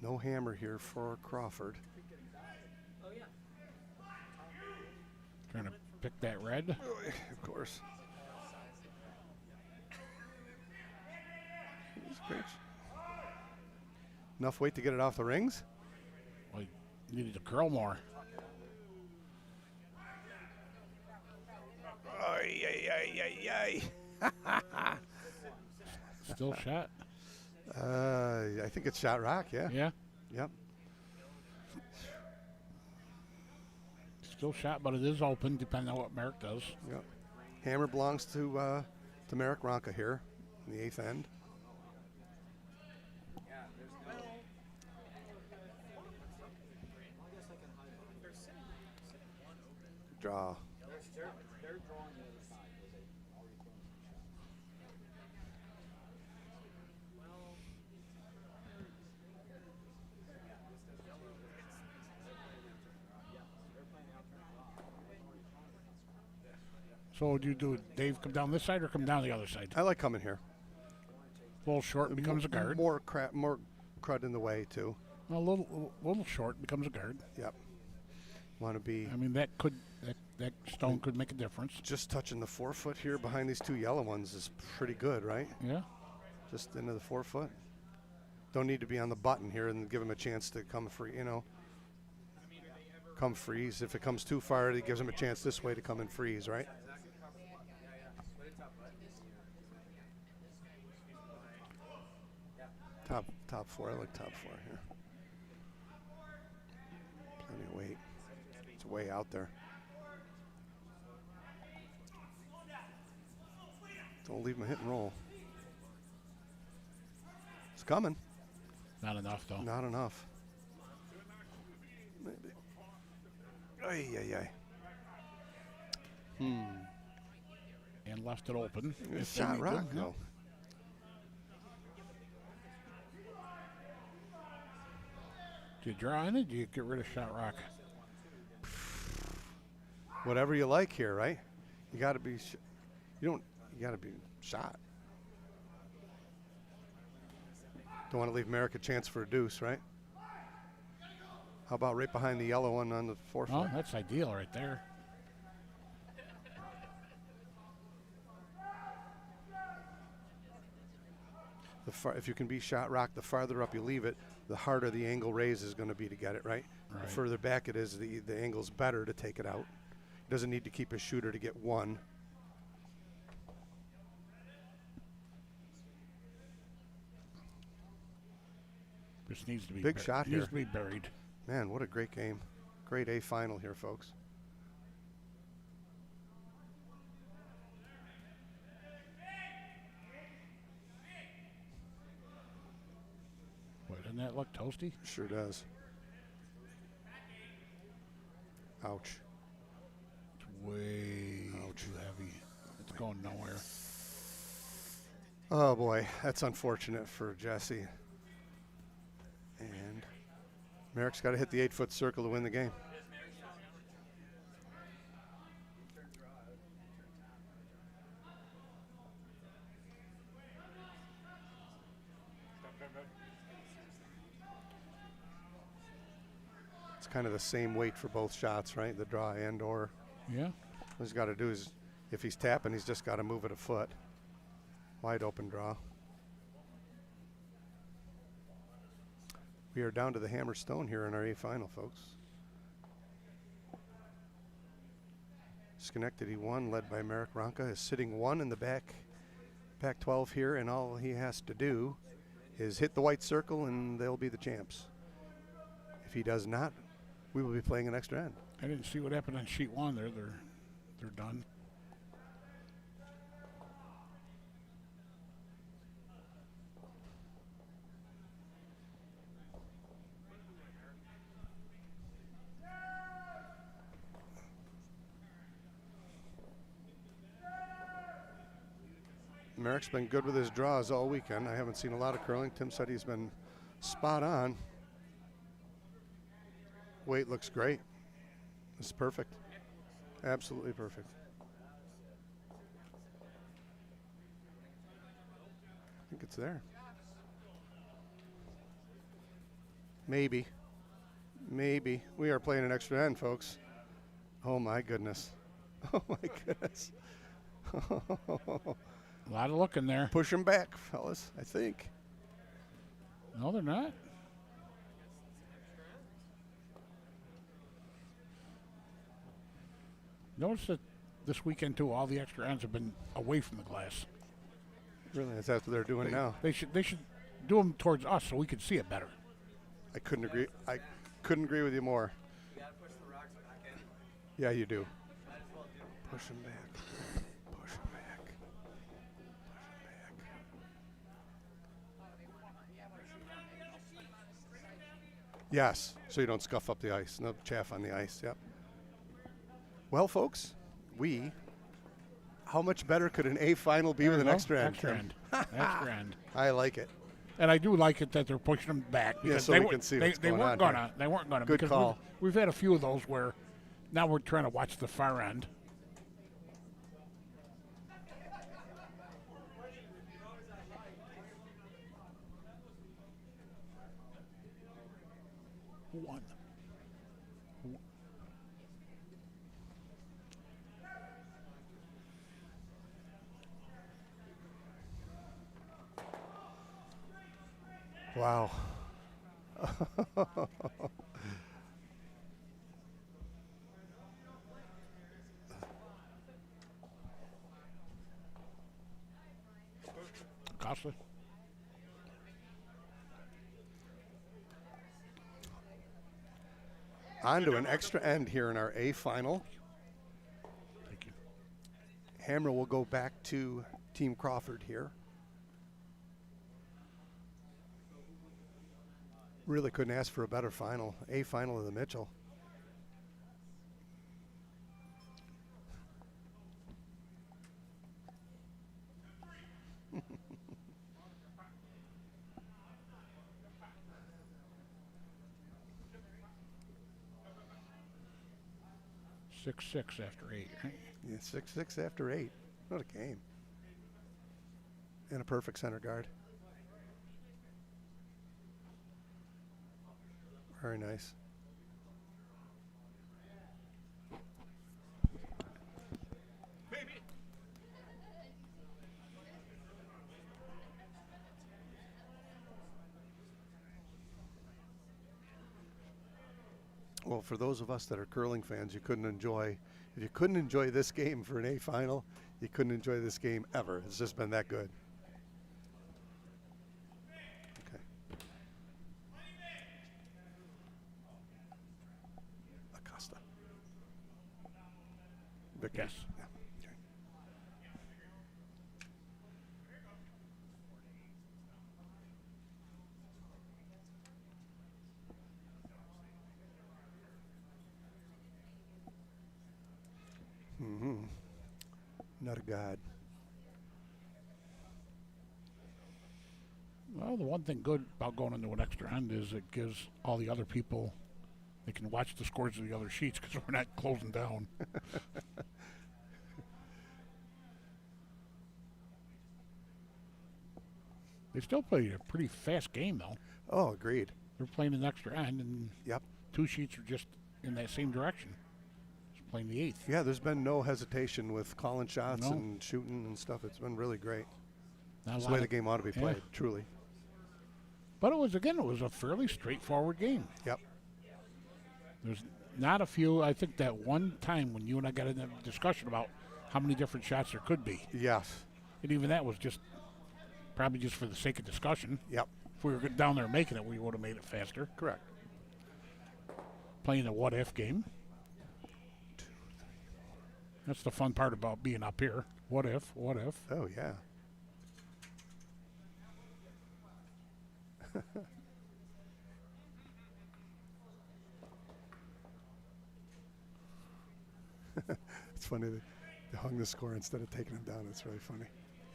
No hammer here for Crawford. Trying to pick that red. Of course. Enough weight to get it off the rings? Well, he needed to curl more. Ay, ay, ay, ay, ay. Still shot. I think it's shot rock, yeah. Yeah. Yep. Still shot, but it is open depending on what Merrick does. Yep. Hammer belongs to Merrick Ronka here in the 8th end. Draw. So what do you do? Dave come down this side or come down the other side? I like coming here. A little short becomes a guard. More crud in the way too. A little short becomes a guard. Yep. Want to be I mean that stone could make a difference. just touching the 4 foot here behind these two yellow ones is pretty good, right? Yeah. Just into the 4 foot. Don't need to be on the button here and give him a chance to come free, come freeze. If it comes too far, it gives him a chance this way to come and freeze, right? Top 4. I like top 4 here. Plenty of weight. It's way out there. Don't leave him a hit and roll. It's coming. Not enough though. Not enough. Maybe. Ay, ay, ay. And left it open. It's if they shot need rock, to. though. Do you draw in it? Do you get rid of shot rock? Whatever you like here, right? You got to be. You got to be shot. Don't want to leave Merrick a chance for a deuce, right? How about right behind the yellow one on the 4 foot? Oh, that's ideal right there. If you can be shot rock, the farther up you leave it, the harder the angle raise is going to be to get it, right? Right. The further back it is, the angle's better to take it out. He doesn't need to keep his shooter to get one. This needs to be Big shot needs here. to be buried. Man, what a great game. Great A final here, folks. Boy, doesn't that look toasty? Sure does. Ouch. It's way Ouch. too heavy. It's going nowhere. Oh boy, that's unfortunate for Jesse. And Merrick's got to hit the 8-foot circle to win the game. It's kind of the same weight for both shots, right? The draw and or. Yeah. What he's got to do is, if he's tapping, he's just got to move it a foot. Wide open draw. We are down to the hammer stone here in our A final, folks. Schenectady 1, led by Merrick Ronka, is sitting 1 in the Pac-12 here, and all he has to do is hit the white circle, and they'll be the champs. If he does not, we will be playing an extra end. I didn't see what happened on sheet 1 there. They're done. Merrick's been good with his draws all weekend. I haven't seen a lot of curling. Tim said he's been spot on. Weight looks great. It's perfect. Absolutely perfect. I think it's there. Maybe. Maybe. We are playing an extra end, folks. Oh, my goodness. Oh, my goodness. A lot of looking there. Push him back, fellas, I think. No, they're not. Notice that this weekend, too, all the extra ends have been away from the glass. Really, that's what they're doing now. They should do them towards us so we can see it better. I couldn't agree. I couldn't agree with you more. You gotta push the rocks back in. Yeah, you do. Might as well do it. Push him back. Push him back. Push him back. Yes, so you don't scuff up the ice. No chaff on the ice. Yep. Well, folks, how much better could an A final be with an extra end? Extra end. Extra end. I like it. And I do like it that they're pushing them back. Yeah, Because so we can see what's they going weren't on gonna. They weren't gonna. Good because call. We've had a few of those where now we're trying to watch the far end. Who won? Wow. Costa? On to an extra end here in our A final. Thank you. Hammer will go back to Team Crawford here. Really couldn't ask for a better final. A final of the Mitchell. Six after 8, right? Yeah, 6-6 after 8. What a game. And a perfect center guard. Very nice. Well, for those of us that are curling fans, if you couldn't enjoy this game for an A final, you couldn't enjoy this game ever. It's just been that good. Okay. Acosta. Victor. Yes. Yeah. Okay. Mm-hmm. Not a god. Well, the one thing good about going into an extra end is it gives all the other people, they can watch the scores of the other sheets because we're not closing down. They still play a pretty fast game, though. Oh, agreed. They're playing an extra end, and Yep. 2 sheets are just in that same direction. Just playing the 8th. Yeah, there's been no hesitation with calling shots No. and shooting and stuff. It's been really great. Not a It's the lot way the of- game ought to be played, truly. But it was a fairly straightforward game. Yep. There's not a few. I think that one time when you and I got in a discussion about how many different shots there could be, Yes. and even that was just probably just for the sake of discussion. Yep. If we were down there making it, we would have made it faster. Correct. Playing a what-if game. That's the fun part about being up here. What if? What if? Oh, yeah. It's funny they hung the score instead of taking him down. It's really funny.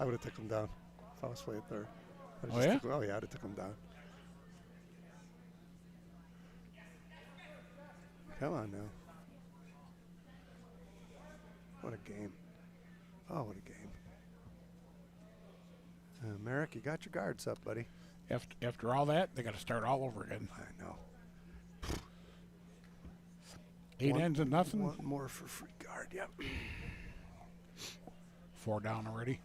I would have took him down if I was playing third. I'd Oh, yeah? oh, yeah, I'd have took him down. Come on now. What a game. Oh, what a game. Merrick, you got your guards up, buddy. After all that, they got to start all over again. I know. 8 ends and nothing. One more for free guard, yep. 4 down already.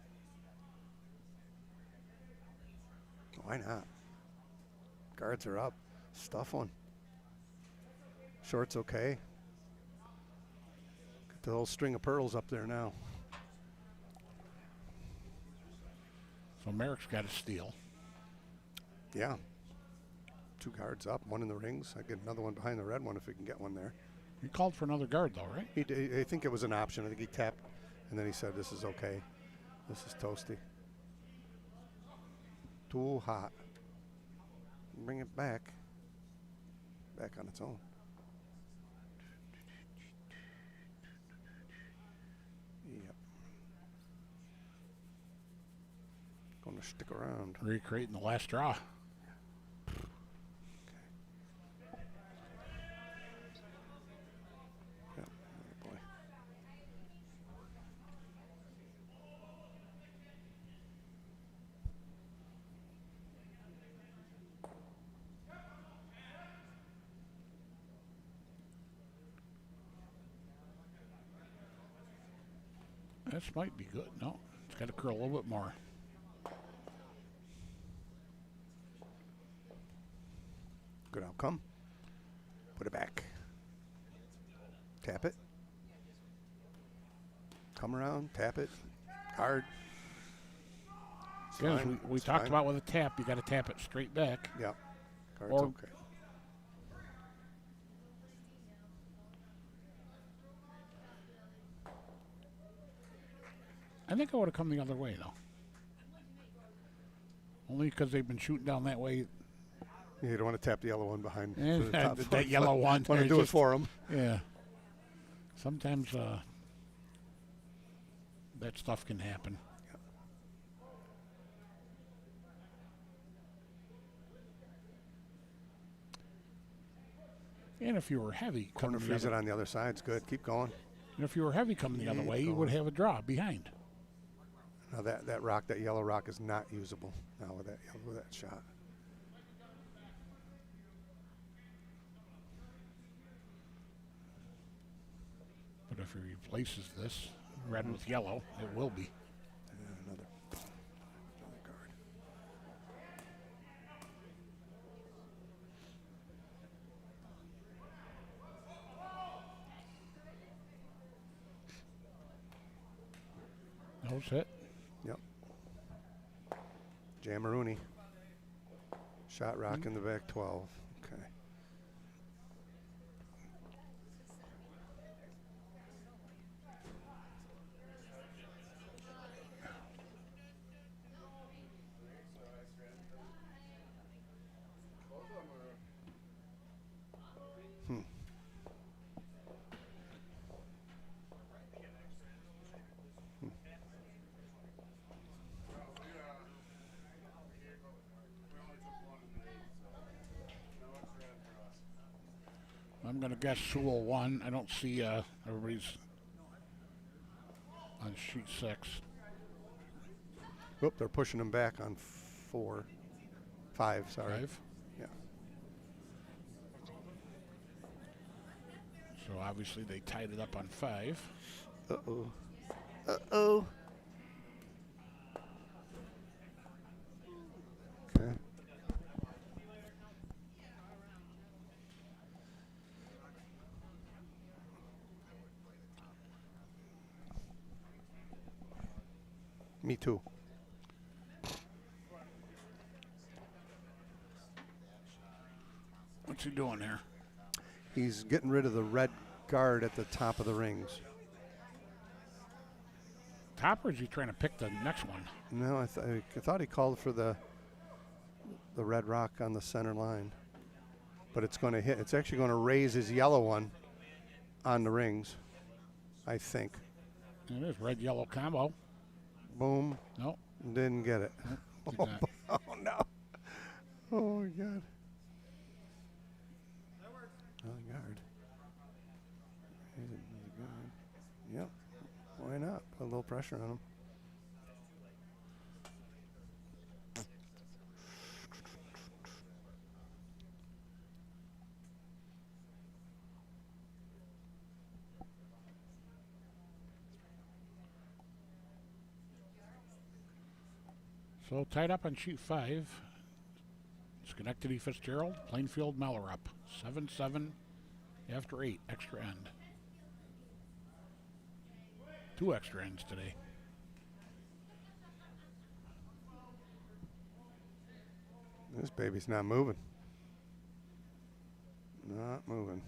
Why not? Guards are up. Stuff one. Short's okay. Got the whole string of pearls up there now. So Merrick's got a steal. Yeah. 2 guards up, 1 in the rings. I get another one behind the red one if we can get one there. He called for another guard, though, right? I think it was an option. I think he tapped, and then he said, "This is okay. This is toasty. Too hot. Bring it back. Back on its own." Yep. Going to stick around. Recreating the last draw. Yep. Oh boy. This might be good. No, it's got to curl a little bit more. Good outcome. Put it back. Tap it. Come around, tap it. Hard. It's Again, as fine, we it's talked fine. about with a tap, you got to tap it straight back. Yep. Card's Or- okay. I think I would have come the other way, though. Only because they've been shooting down that way. You don't want to tap the yellow one behind. And for the top that yellow one. Want to there's do it just- for them. Yeah. Sometimes that stuff can happen. And if you were heavy Corner coming the freeze it other, on the other side's good. Keep going. and if you were heavy coming the other Keep way, you would going. have a draw behind. Now that rock, that yellow rock, is not usable now with that shot. But if he replaces this red with yellow, it will be. And another card. No hit. Yep. Jamarooney. Shot rock in the back 12. Okay. going to guess Sewell 1. I don't see everybody's on sheet 6. Whoop, they're pushing him back on 5, sorry. 5. Yeah. So obviously they tied it up on 5. Uh-oh. Uh-oh. Okay. Me too. What's he doing here? He's getting rid of the red guard at the top of the rings. Top, or is he trying to pick the next one? No, I thought he called for the red rock on the center line. But it's going to hit. It's actually going to raise his yellow one on the rings, I think. It is red yellow combo. Boom. No. Didn't get it. Did not. Oh, no. Oh, my God. Oh, guard. He's a guard. Yep. Why not? Put a little pressure on him. So tied up on sheet 5. Schenectady Fitzgerald, Plainfield Mellerup. 7-7 after 8, extra end. 2 extra ends today. This baby's not moving. Not moving.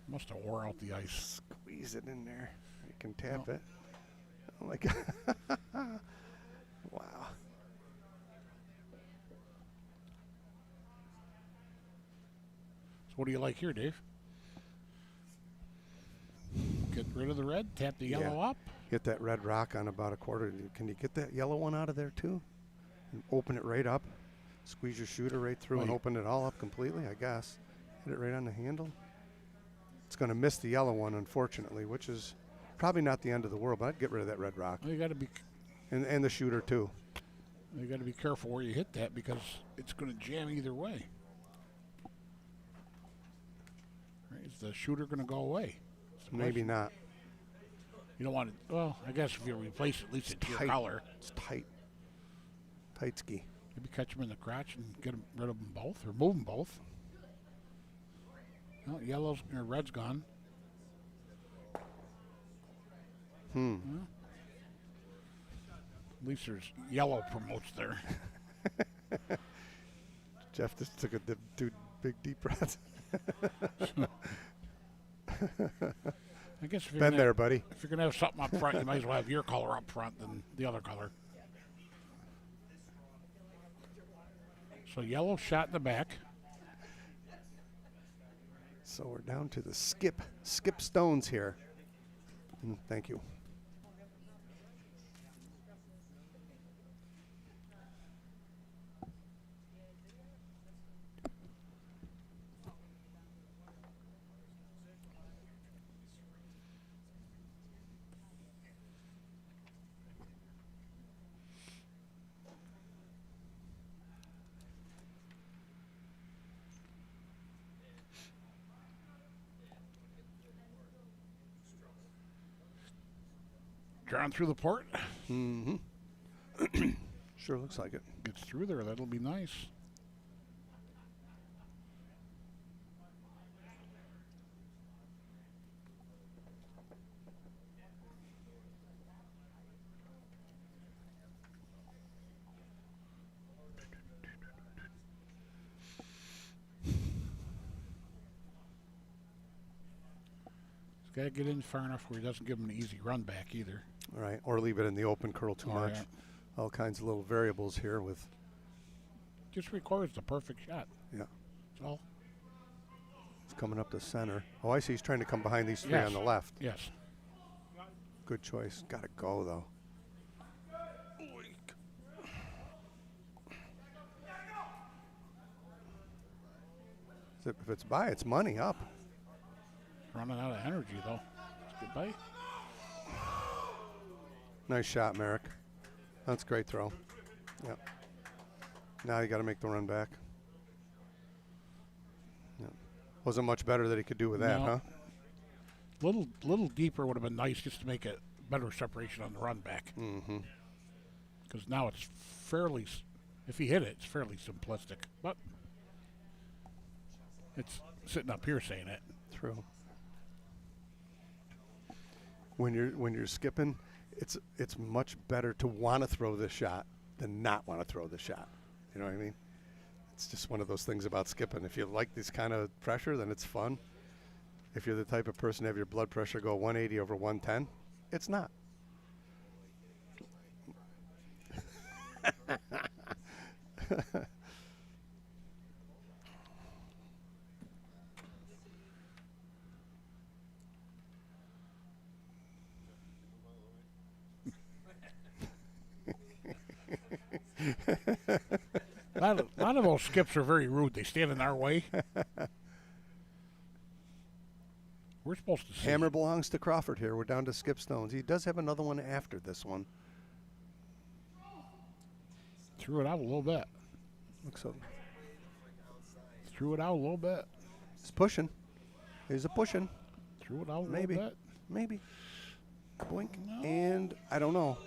Must have wore out the ice. Squeeze it in there. You can tap No. it. Oh, my God. Wow. So what do you like here, Dave? Get rid of the red, tap the yellow Yeah. up. Hit that red rock on about a quarter. Can you get that yellow one out of there too? And open it right up. Squeeze your shooter right through and Right. open it all up completely, I guess. Hit it right on the handle. It's going to miss the yellow one, unfortunately, which is probably not the end of the world, but I'd get rid of that red rock. Well, you got to be And the shooter too. careful where you hit that because it's going to jam either way. Right? Is the shooter going to go away? That's the Maybe question. not. You don't want to. Well, I guess if you replace it, at least it's your tight. color. It's tight. Tight ski. Maybe catch them in the crotch and get rid of them both, or move them both. Well, yellow's or red's gone. Well, at least there's yellow promotes there. Jeff just took a big deep breath. I guess if you're Been gonna, there, buddy. if you're gonna have something up front, you might as well have your color up front than the other color. So yellow shot in the back. So we're down to the skip stones here. Thank you. Drawn through the port. Mm-hmm. Sure looks like it. Gets through there. That'll be nice. He's got to get in far enough where he doesn't give him an easy run back either. All right, or leave it in the open, curl too Oh, much. yeah. All kinds of little variables here with, Just records the perfect shot. yeah, That's all. it's coming up the center. Oh, I see he's trying to come behind these three Yes. on the left. Yes. Good choice. Got to go, though. If it's by, it's money up. Running out of energy, though. It's a good bite. Nice shot, Merrick. That's a great throw. Yep. Now you got to make the run back. Yep. Wasn't much better that he could do with that, No. huh? Little deeper would have been nice just to make it better separation on the run back. Mm-hmm. Because now it's fairly, if he hit it, it's fairly simplistic. But it's sitting up here saying it. True. When you're skipping, it's much better to want to throw this shot than not want to throw the shot. You know what I mean? It's just one of those things about skipping. If you like this kind of pressure, then it's fun. If you're the type of person to have your blood pressure go 180 over 110, it's not. A lot of those skips are very rude. They stand in our way. We're supposed to see. Hammer belongs to Crawford here. We're down to Skip Stones. He does have another one after this one. Threw it out a little bit. Looks so. Threw it out a little bit. He's pushing. He's a pushing. Threw it out a Maybe. little bit. Maybe. Boink. No. And I don't know.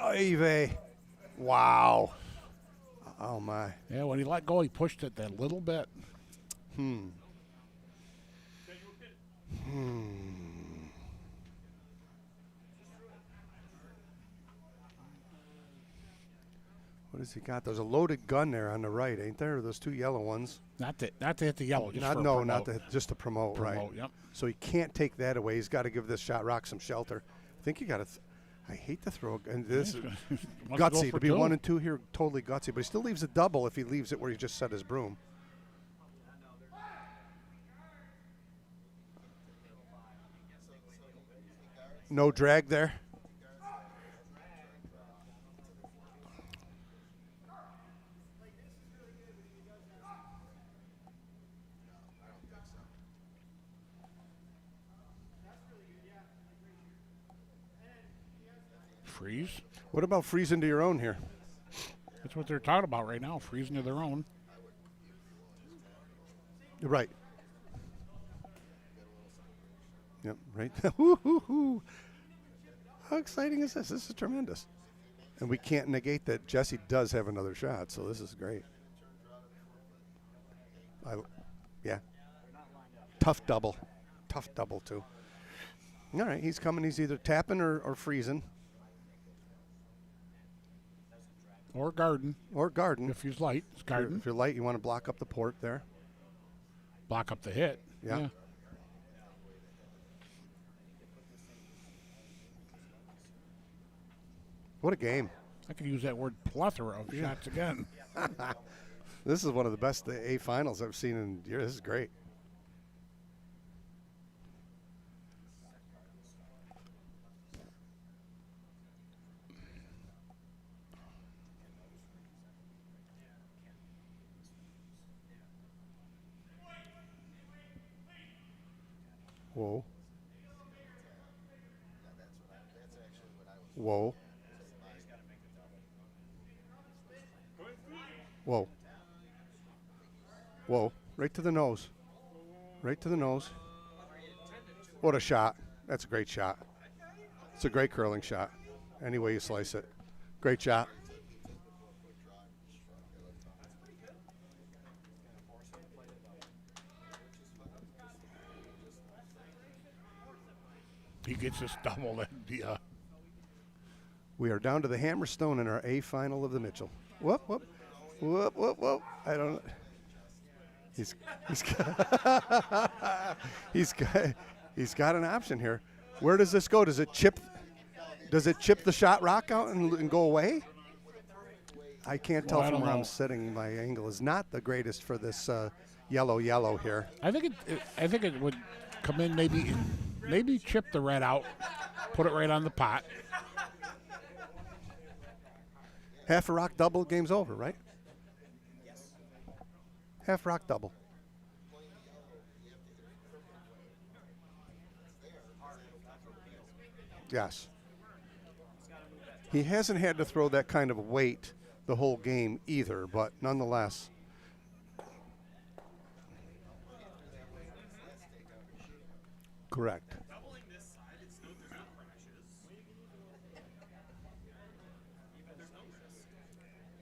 Oy Wow. Oh, my. Yeah, when he let go, he pushed it that little bit. What has he got? There's a loaded gun there on the right, ain't there? Those two yellow ones. Not to hit the yellow. Just Not for a no, promote. not to, just to promote, right? Promote, yep. So he can't take that away. He's got to give this shot rock some shelter. I think you got to. I hate to throw, and this is Wants go gutsy for to be two. 1 and 2 here. Totally gutsy, but he still leaves a double if he leaves it where he just set his broom. No drag there. Freeze. What about freezing to your own here? That's what they're talking about right now. Freezing to their own. You're right. Yep, right. Woo-hoo-hoo. How exciting is this? This is tremendous. And we can't negate that Jesse does have another shot, so this is great. Yeah. Tough double. Tough double, too. All right, he's coming. He's either tapping or freezing. Or garden. Or garden. If he's light, it's garden. If you're light, you want to block up the port there. Block up the hit. Yeah. What a game. I could use that word plethora of shots again. This is one of the best A finals I've seen in years. This is great. Whoa. Whoa. Whoa. Whoa. Right to the nose. Right to the nose. What a shot. That's a great shot. It's a great curling shot. Any way you slice it. Great shot. He gets this double. We are down to the Hammerstone in our A final of the Mitchell. Whoop, whoop. Whoop, whoop, whoop. I don't know. He's got an option here. Where does this go? Does it chip the shot rock out and go away? I can't tell from where I'm sitting. My angle is not the greatest for this yellow here. I think it would come in maybe chip the red out, put it right on the pot. Half a rock double, game's over, right? Half rock double. Yes. He hasn't had to throw that kind of weight the whole game either, but nonetheless. Correct. Doubling this side, there's no crashes. There's no risk.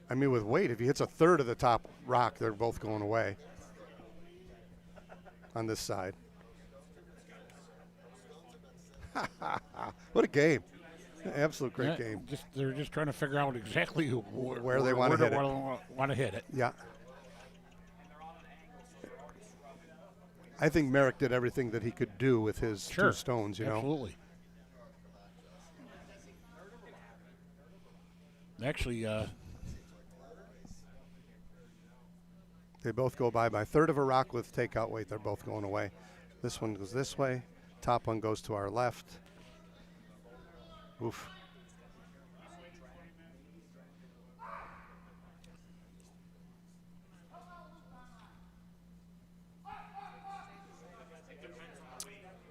I mean, with weight, if he hits a third of the top rock, they're both going away on this side. What a game. Absolute great game. They're just trying to figure out exactly Where they wanna hit it. Want to hit it. Yeah. I think Merrick did everything that he could do with his two stones, you know. Absolutely. Actually, they both go by third of a rock with takeout weight. They're both going away. This one goes this way. Top one goes to our left. Oof.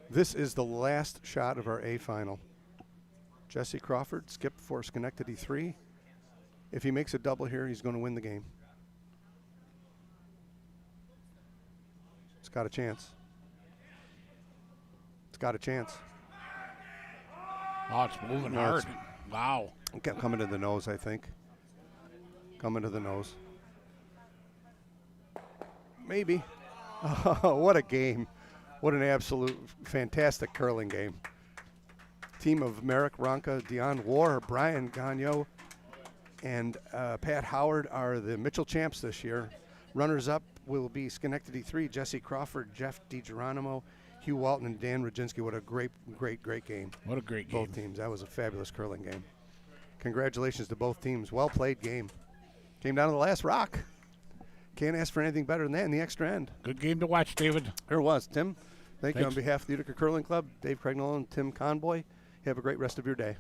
This is the last shot of our A final. Jesse Crawford, skip for Schenectady 3. If he makes a double here, he's going to win the game. It's got a chance. It's got a chance. oh, it's moving No, hard. it's- Wow. Coming to the nose, I think. Coming to the nose. Maybe. Oh, what a game. What an absolute fantastic curling game. Team of Merrick Ronca, Dion War, Brian Gagnon, and Pat Howard are the Mitchell champs this year. Runners-up will be Schenectady 3, Jesse Crawford, Jeff DiGeronimo, Hugh Walton, and Dan Rodzinski. What a great game. What a great game. Both teams. That was a fabulous curling game. Congratulations to both teams. Well-played game. Came down to the last rock. Can't ask for anything better than that in the extra end. Good game to watch, David. There it was. Tim, thank you on Thanks. behalf of the Utica Curling Club, Dave Craignolan, Tim Conboy. Have a great rest of your day.